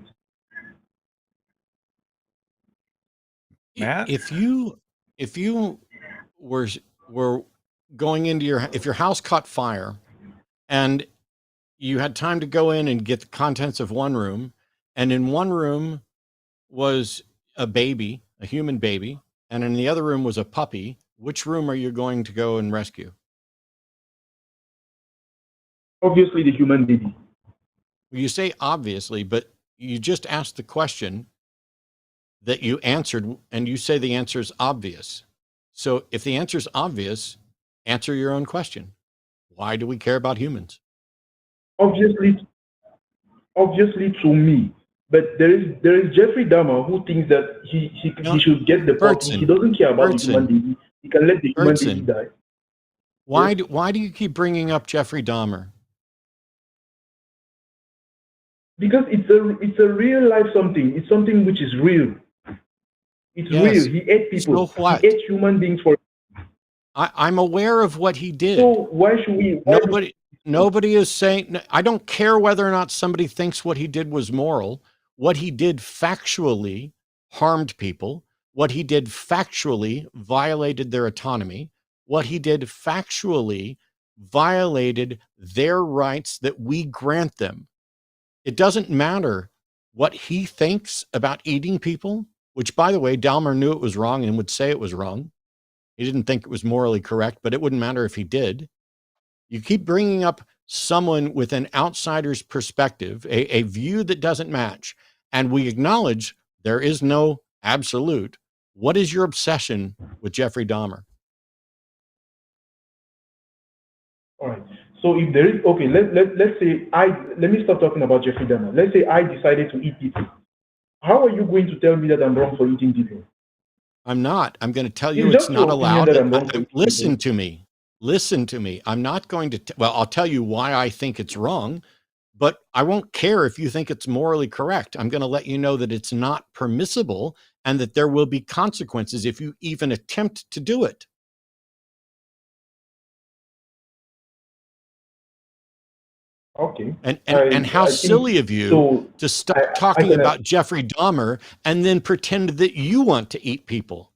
Matt? If you were going into if your house caught fire and you had time to go in and get the contents of one room, and in one room was a baby, a human baby, and in the other room was a puppy, which room are you going to go and rescue? Obviously the human baby. You say obviously, but you just asked the question that you answered, and you say the answer is obvious. So if the answer is obvious, answer your own question. Why do we care about humans? Obviously to me. But there is Jeffrey Dahmer who thinks that he should get the puppy. He doesn't care about the human baby. He can let the human baby die. Why do you keep bringing up Jeffrey Dahmer? Because it's a real life something. It's something which is real. It's real. He ate people. So what? He ate human beings for. I'm aware of what he did. So why should we? Nobody is saying. I don't care whether or not somebody thinks what he did was moral. What he did factually harmed people. What he did factually violated their autonomy. What he did factually violated their rights that we grant them. It doesn't matter what he thinks about eating people, which, by the way, Dahmer knew it was wrong and would say it was wrong. He didn't think it was morally correct, but it wouldn't matter if he did. You keep bringing up someone with an outsider's perspective, a view that doesn't match, and we acknowledge there is no absolute. What is your obsession with Jeffrey Dahmer? All right. So if there is, okay, let's say let me stop talking about Jeffrey Dahmer. Let's say I decided to eat people. How are you going to tell me that I'm wrong for eating people? I'm not. I'm going to tell you It's it's just not your opinion allowed. that I'm wrong for eating Listen people. to me. Listen to me. I'm not going to, well, I'll tell you why I think it's wrong, but I won't care if you think it's morally correct. I'm going to let you know that it's not permissible and that there will be consequences if you even attempt to do it. Okay. And how silly of you to stop talking about Jeffrey Dahmer and then pretend that you want to eat people.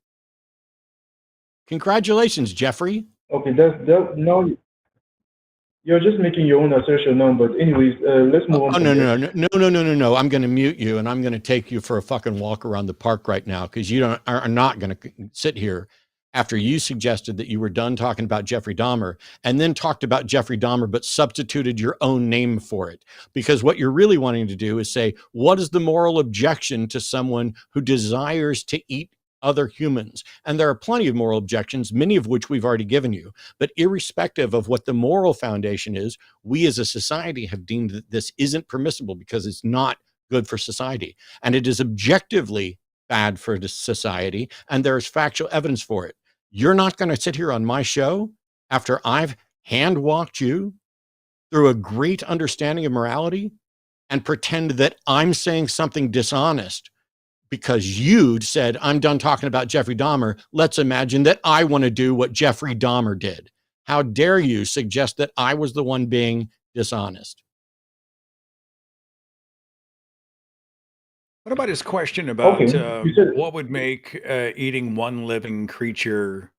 Congratulations, Jeffrey. Okay, now you're just making your own assertion now. But anyways, let's move on. No. I'm going to mute you and I'm going to take you for a fucking walk around the park right now because you are not going to sit here after you suggested that you were done talking about Jeffrey Dahmer and then talked about Jeffrey Dahmer, but substituted your own name for it. Because what you're really wanting to do is say, what is the moral objection to someone who desires to eat other humans? And there are plenty of moral objections, many of which we've already given you. But irrespective of what the moral foundation is, we as a society have deemed that this isn't permissible because it's not good for society. And it is objectively bad for society. And there's factual evidence for it. You're not going to sit here on my show after I've hand walked you through a great understanding of morality and pretend that I'm saying something dishonest because you said, I'm done talking about Jeffrey Dahmer. Let's imagine that I want to do what Jeffrey Dahmer did. How dare you suggest that I was the one being dishonest? What about his question about what would make eating one living creature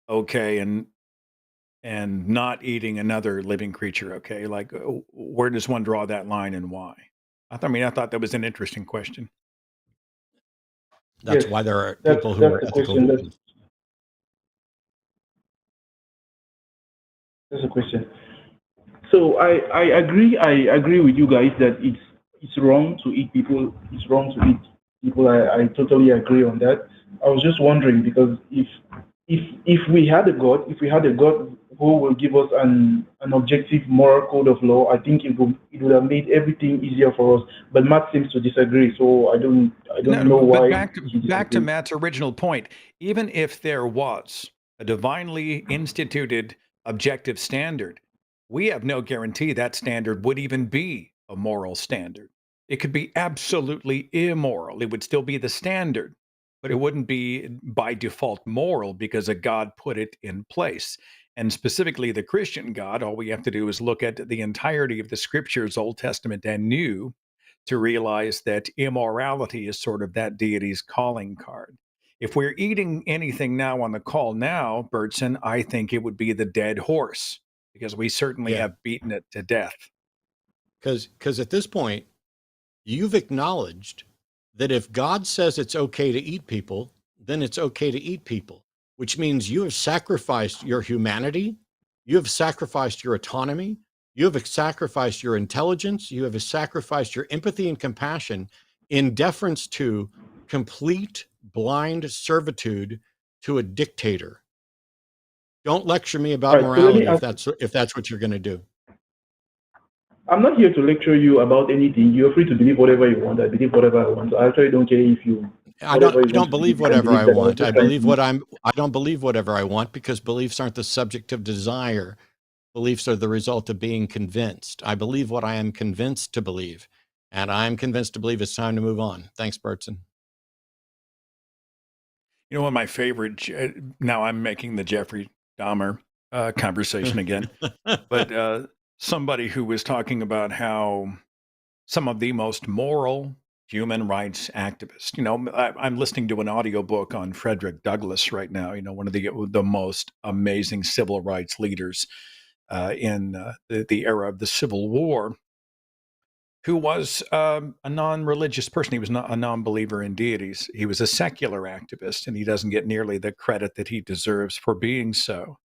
okay and not eating another living creature okay? Like, where does one draw that line and why? I thought that was an interesting question. That's why there are people who are ethical. That's a question. So I agree with you guys that it's wrong to eat people. It's wrong to eat people. I totally agree on that. I was just wondering because if we had a God who will give us an objective moral code of law, I think it would have made everything easier for us. But Matt seems to disagree, so I don't know why. Back to Matt's original point. Even if there was a divinely instituted objective standard, we have no guarantee that standard would even be a moral standard. It could be absolutely immoral. It would still be the standard, but it wouldn't be by default moral because a God put it in place. And specifically the Christian God, all we have to do is look at the entirety of the scriptures, Old Testament and New, to realize that immorality is sort of that deity's calling card. If we're eating anything now on the call now, Bertson, I think it would be the dead horse because we certainly have beaten it to death. Because at this point, you've acknowledged that if God says it's okay to eat people, then it's okay to eat people, which means you have sacrificed your humanity, you have sacrificed your autonomy, you have sacrificed your intelligence, you have sacrificed your empathy and compassion in deference to complete blind servitude to a dictator. Don't lecture me about morality if that's what you're going to do. I'm not here to lecture you about anything. You're free to believe whatever you want. I believe whatever I want. I actually don't care if you. I don't believe whatever I want. I don't believe whatever I want because beliefs aren't the subject of desire. Beliefs are the result of being convinced. I believe what I am convinced to believe, and I'm convinced to believe it's time to move on. Thanks, Bertson. You know what my favorite, now I'm making the Jeffrey Dahmer conversation again, but somebody who was talking about how some of the most moral human rights activists, I'm listening to an audiobook on Frederick Douglass right now, one of the most amazing civil rights leaders in the era of the Civil War, who was a non-religious person. He was not a non-believer in deities. He was a secular activist, and he doesn't get nearly the credit that he deserves for being so.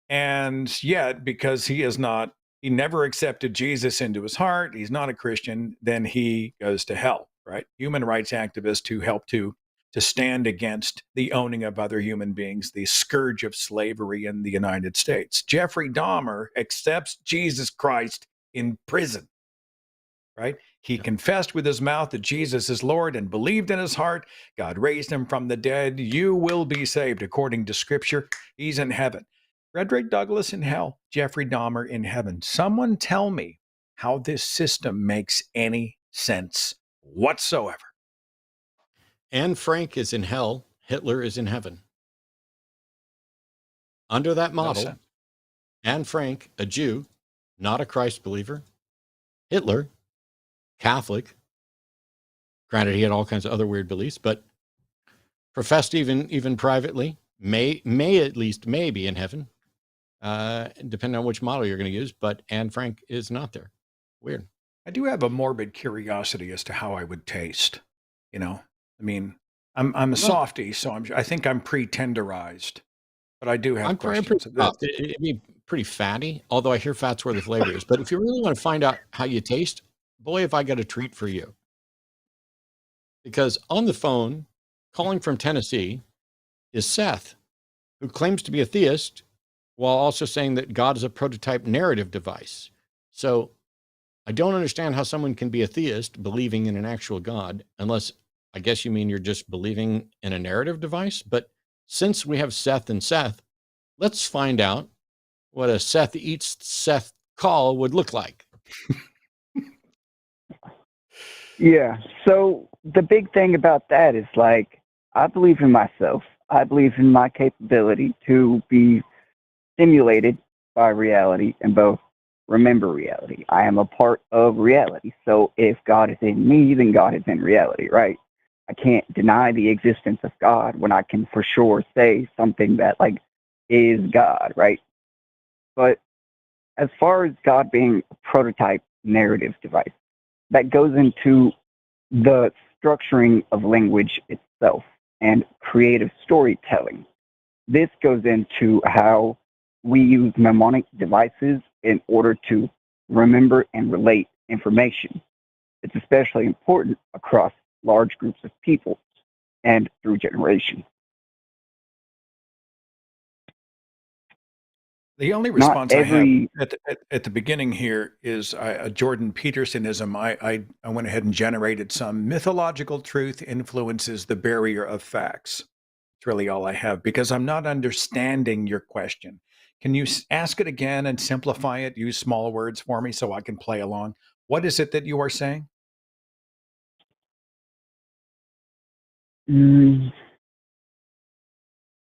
And yet, because he never accepted Jesus into his heart, he's not a Christian, then he goes to hell, right? Human rights activists who help to to stand against the owning of other human beings, the scourge of slavery in the United States. Jeffrey Dahmer accepts Jesus Christ in prison, right? He confessed with his mouth that Jesus is Lord and believed in his heart. God raised him from the dead. You will be saved according to Scripture. He's in heaven. Frederick Douglass in hell, Jeffrey Dahmer in heaven. Someone tell me how this system makes any sense whatsoever. Anne Frank is in hell. Hitler is in heaven. Under that model, Anne Frank, a Jew, not a Christ believer. Hitler, Catholic. Granted, he had all kinds of other weird beliefs, but professed even privately, may at least be in heaven, depending on which model you're going to use. But Anne Frank is not there. Weird. I do have a morbid curiosity as to how I would taste. You know, I mean, I'm a softie, so I think I'm pre-tenderized, but I do have questions. It'd be pretty fatty, although I hear fat's where the flavor is. But if you really want to find out how you taste, boy, have I got a treat for you. Because on the phone, calling from Tennessee, is Seth, who claims to be a theist while also saying that God is a prototype narrative device. So I don't understand how someone can be a theist believing in an actual God, unless I guess you mean you're just believing in a narrative device. But since we have Seth and Seth, let's find out what a Seth eats Seth call would look like. Yeah. So the big thing about that is, like, I believe in myself. I believe in my capability to be stimulated by reality and both remember reality. I am a part of reality. So if God is in me, then God is in reality, right? I can't deny the existence of God when I can for sure say something that, like, is God, right? But as far as God being a prototype narrative device, that goes into the structuring of language itself and creative storytelling. This goes into how we use mnemonic devices in order to remember and relate information. It's especially important across large groups of people and through generations. The only response I have at the beginning here is a Jordan Petersonism. I went ahead and generated some mythological truth influences the barrier of facts. It's really all I have because I'm not understanding your question. Can you ask it again and simplify it? Use small words for me so I can play along. What is it that you are saying?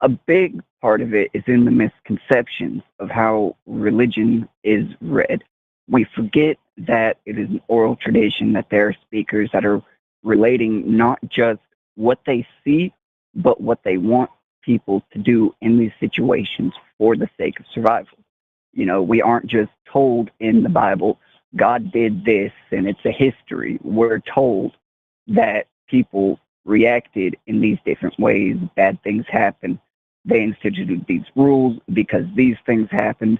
A big part of it is in the misconceptions of how religion is read. We forget that it is an oral tradition, that there are speakers that are relating not just what they see, but what they want people to do in these situations for the sake of survival. You know, we aren't just told in the Bible, God did this and it's a history. We're told that people reacted in these different ways. Bad things happen. They instituted these rules because these things happened.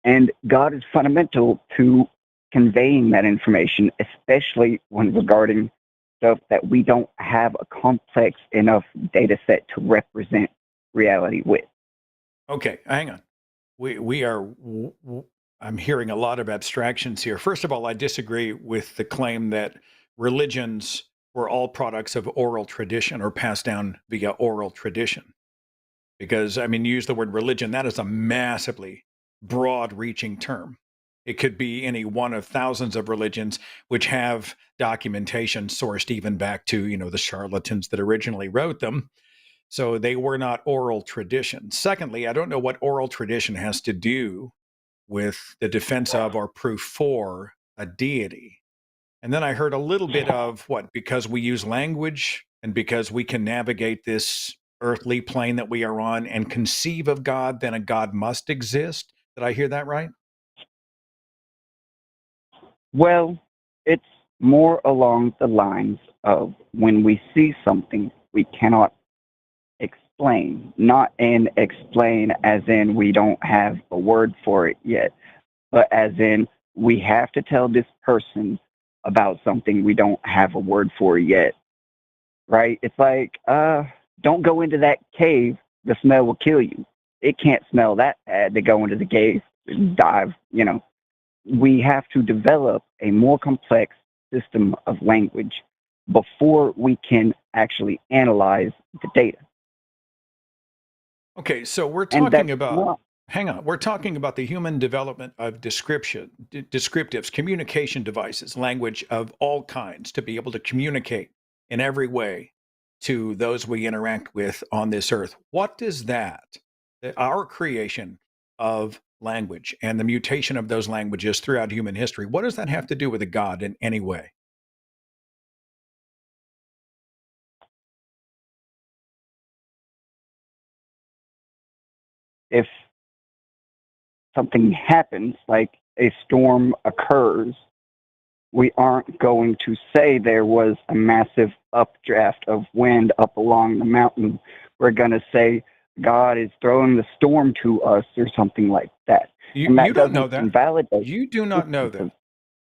And God is fundamental to conveying that information, especially when regarding stuff that we don't have a complex enough data set to represent reality with. Okay, hang on. I'm hearing a lot of abstractions here. First of all, I disagree with the claim that religions were all products of oral tradition or passed down via oral tradition. Because, I mean, you use the word religion, that is a massively broad-reaching term. It could be any one of thousands of religions which have documentation sourced even back to, you know, the charlatans that originally wrote them. So they were not oral traditions. Secondly, I don't know what oral tradition has to do with the defense of or proof for a deity. And then I heard a little bit of because we use language and because we can navigate this earthly plane that we are on and conceive of God, then a God must exist. Did I hear that right? Well, it's more along the lines of when we see something we cannot explain, not in explain as in we don't have a word for it yet, but as in we have to tell this person about something we don't have a word for yet. right? It's like, don't go into that cave. The smell will kill you. It can't smell that bad to go into the cave and dive, you know. We have to develop a more complex system of language before we can actually analyze the data. Okay, so we're And talking that's about, not, hang on, we're talking about the human development of descriptives, communication devices, language of all kinds to be able to communicate in every way to those we interact with on this earth. What does that, our creation of language and the mutation of those languages throughout human history, what does that have to do with a God in any way? if something happens, like a storm occurs, we aren't going to say there was a massive updraft of wind up along the mountain. We're going to say God is throwing the storm to us or something like that. You And that don't know doesn't that. invalidate. You do not know that.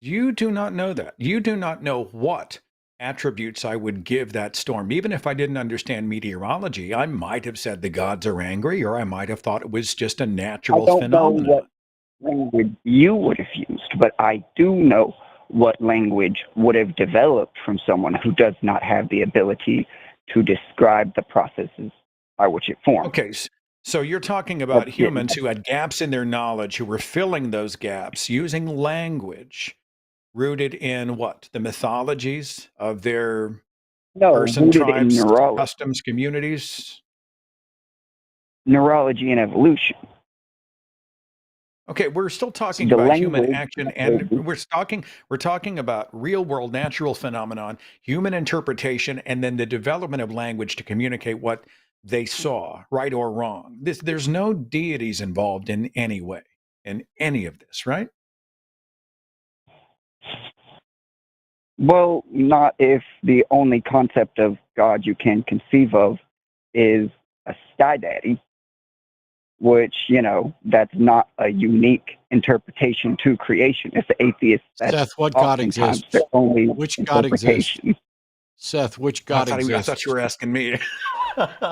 You do not know that. You do not know what attributes I would give that storm. Even if I didn't understand meteorology, I might have said the gods are angry, or I might have thought it was just a I natural don't know phenomenon. what language you would have used, but I do know what language would have developed from someone who does not have the ability to describe the processes by which it formed. Okay, so you're talking about humans who had gaps in their knowledge, who were filling those gaps using language rooted in what? The mythologies of their No, person, rooted in tribes, neurology. customs, communities? Neurology and evolution. Okay, we're still talking The about human language action, and we're talking about real world natural phenomenon, human interpretation, and then the development of language to communicate what they saw, right or wrong. There's no deities involved in any way in any of this, right? Well, not if the only concept of God you can conceive of is a sky daddy, which, you know, that's not a unique interpretation to creation. If the atheist, that's Seth, what God oftentimes exists? their only Which God exists? interpretation. Seth, which God I exists? thought you were asking me.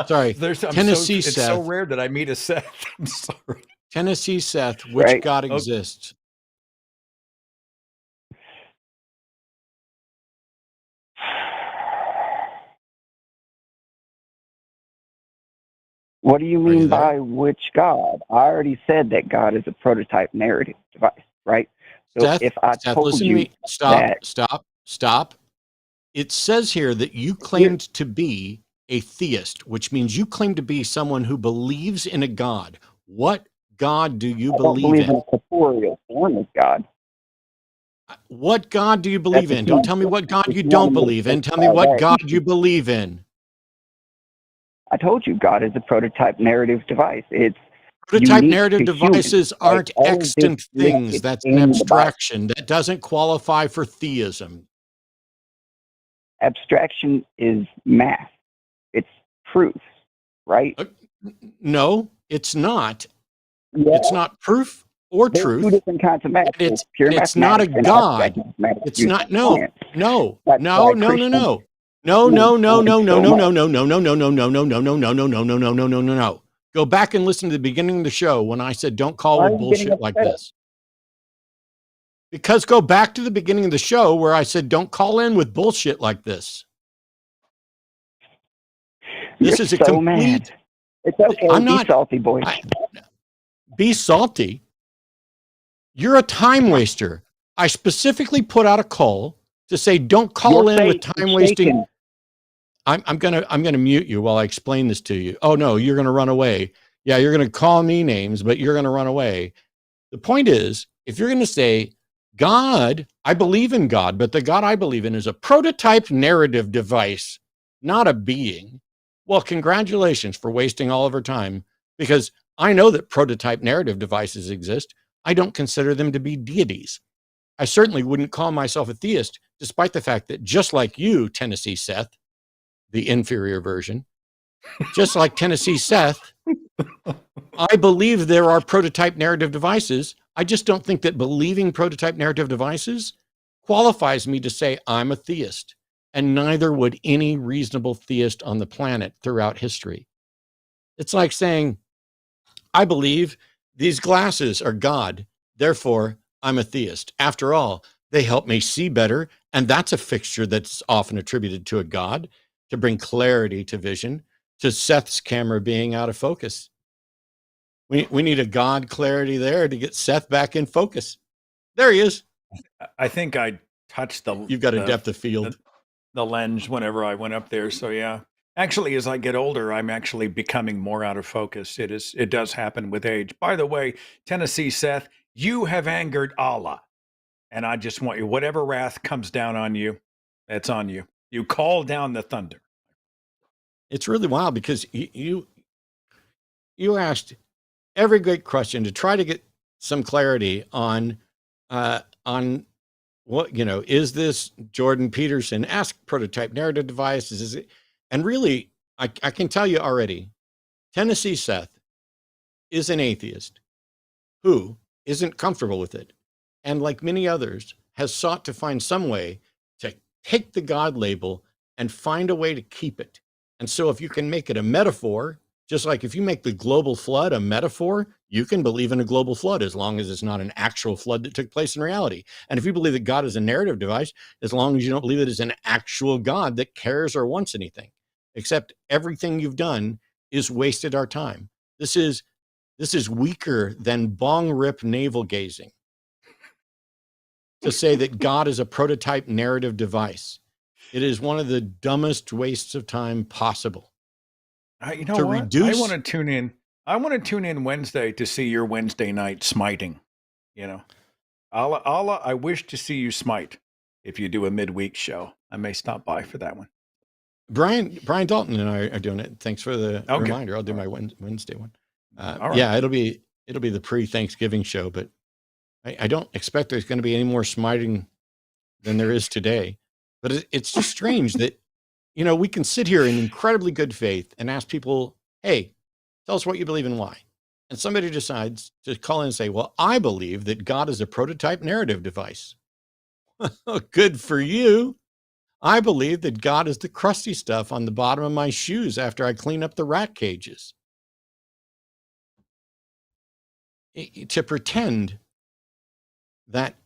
Sorry, Tennessee it's Seth. so rare that I meet a Seth. I'm sorry. Tennessee Seth, which Right. God exists? What do you Are you mean there? by which God? I already said that God is a prototype narrative device, right? So Seth, if I Seth, told listen to you me. Stop, that, stop. It says here that you claimed to be a theist, which means you claim to be someone who believes in a God. What God do you I don't believe believe in in? a corporeal form of God. What God do you believe That's in? a Don't tell me what God if you you don't want me to believe in. Tell me what that God issue. you believe in. I told you God is a prototype narrative device. It's Prototype unique narrative to humans. devices Like aren't all of this extant things. listed That's an in the Bible. abstraction. That doesn't qualify for theism. Abstraction is math. It's proof, right? No, it's not. Yeah. It's not proof or There's truth. two different kinds of math. And There's pure it's not a mathematics and God. abstract mathematics It's used not. in No, science. no, That's no, why no, no, Christians no. No, do no, no, no, science no, so no, much. no, no, no, no, no, no, no, no, no, no, no, no, no, no, no, no, no, no, no. Go back and listen to the beginning of the show when I said don't call Why are with you getting bullshit like upset? this. Because go back to the beginning of the show where I said don't call in with bullshit like this. This You're is a so complete. mad. It's okay. I'm Be not. salty, boy. Be salty. You're a time waster. I specifically put out a call to say don't call Your in with face time is wasting. shaking. I'm gonna mute you while I explain this to you. Oh no, you're gonna run away. Yeah, you're gonna call me names, but you're gonna run away. The point is, if you're gonna say God, I believe in God, but the God I believe in is a prototype narrative device, not a being. Well, congratulations for wasting all of our time, because I know that prototype narrative devices exist. I don't consider them to be deities. I certainly wouldn't call myself a theist, despite the fact that just like you, Tennessee Seth, the inferior version, just like Tennessee Seth, I believe there are prototype narrative devices. I just don't think that believing prototype narrative devices qualifies me to say I'm a theist. and neither would any reasonable theist on the planet throughout history. It's like saying, I believe these glasses are God, therefore I'm a theist. After all, they help me see better, and that's a fixture that's often attributed to a God to bring clarity to vision, to Seth's camera being out of focus. We need a God clarity there to get Seth back in focus. There he is. I think I touched You've got a depth of field. The lens whenever I went up there. So yeah. Actually, as I get older, I'm actually becoming more out of focus. It does happen with age. By the way, Tennessee Seth, you have angered Allah. And I just want you, whatever wrath comes down on you, that's on you. You call down the thunder. It's really wild because you asked every great question to try to get some clarity on what, is this Jordan Peterson? Ask prototype narrative devices. Is it? And really, I can tell you already, Tennessee Seth is an atheist who isn't comfortable with it. And like many others, has sought to find some way to take the God label and find a way to keep it. And so if you can make it a metaphor, just like if you make the global flood a metaphor, you can believe in a global flood as long as it's not an actual flood that took place in reality. And if you believe that God is a narrative device, as long as you don't believe it is an actual God that cares or wants anything, except everything you've done is wasted our time. This is weaker than bong rip navel gazing to say that God is a prototype narrative device. It is one of the dumbest wastes of time possible. You know what? I want to tune in. I want to tune in Wednesday to see your Wednesday night smiting. Allah, I wish to see you smite if you do a midweek show. I may stop by for that one. Brian Dalton and I are doing it. Thanks for the reminder. I'll do my Wednesday one. Yeah, it'll be the pre-Thanksgiving show, but I don't expect there's going to be any more smiting than there is today. But it's just strange that, we can sit here in incredibly good faith and ask people, hey, tell us what you believe and why. And somebody decides to call in and say, well, I believe that God is a prototype narrative device. Good for you. I believe that God is the crusty stuff on the bottom of my shoes after I clean up the rat cages. To pretend that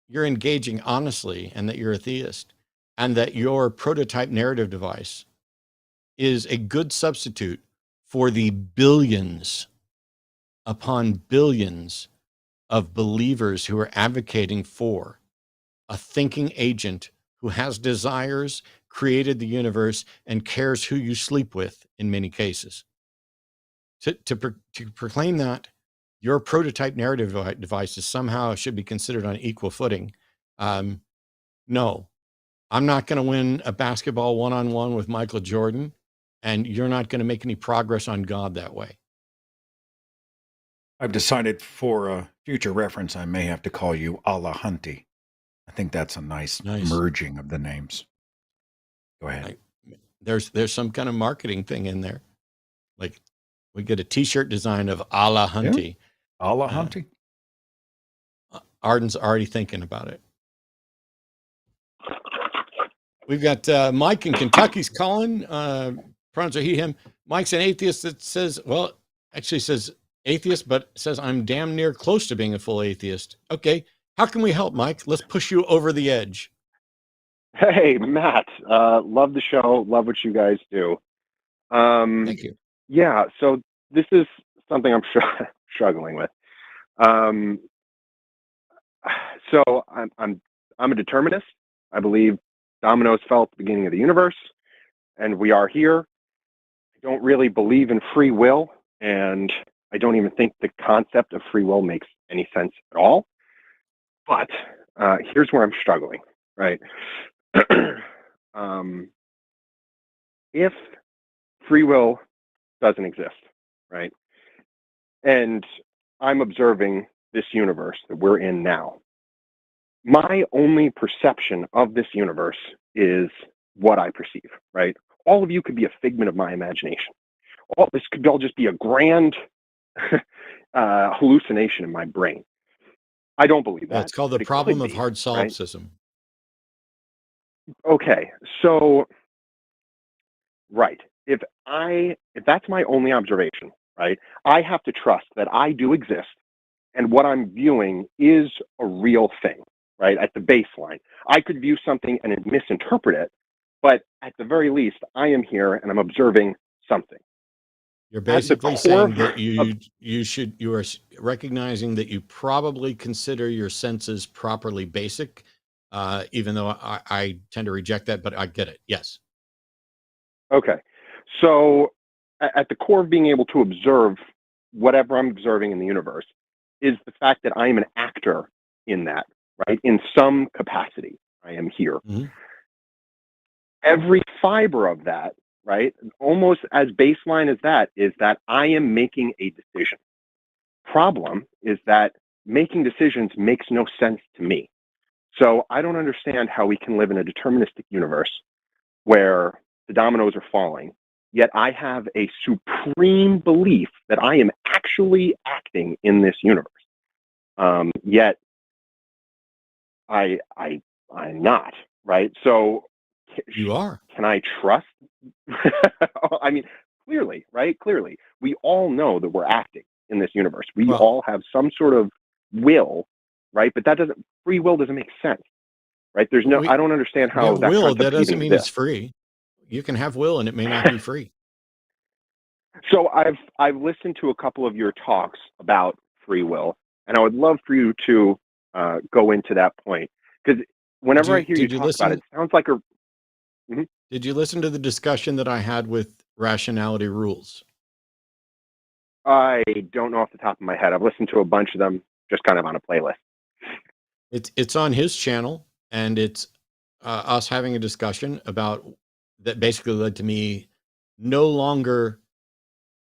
you're engaging honestly and that you're a theist and that your prototype narrative device is a good substitute for the billions upon billions of believers who are advocating for a thinking agent who has desires, created the universe, and cares who you sleep with in many cases. To proclaim that your prototype narrative devices somehow should be considered on equal footing. No, I'm not going to win a basketball one-on-one with Michael Jordan, and you're not going to make any progress on God that way. I've decided for a future reference, I may have to call you Dillahunty. I think that's a nice merging of the names. Go ahead. There's some kind of marketing thing in there. Like we get a t-shirt design of Dillahunty. Yeah. Dillahunty. Arden's already thinking about it. We've got Mike in Kentucky's calling. Pronouns are he, him. Mike's an atheist that says atheist, but says I'm damn near close to being a full atheist. Okay. How can we help, Mike? Let's push you over the edge. Hey, Matt. Love the show. Love what you guys do. Thank you. Yeah. So this is something I'm struggling with. So I'm a determinist. I believe dominoes fell at the beginning of the universe, and we are here. I don't really believe in free will, and I don't even think the concept of free will makes any sense at all. But here's where I'm struggling, right? If free will doesn't exist, right? And I'm observing this universe that we're in now. My only perception of this universe is what I perceive, right? All of you could be a figment of my imagination. This could all just be a grand hallucination in my brain. I don't believe that. It's called the problem of hard solipsism. Okay, so right. If that's my only observation, right, I have to trust that I do exist and what I'm viewing is a real thing, right? At the baseline. I could view something and misinterpret it, but at the very least, I am here and I'm observing something. You're basically saying that you are recognizing that you probably consider your senses properly basic, even though I tend to reject that, but I get it. Yes. Okay. So at the core of being able to observe whatever I'm observing in the universe is the fact that I am an actor in that, right? In some capacity, I am here. Mm-hmm. Every fiber of that, right, almost as baseline as that, is that I am making a decision. Problem is that making decisions makes no sense to me. So I don't understand how we can live in a deterministic universe where the dominoes are falling, yet I have a supreme belief that I am actually acting in this universe. Yet I'm not, right? So you are. Can I trust? I mean, clearly, right? Clearly, we all know that we're acting in this universe. We all have some sort of will, right? But free will doesn't make sense, right? I don't understand how that will. concept That doesn't mean exists. it's free. You can have will and it may not be free. So I've listened to a couple of your talks about free will, and I would love for you to go into that point, because whenever I hear you talk about it, it sounds like a. Mm-hmm. Did you listen to the discussion that I had with Rationality Rules? I don't know off the top of my head. I've listened to a bunch of them, just kind of on a playlist. It's on his channel, and it's us having a discussion about that basically led to me no longer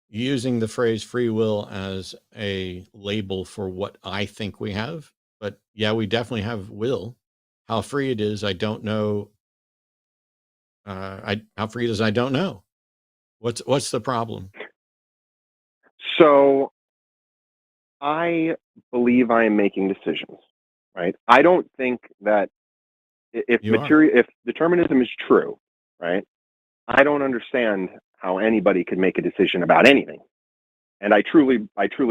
using the phrase free will as a label for what I think we have. But yeah, we definitely have will. How free it is, I don't know. How free it is, I don't know. What's the problem? So I believe I am making decisions, right? I don't think that if determinism is true, right? I don't understand how anybody could make a decision about anything. And I truly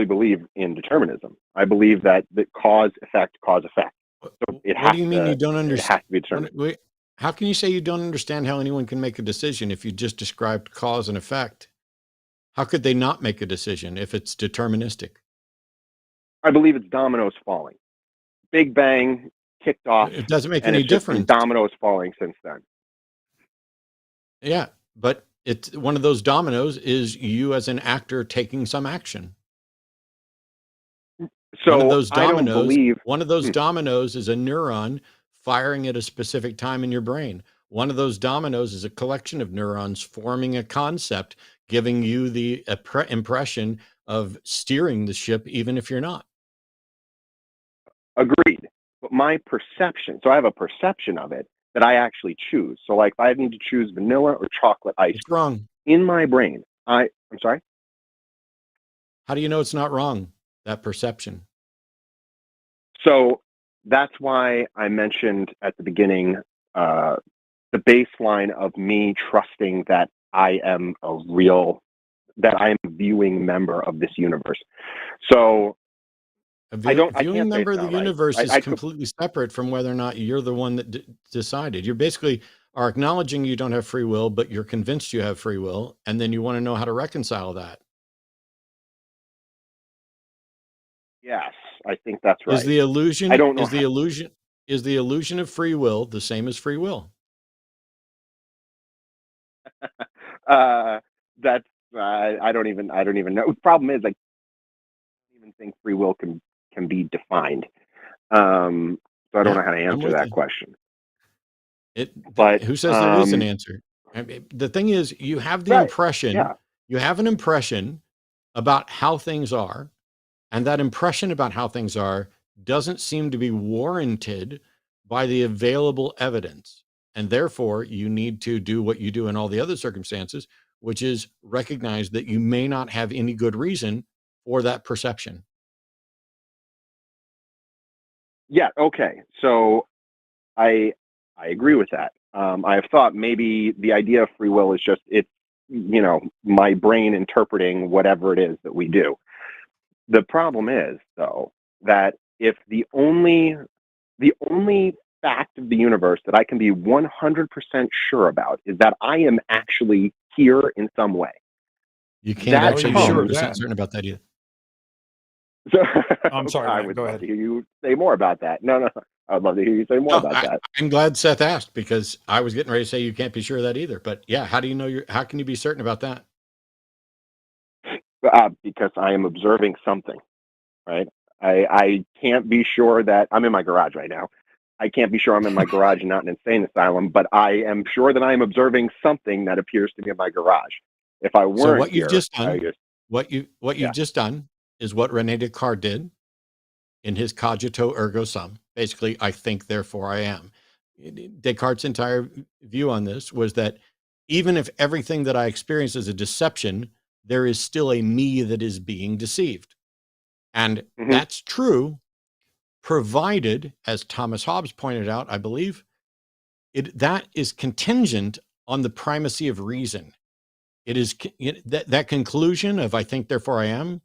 believe in determinism. I believe that cause effect. So what do you mean you don't understand? It has to be determined. How can you say you don't understand how anyone can make a decision if you just described cause and effect? How could they not make a decision if it's deterministic? I believe it's dominoes falling. Big Bang kicked off. It doesn't make any difference. Dominoes falling since then. Yeah, but it's one of those dominoes is you as an actor taking some action. So one of those dominoes, I don't believe one of those dominoes is a neuron firing at a specific time in your brain. One of those dominoes is a collection of neurons forming a concept, giving you the impression of steering the ship, even if you're not. Agreed. But my perception, so I have a perception of it that I actually choose. So like if I need to choose vanilla or chocolate ice cream, wrong. In my brain, I'm sorry? How do you know it's not wrong, that perception? So that's why I mentioned at the beginning the baseline of me trusting that I am that I am a viewing member of this universe. So viewing member of the universe is completely separate from whether or not you're the one that decided. You basically are acknowledging you don't have free will, but you're convinced you have free will, and then you want to know how to reconcile that. Yes, I think that's right. Is the illusion? I don't know. Is the illusion of free will the same as free will? That's I don't even know. The problem is I don't even think free will can be defined. So I don't know how to answer that question. But who says there is an answer? I mean, the thing is, you have the impression. Yeah. You have an impression about how things are, and that impression about how things are doesn't seem to be warranted by the available evidence. And therefore, you need to do what you do in all the other circumstances, which is recognize that you may not have any good reason for that perception. Yeah, okay. So I agree with that. I have thought maybe the idea of free will is just my brain interpreting whatever it is that we do. The problem is, though, that if the only fact of the universe that I can be 100% sure about is that I am actually here in some way. You can't actually be 100% certain about that either. So, I'm sorry, I Matt, would go love ahead. to hear you say more about that. No, I'd love to hear you say more about that. I'm glad Seth asked, because I was getting ready to say you can't be sure of that either. But yeah, how can you be certain about that? Because I am observing something, right? I can't be sure that I'm in my garage right now. I can't be sure I'm in my garage and not an insane asylum, but I am sure that I am observing something that appears to be in my garage. If I weren't So what here, you've just done, you've just done is what René Descartes did in his cogito ergo sum. Basically, I think, therefore I am. Descartes' entire view on this was that even if everything that I experience is a deception, there is still a me that is being deceived. And that's true, provided, as Thomas Hobbes pointed out, I believe, that is contingent on the primacy of reason. It is that conclusion of I think, therefore I am,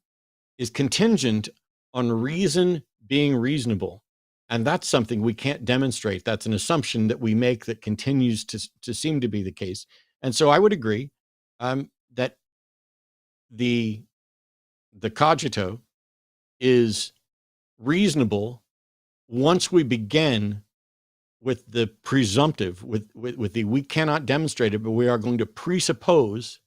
is contingent on reason being reasonable. And that's something we can't demonstrate. That's an assumption that we make that continues to seem to be the case. And so I would agree that the cogito is reasonable once we begin with the presumptive, with the we cannot demonstrate it, but we are going to presuppose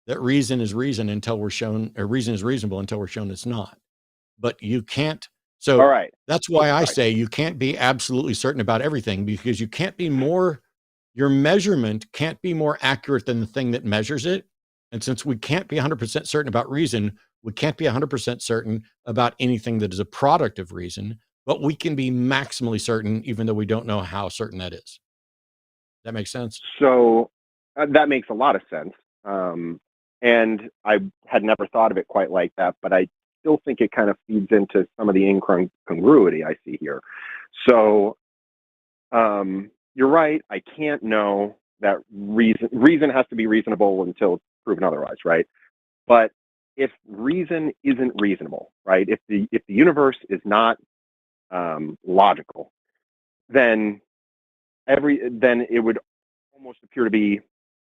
that reason is reason until we're shown, or reason is reasonable until we're shown it's not. But you can't. So all right. That's why I say you can't be absolutely certain about everything, because you can't be more, your measurement can't be more accurate than the thing that measures it. And since we can't be 100% certain about reason, we can't be 100% certain about anything that is a product of reason, but we can be maximally certain even though we don't know how certain that is. That makes sense? So that makes a lot of sense. And I had never thought of it quite like that, but I still think it kind of feeds into some of the incongruity I see here. So you're right. I can't know that reason has to be reasonable until it's proven otherwise, right? But if reason isn't reasonable, right? If the universe is not logical, then it would almost appear to be,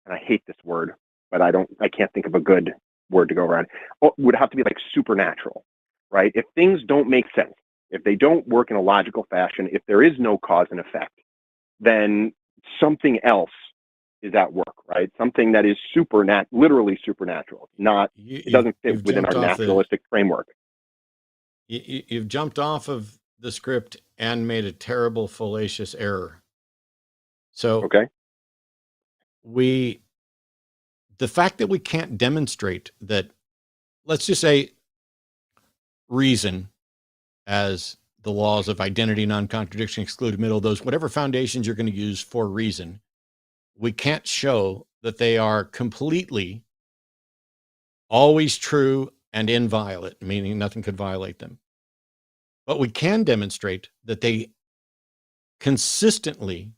and I hate this word, but I can't think of a good word to go around. It would have to be like supernatural, right? If things don't make sense, if they don't work in a logical fashion, if there is no cause and effect, then something else is at work, right? Something that is literally supernatural. It doesn't fit within our naturalistic framework. You've jumped off of the script and made a terrible, fallacious error. So the fact that we can't demonstrate that, let's just say reason, as the laws of identity, non-contradiction, excluded middle, those whatever foundations you're going to use for reason, we can't show that they are completely always true and inviolate, meaning nothing could violate them. But we can demonstrate that they consistently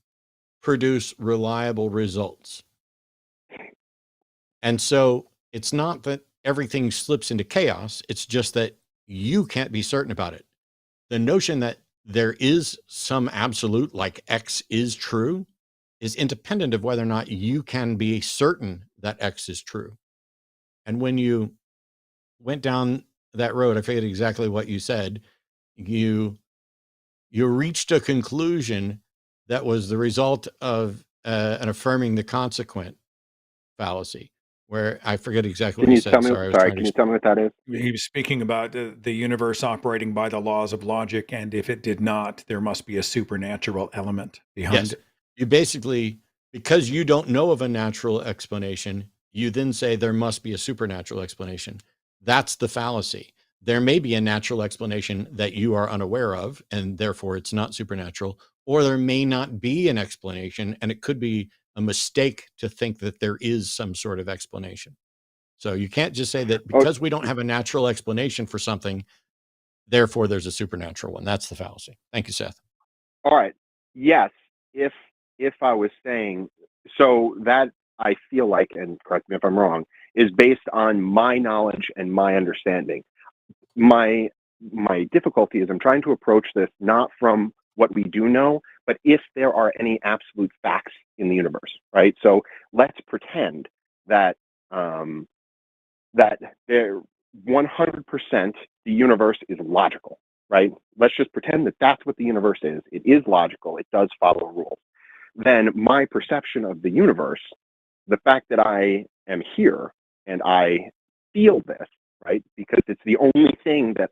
produce reliable results. And so it's not that everything slips into chaos. It's just that you can't be certain about it. The notion that there is some absolute, like X is true, is independent of whether or not you can be certain that X is true. And when you went down that road, I forget exactly what you said, you reached a conclusion that was the result of an affirming the consequent fallacy, where I forget exactly what you said. Can you tell me what that is? He was speaking about the universe operating by the laws of logic, and if it did not, there must be a supernatural element behind it. You basically, because you don't know of a natural explanation, you then say there must be a supernatural explanation. That's the fallacy. There may be a natural explanation that you are unaware of, and therefore it's not supernatural, or there may not be an explanation, and it could be a mistake to think that there is some sort of explanation. So you can't just say that because we don't have a natural explanation for something, therefore there's a supernatural one. That's the fallacy. Thank you, Seth. All right. Yes. If if I was saying, so that I feel like, and correct me if I'm wrong, is based on my knowledge and my understanding. My difficulty is I'm trying to approach this not from what we do know, but if there are any absolute facts in the universe, right? So let's pretend that that there 100% the universe is logical, right? Let's just pretend that that's what the universe is. It is logical. It does follow rules. Then my perception of the universe, the fact that I am here and I feel this, right? Because it's the only thing that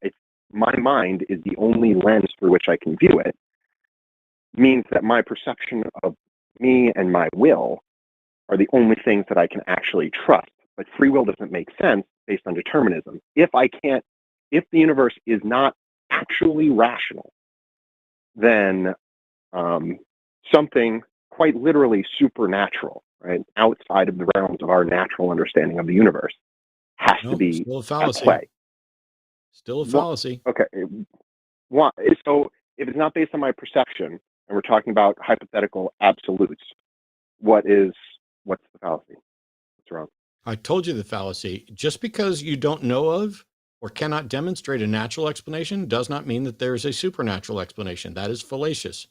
my mind is the only lens through which I can view it, means that my perception of me and my will are the only things that I can actually trust. But free will doesn't make sense based on determinism. If the universe is not actually rational, then something quite literally supernatural, right, outside of the realms of our natural understanding of the universe, has to be still a fallacy. at play. Still a fallacy. Okay. So if it's not based on my perception, and we're talking about hypothetical absolutes, what's the fallacy? What's wrong? I told you the fallacy. Just because you don't know of or cannot demonstrate a natural explanation does not mean that there is a supernatural explanation. That is fallacious.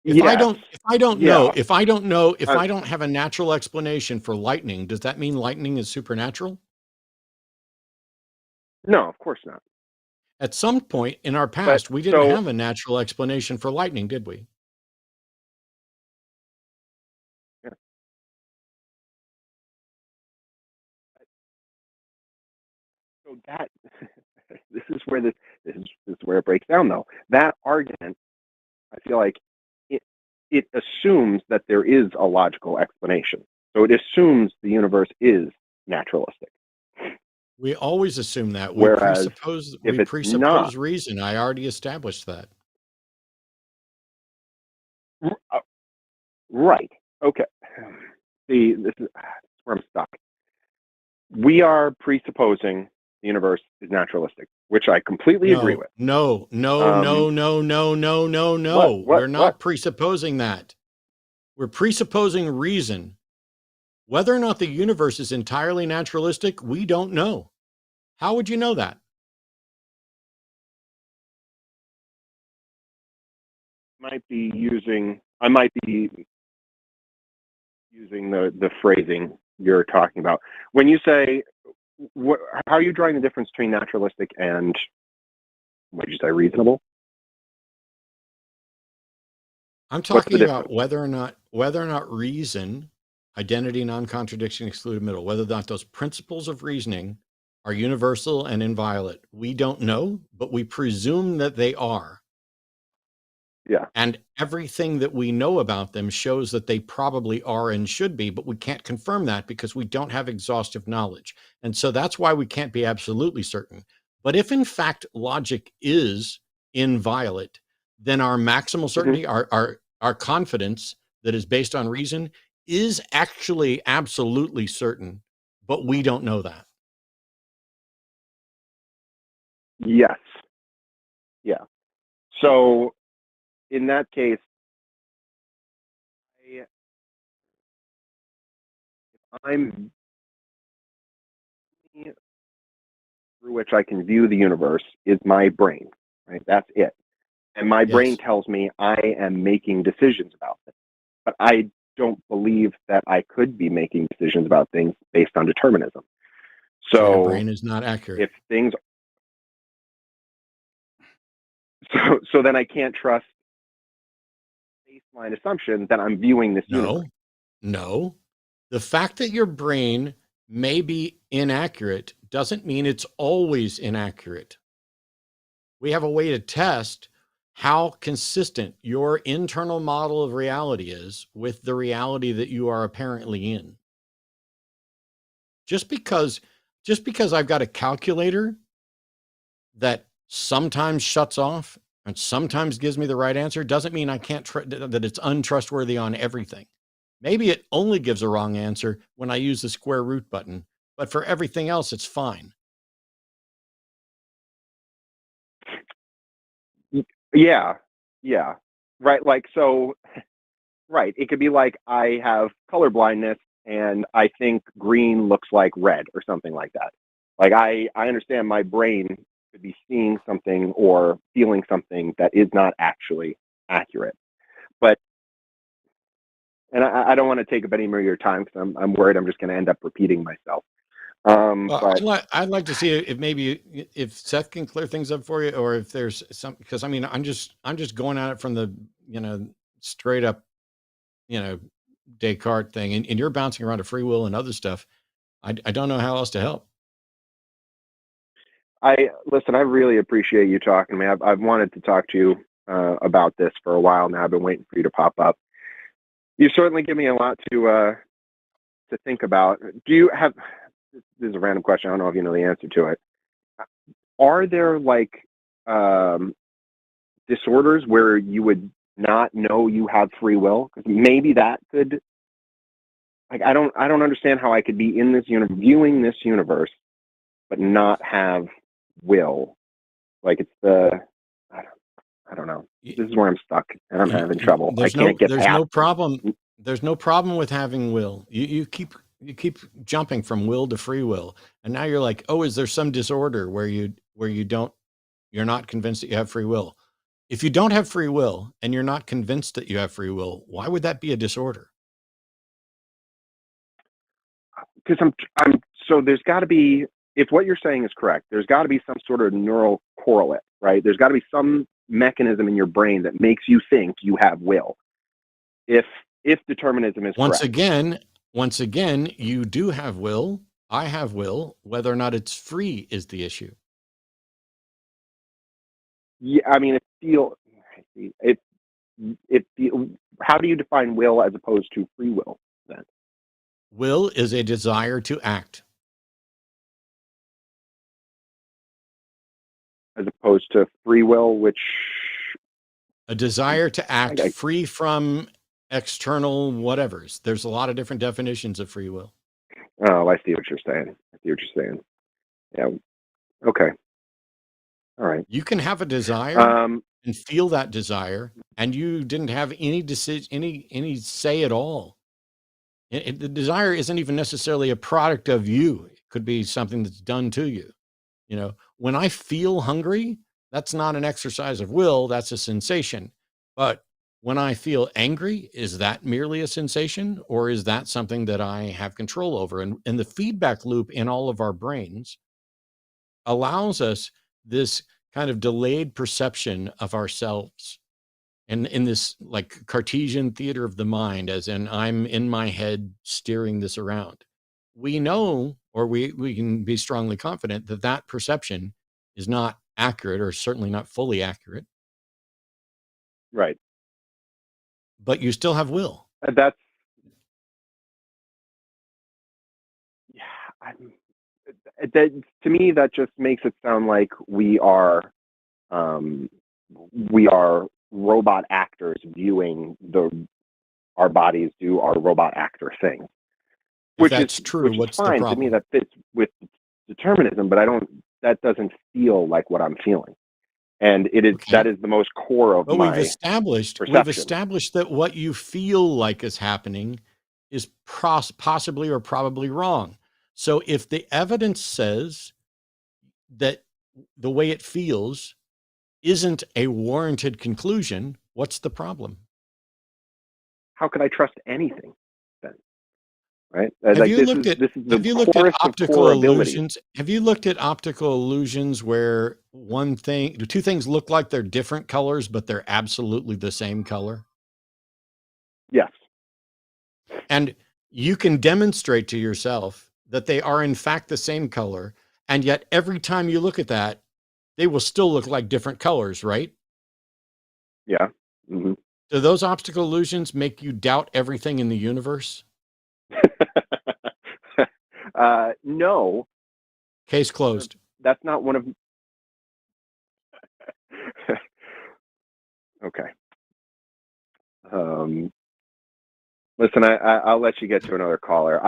If I don't have a natural explanation for lightning, does that mean lightning is supernatural? No, of course not. At some point in our past, we didn't have a natural explanation for lightning, did we? Yeah. So that this is where it breaks down, though. That argument, I feel like it assumes that there is a logical explanation. So it assumes the universe is naturalistic. We always assume that. Whereas we presuppose reason. I already established that. Right. Okay. See, this is where I'm stuck. We are presupposing the universe is naturalistic, which I completely agree with. No. We're not presupposing that. We're presupposing reason. Whether or not the universe is entirely naturalistic, we don't know. How would you know that? I might be using the phrasing you're talking about. When you say, how are you drawing the difference between naturalistic and, what did you say, reasonable? I'm talking about whether or not reason, identity, non-contradiction, excluded middle, whether or not those principles of reasoning are universal and inviolate. We don't know, but we presume that they are. Yeah. And everything that we know about them shows that they probably are and should be, but we can't confirm that because we don't have exhaustive knowledge. And so that's why we can't be absolutely certain. But if in fact logic is inviolate, then our maximal certainty, our confidence that is based on reason is actually absolutely certain, but we don't know that. Yes. Yeah. So in that case, I'm through which I can view the universe is my brain, right? That's it. And my brain tells me I am making decisions about it. But I don't believe that I could be making decisions about things based on determinism. So your brain is not accurate. If things so then I can't trust baseline assumption that I'm viewing this universe. No. The fact that your brain may be inaccurate doesn't mean it's always inaccurate. We have a way to test how consistent your internal model of reality is with the reality that you are apparently in. Just because I've got a calculator that sometimes shuts off and sometimes gives me the right answer doesn't mean I can't that it's untrustworthy on everything. Maybe it only gives a wrong answer when I use the square root button, but for everything else, it's fine. Yeah, yeah, right. Like so, right. It could be like I have color blindness and I think green looks like red or something like that. Like I understand my brain could be seeing something or feeling something that is not actually accurate. But and I don't want to take up any more of your time because I'm worried I'm just going to end up repeating myself. Well, But I'd like to see if maybe if Seth can clear things up for you, or if there's some, because I mean I'm just going at it from the straight up Descartes thing, and you're bouncing around to free will and other stuff. I don't know how else to help. listen. I really appreciate you talking to me. I've wanted to talk to you about this for a while now. I've been waiting for you to pop up. You certainly give me a lot to think about. Do you have? This is a random question. I don't know if you know the answer to it. Are there like disorders where you would not know you have free will? Because maybe that could. Like I don't understand how I could be in this viewing this universe, but not have will. Like it's the. I don't know. This is where I'm stuck, and I'm having trouble. I can't get there's past. no problem. There's no problem with having will. You keep jumping from will to free will, and now you're like, oh, is there some disorder where you're not convinced that you have free will? If you don't have free will and you're not convinced that you have free will, why would that be a disorder? Because I'm so there's got to be, if what you're saying is correct, there's got to be some sort of neural correlate, right? There's got to be some mechanism in your brain that makes you think you have will. If determinism is Once correct. again, you do have will. I have will. Whether or not it's free is the issue. Yeah, I mean, how do you define will as opposed to free will then? Will is a desire to act. As opposed to free will, which a desire to act free from external whatevers. There's a lot of different definitions of free will. Oh, I see what you're saying. Yeah. Okay. All right. You can have a desire and feel that desire, and you didn't have any decision, any say at all. The desire isn't even necessarily a product of you. It could be something that's done to you. When I feel hungry, that's not an exercise of will, that's a sensation. But when I feel angry, is that merely a sensation, or is that something that I have control over? And the feedback loop in all of our brains allows us this kind of delayed perception of ourselves. And in this like Cartesian theater of the mind, as in I'm in my head steering this around. We know, or we can be strongly confident that perception is not accurate, or certainly not fully accurate. Right. But you still have will. That's, to me, that just makes it sound like we are robot actors viewing our bodies do our robot actor thing. If that's true, what's the problem? To me, that fits with determinism, but that doesn't feel like what I'm feeling. And it is that is the most core of my perception. We've established that what you feel like is happening is possibly or probably wrong. So if the evidence says that the way it feels isn't a warranted conclusion, what's the problem? How could I trust anything then? Right? Have you looked at optical illusions? Have you looked at optical illusions where two things look like they're different colors, but they're absolutely the same color? Yes. And you can demonstrate to yourself that they are in fact the same color, and yet every time you look at that, they will still look like different colors, right? Yeah. Mm-hmm. Do those optical illusions make you doubt everything in the universe? No. Case closed. That's not one of. Okay. Listen, I'll let you get to another caller.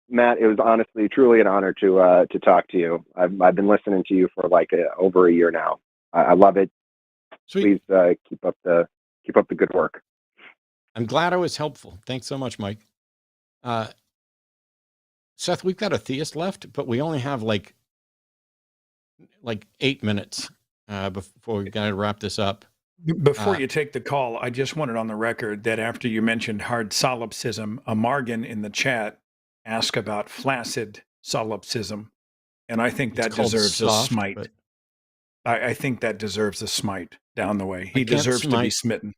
Matt, it was honestly, truly an honor to talk to you. I've been listening to you for like over a year now. I love it. please keep up the good work. I'm glad I was helpful. Thanks so much, Mike. Seth, we've got a theist left, but we only have like 8 minutes before we got to wrap this up. Before you take the call, I just wanted on the record that after you mentioned hard solipsism, a Morgan in the chat asked about flaccid solipsism, and I think that deserves a smite. I think that deserves a smite down the way. He deserves to be smitten.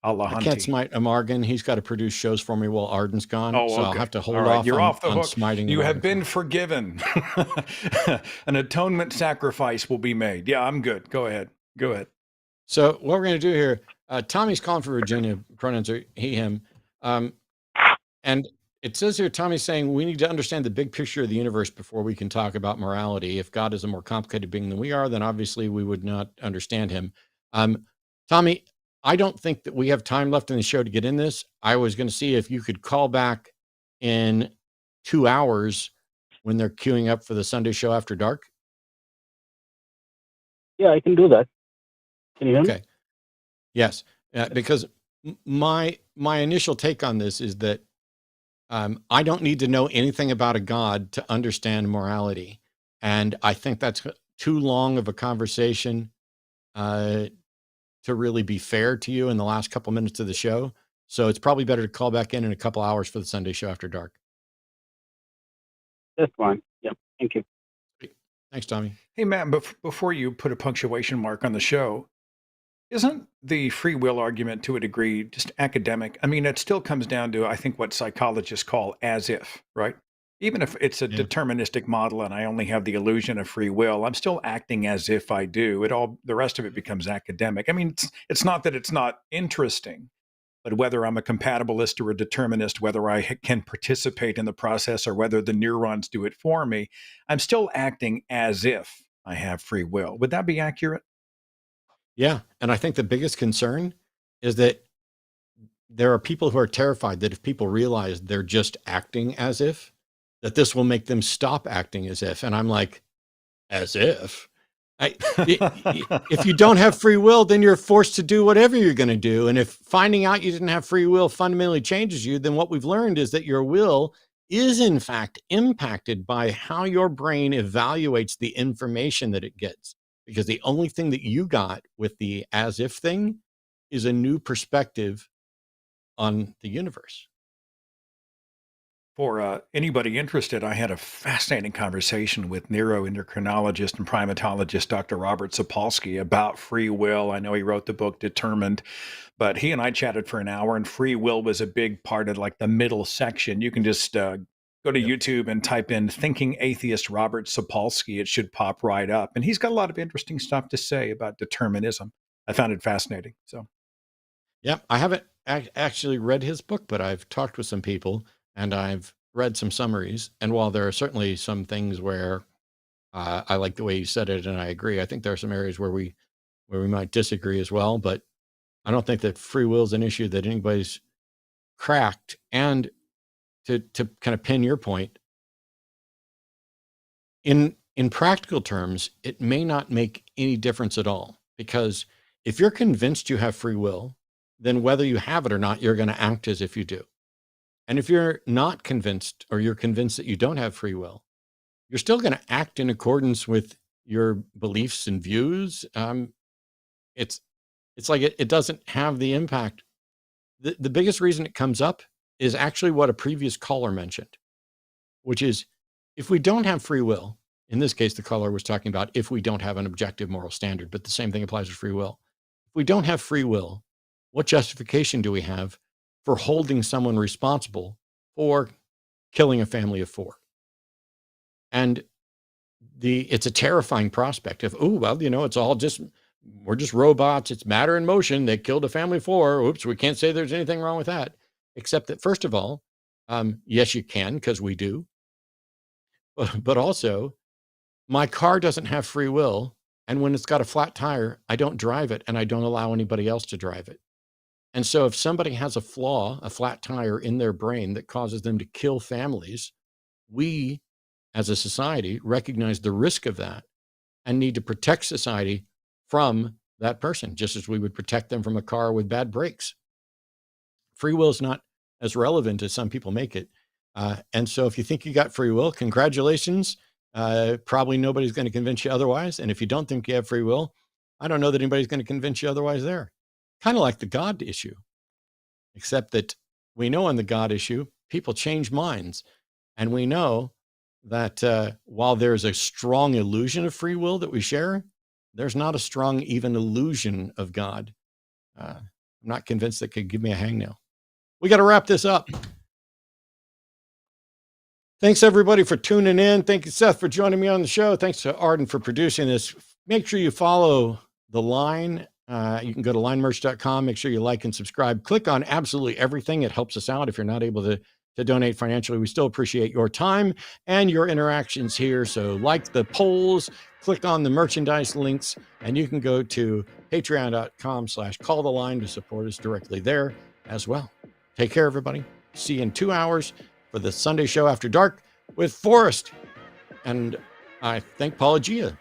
I can't smite a Morgan. He's got to produce shows for me while Arden's gone. Oh, so okay. I'll have to hold All right. off You're on, off the on hook. smiting. You have been forgiven. An atonement sacrifice will be made. Yeah, I'm good. Go ahead. So what we're going to do here, Tommy's calling for Virginia. Pronouns are he, him. And it says here, Tommy's saying we need to understand the big picture of the universe before we can talk about morality. If God is a more complicated being than we are, then obviously we would not understand him. Tommy, I don't think that we have time left in the show to get in this. I was going to see if you could call back in 2 hours when they're queuing up for the Sunday show after dark. Yeah, I can do that. Can you hear me? Okay. Yes, because my initial take on this is that I don't need to know anything about a God to understand morality, and I think that's too long of a conversation to really be fair to you in the last couple minutes of the show. So it's probably better to call back in a couple hours for the Sunday show after dark. That's fine. Yeah. Thank you. Thanks, Tommy. Hey, Matt, before you put a punctuation mark on the show, isn't the free will argument to a degree just academic? I mean, it still comes down to, I think, what psychologists call as if, right? Even if it's a deterministic model and I only have the illusion of free will, I'm still acting as if I do. The rest of it becomes academic. I mean, it's not that it's not interesting, but whether I'm a compatibilist or a determinist, whether I can participate in the process or whether the neurons do it for me, I'm still acting as if I have free will. Would that be accurate? Yeah. And I think the biggest concern is that there are people who are terrified that if people realize they're just acting as if, that this will make them stop acting as if. And I'm like, as if? If you don't have free will, then you're forced to do whatever you're going to do. And if finding out you didn't have free will fundamentally changes you, then what we've learned is that your will is in fact impacted by how your brain evaluates the information that it gets. Because the only thing that you got with the as if thing is a new perspective on the universe. For anybody interested, I had a fascinating conversation with neuroendocrinologist and primatologist Dr. Robert Sapolsky about free will. I know he wrote the book Determined, but he and I chatted for an hour, and free will was a big part of like the middle section. You can just go to YouTube and type in Thinking Atheist Robert Sapolsky. It should pop right up. And he's got a lot of interesting stuff to say about determinism. I found it fascinating. So, yeah, I haven't actually read his book, but I've talked with some people. And I've read some summaries. And while there are certainly some things where I like the way you said it, and I agree, I think there are some areas where we might disagree as well. But I don't think that free will is an issue that anybody's cracked. And to kind of pin your point, in practical terms, it may not make any difference at all. Because if you're convinced you have free will, then whether you have it or not, you're going to act as if you do. And if you're not convinced, or you're convinced that you don't have free will, you're still going to act in accordance with your beliefs and views. It's like it doesn't have the impact. The biggest reason it comes up is actually what a previous caller mentioned, which is if we don't have free will, in this case, the caller was talking about if we don't have an objective moral standard, but the same thing applies to free will. If we don't have free will, what justification do we have for holding someone responsible for killing a family of 4? And it's a terrifying prospect of, oh, well, it's all we're just robots. It's matter in motion. They killed a family of 4. Oops, we can't say there's anything wrong with that. Except that, first of all, yes, you can, because we do. But also, my car doesn't have free will. And when it's got a flat tire, I don't drive it, and I don't allow anybody else to drive it. And so if somebody has a flaw, a flat tire in their brain that causes them to kill families, we as a society recognize the risk of that and need to protect society from that person, just as we would protect them from a car with bad brakes. Free will is not as relevant as some people make it. And so if you think you got free will, congratulations. Probably nobody's going to convince you otherwise. And if you don't think you have free will, I don't know that anybody's going to convince you otherwise there. Kind of like the God issue, except that we know on the God issue, people change minds. And we know that while there's a strong illusion of free will that we share, there's not a strong even illusion of God. I'm not convinced that could give me a hangnail. We got to wrap this up. Thanks, everybody, for tuning in. Thank you, Seth, for joining me on the show. Thanks to Arden for producing this. Make sure you follow The Line. You can go to linemerch.com. Make sure you like and subscribe. Click on absolutely everything. It helps us out. If you're not able to donate financially, we still appreciate your time and your interactions here. So like the polls, click on the merchandise links, and you can go to patreon.com/calltheline to support us directly there as well. Take care, everybody. See you in 2 hours for the Sunday show after dark with Forrest. And I thank Paulogia